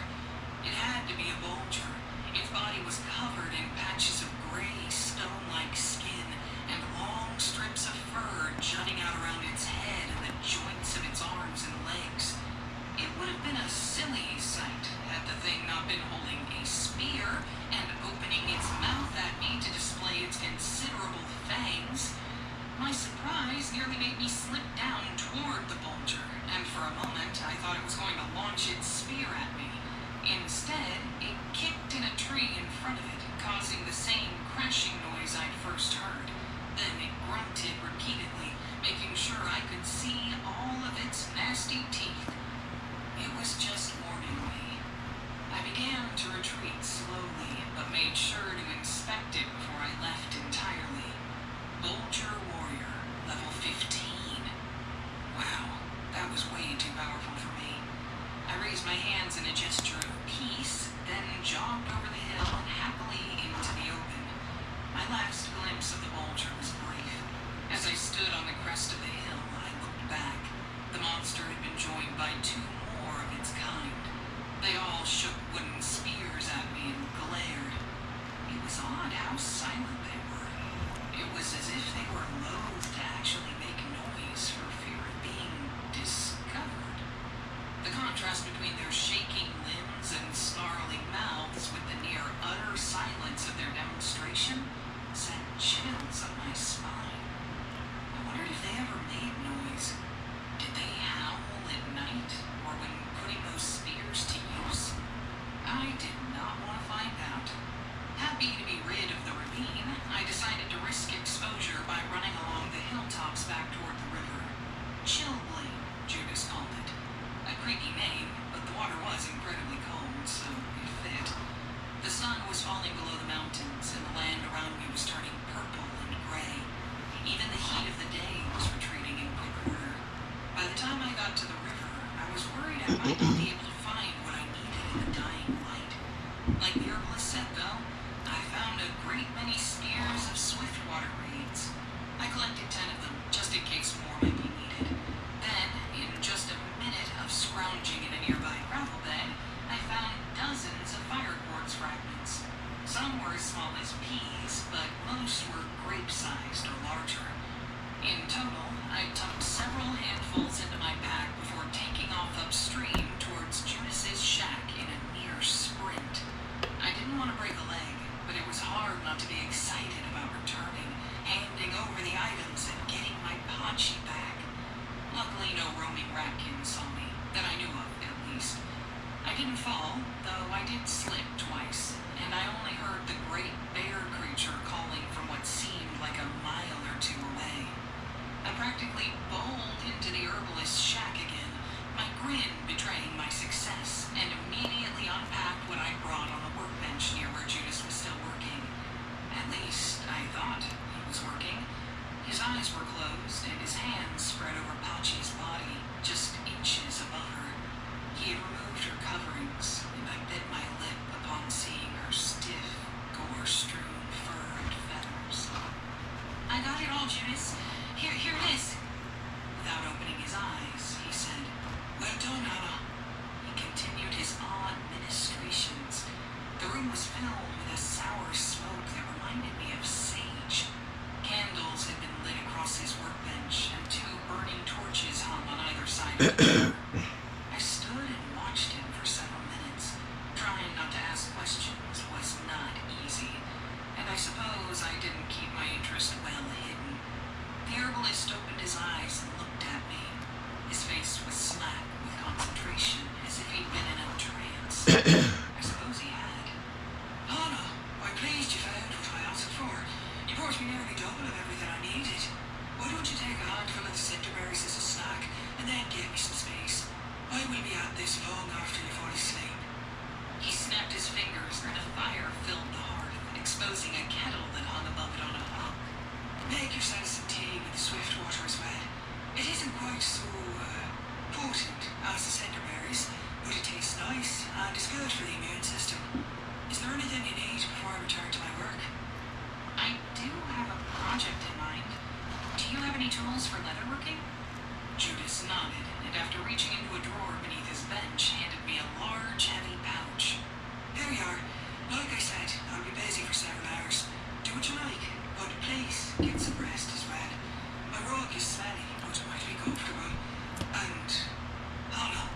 It had to be a vulture. Its body was covered in patches of gray stone-like skin and long strips of fur jutting out around its head and the joints of its arms and legs. powerful for me. I raised my hands in a gesture of peace, then jogged over the hill and happily into the open. My last glimpse of the vulture was brief. As I stood on the crest of the hill, I looked back. The monster had been joined by 2 more of its kind. They all shook wooden spears at me and glared. It was odd how silent they were. It was as if they were loath to actually make noise for fear of being discovered. The contrast between their shaking limbs and snarling mouths with the near utter silence of their demonstration sent chills up my spine. I wondered if they ever made noise. Did they howl at night, or when putting those spears to use? I did not want to find out. Happy to be rid of the ravine, I decided to risk exposure by running along the hilltops back toward the river. Chillblade, Judas called it. A creepy name, but the water was incredibly cold, so it fit. The sun was falling below the mountains, and the land around me was turning purple and gray. Even the heat of the day was retreating in quick order. By the time I got to the river, I was worried I might not be able to find what I needed in the dying light. Like the herbalist said, though, I found a great many spears of swiftwater reeds. I collected 10 of them, just in case more might be needed. Then, in just a minute of scrounging in a nearby gravel bed, I found dozens of fire quartz fragments. Some were as small as peas, but most were grape-sized or larger. In total, I tucked several handfuls into my pack before taking off upstream towards Judas's shack in a near sprint. I didn't want to break a leg, but it was hard not to be excited about returning, handing over the items and getting my Pachi back. Luckily, no roaming ratkins saw me, that I knew of, at least. I didn't fall, though I did slip twice, and I only heard the great bear creature calling from what seemed like a mile or 2 away. I practically bowled into the herbalist's shack again, my grin betraying my success, and immediately unpacked what I brought on the workbench near where Judas was still working. At least, I thought he was working. His eyes were closed, and his hands spread over Pachi's body, just inches above her. He had removed her coverings, and I bit my lip upon seeing her stiff, gore-strewn fur and feathers. I got it all, Judas. Here it is. Without opening his eyes, he said, Well done, Hannah. he continued his odd ministrations. The room was filled with a sour smoke that reminded me of sage. Candles had been lit across his workbench, and 2 burning torches hung on either side of the door. I stood and watched him for several minutes. Trying not to ask questions was not easy, and I suppose I didn't keep my interest well hidden. The herbalist opened his eyes and looked at me. His face was slack with concentration, as if he'd been in a trance. I suppose he had. Hannah, I'm pleased you found what I asked for. You brought me nearly double of everything I needed. Why don't you take a handful of the cinderberries as a snack, and then give me some space? I will be at this long after you fall asleep. He snapped his fingers, and a fire filled the hearth, exposing a kettle that hung above it on a hook. Make yourself some tea with the swift water as well. It isn't quite so potent as the cinderberries, but it tastes nice and is good for the immune system. Is there anything you need before I return to my work? I do have a project in mind. Do you have any tools for leatherworking? Judas nodded, and after reaching into a drawer beneath his bench, handed me a large, heavy pouch. Here you are. Like I said, I'll be busy for several hours. Do what you like, but please get some rest as well. My rug is smelly, but it might be comfortable. And Hannah,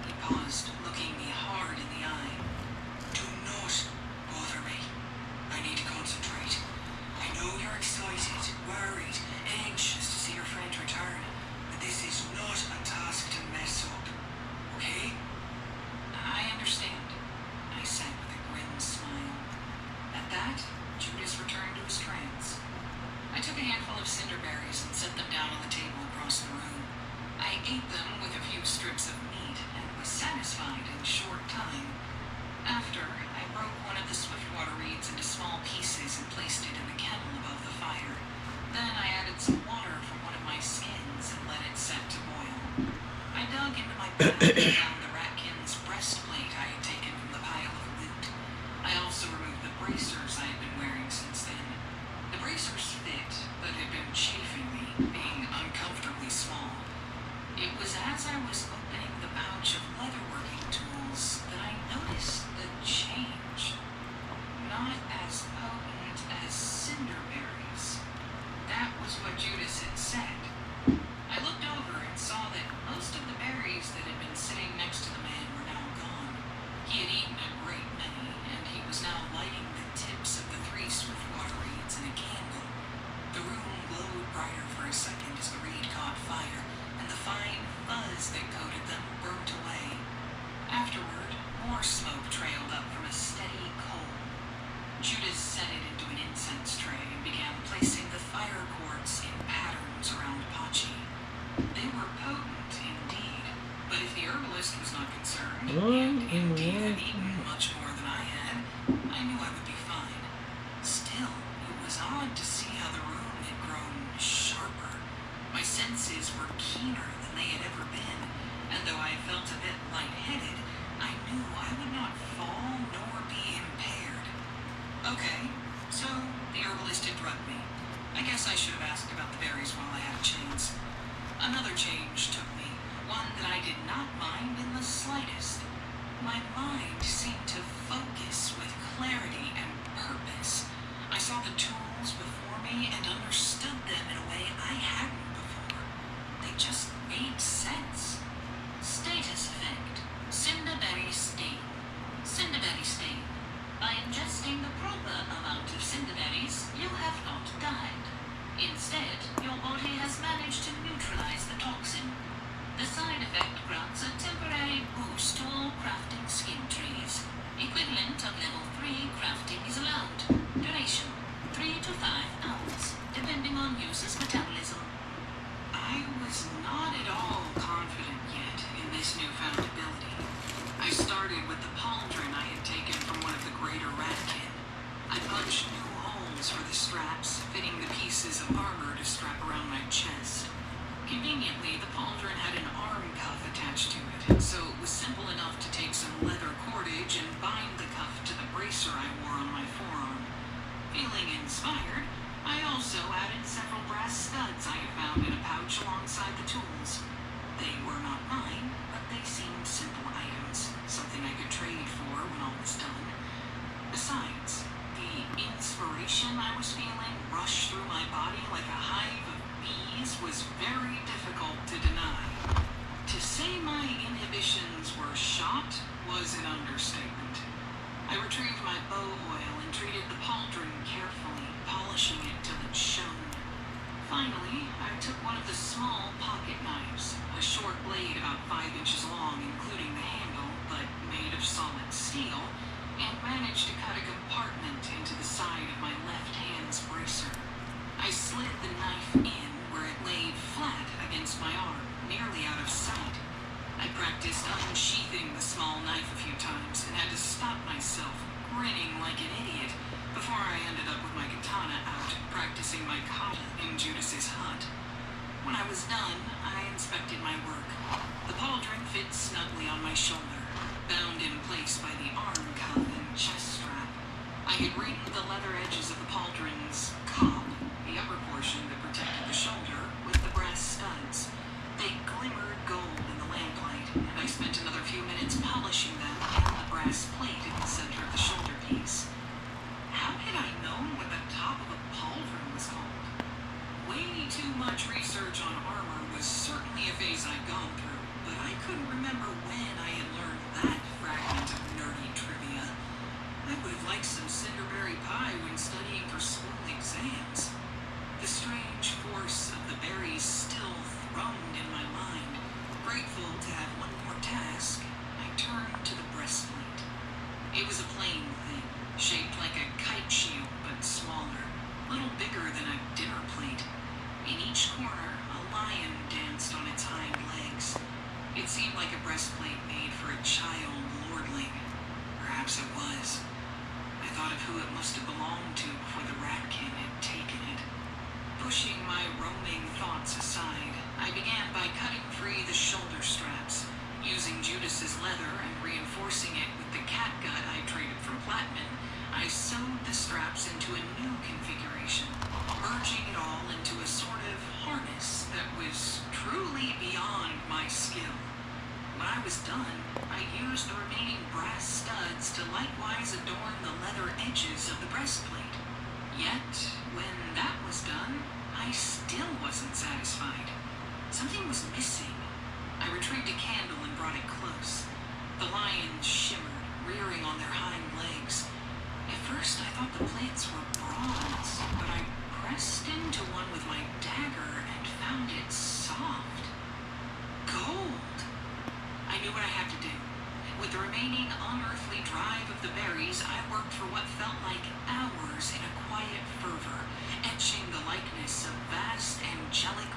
He paused, looking me hard in the eye. do not bother me. I need to concentrate. I know you're excited, worried, anxious to see your friend return, but this is not a task to mess up. Okay? I understand, I said with a grim smile. At that, Judas returned to his trance. I took a handful of cinderberries and set them down on the table across the room. I ate them with a few strips of meat and was satisfied in short time. After, I broke one of the swiftwater reeds into small pieces and placed it in the kettle above the fire. Then I added some water from one of my skins and let it set to boil. I dug into I found the ratkin's breastplate I had taken from the pile of loot. I also removed the bracers I had been wearing since then. The bracers fit, but had been chafing me, being uncomfortably small. It was as I was opening the pouch of leatherworking tools that I noticed the change. Not as potent as cinderberries. That was what Judas had said. I looked over and saw that most of the berries that had been sitting next to the man were now gone. He had eaten a great many, and he was now lighting the tips of the 3 swiftwater reeds in a candle. The room glowed brighter for a second as the reed caught fire, and the fine fuzz that coated them burnt away. Afterward, more smoke trailed up from a steady coal. Judas set it into an incense tray and began placing the fire quartz in patterns around Pachi. They were potent indeed, but if the herbalist was not concerned, and indeed had eaten much more than I had, I knew I would be fine. Still, it was odd to see how the room had grown sharper. My senses were keener than they had ever been, and though I felt a bit lightheaded, I knew I would not fall nor be impaired. Okay, so the herbalist had drugged me. I guess I should have asked about the berries while I had a chance. Another change took me, one that I did not mind in the slightest. My mind seemed to focus with clarity and purpose. I saw the tools before me and understood them in a way I hadn't before. They just made sense. Status effect. Cinderberry stain. Cinderberry stain. By ingesting the proper amount of cinderberries, you have not died. Instead, your body has managed to neutralize the toxin. The side effect grants a temporary boost to all crafting skin trees. Equivalent of level 3 crafting is allowed. Duration, 3 to 5 hours, depending on user's metabolism. I was not at all confident yet in this newfound ability. I started with the pauldron I had taken from one of the greater ratkin. I punched new holes for the straps, fitting the pieces of armor to strap around my chest. Conveniently, the pauldron had an arm cuff attached to it, so it was simple enough to take some leather cordage and bind the cuff to the bracer I wore on my forearm. Feeling inspired, I also added several brass studs I had found in a pouch alongside the tools. They were not mine, but they seemed simple items, something I could trade for when all was done. Besides, the inspiration I was feeling rushed through my body like a hive of bees was very difficult to deny. To say my inhibitions were shot was an understatement. I retrieved my bow oil and treated the pauldron carefully, polishing it till it shone. Finally, I took one of the small pocket knives, a short blade about 5 inches long, including the handle, but made of solid steel, and managed to cut a compartment into the side of my left hand's bracer. I slid the knife in where it laid flat against my arm, nearly out of sight. I practiced unsheathing the small knife a few times and had to stop myself, grinning like an idiot, before I ended up with my katana out, practicing my kata in Judas's hut. When I was done, I inspected my work. The pauldron fit snugly on my shoulder, bound in place by the arm cuff and chest strap. I had ringed the leather edges of the pauldron's cob, the upper portion that protected the shoulder, with the brass studs. They glimmered gold in the lamplight, and I spent another few minutes polishing them and the brass plate in the center of the shoulder piece. How had I known what the top of a pauldron was called? Way too much research on armor was certainly a phase I'd gone through, but I couldn't remember when I had learned that fragment of nerdy trivia. I would have liked some cinderberry pie when studying for school exams. The strange force of the berries still thrummed in my mind. Grateful to have one more task, I turned to the breastplate. It was a plain thing, shaped like a kite shield but smaller, little bigger than a dinner plate. In each corner, a lion danced on its hind legs. It seemed like a breastplate made for a child lordling. Perhaps it was. I thought of who it must have belonged to before the ratkin had taken it. Pushing my roaming thoughts aside, I began by cutting free the shoulder straps, using leather and reinforcing it with the catgut I traded for platinum, I sewed the straps into a new configuration, merging it all into a sort of harness that was truly beyond my skill. When I was done, I used the remaining brass studs to likewise adorn the leather edges of the breastplate. Yet, when that was done, I still wasn't satisfied. Something was missing. I retrieved a candle and brought it close. The lions shimmered, rearing on their hind legs. At first, I thought the plates were bronze, but I pressed into one with my dagger and found it soft. Gold! I knew what I had to do. With the remaining unearthly drive of the berries, I worked for what felt like hours in a quiet fervor, etching the likeness of vast angelic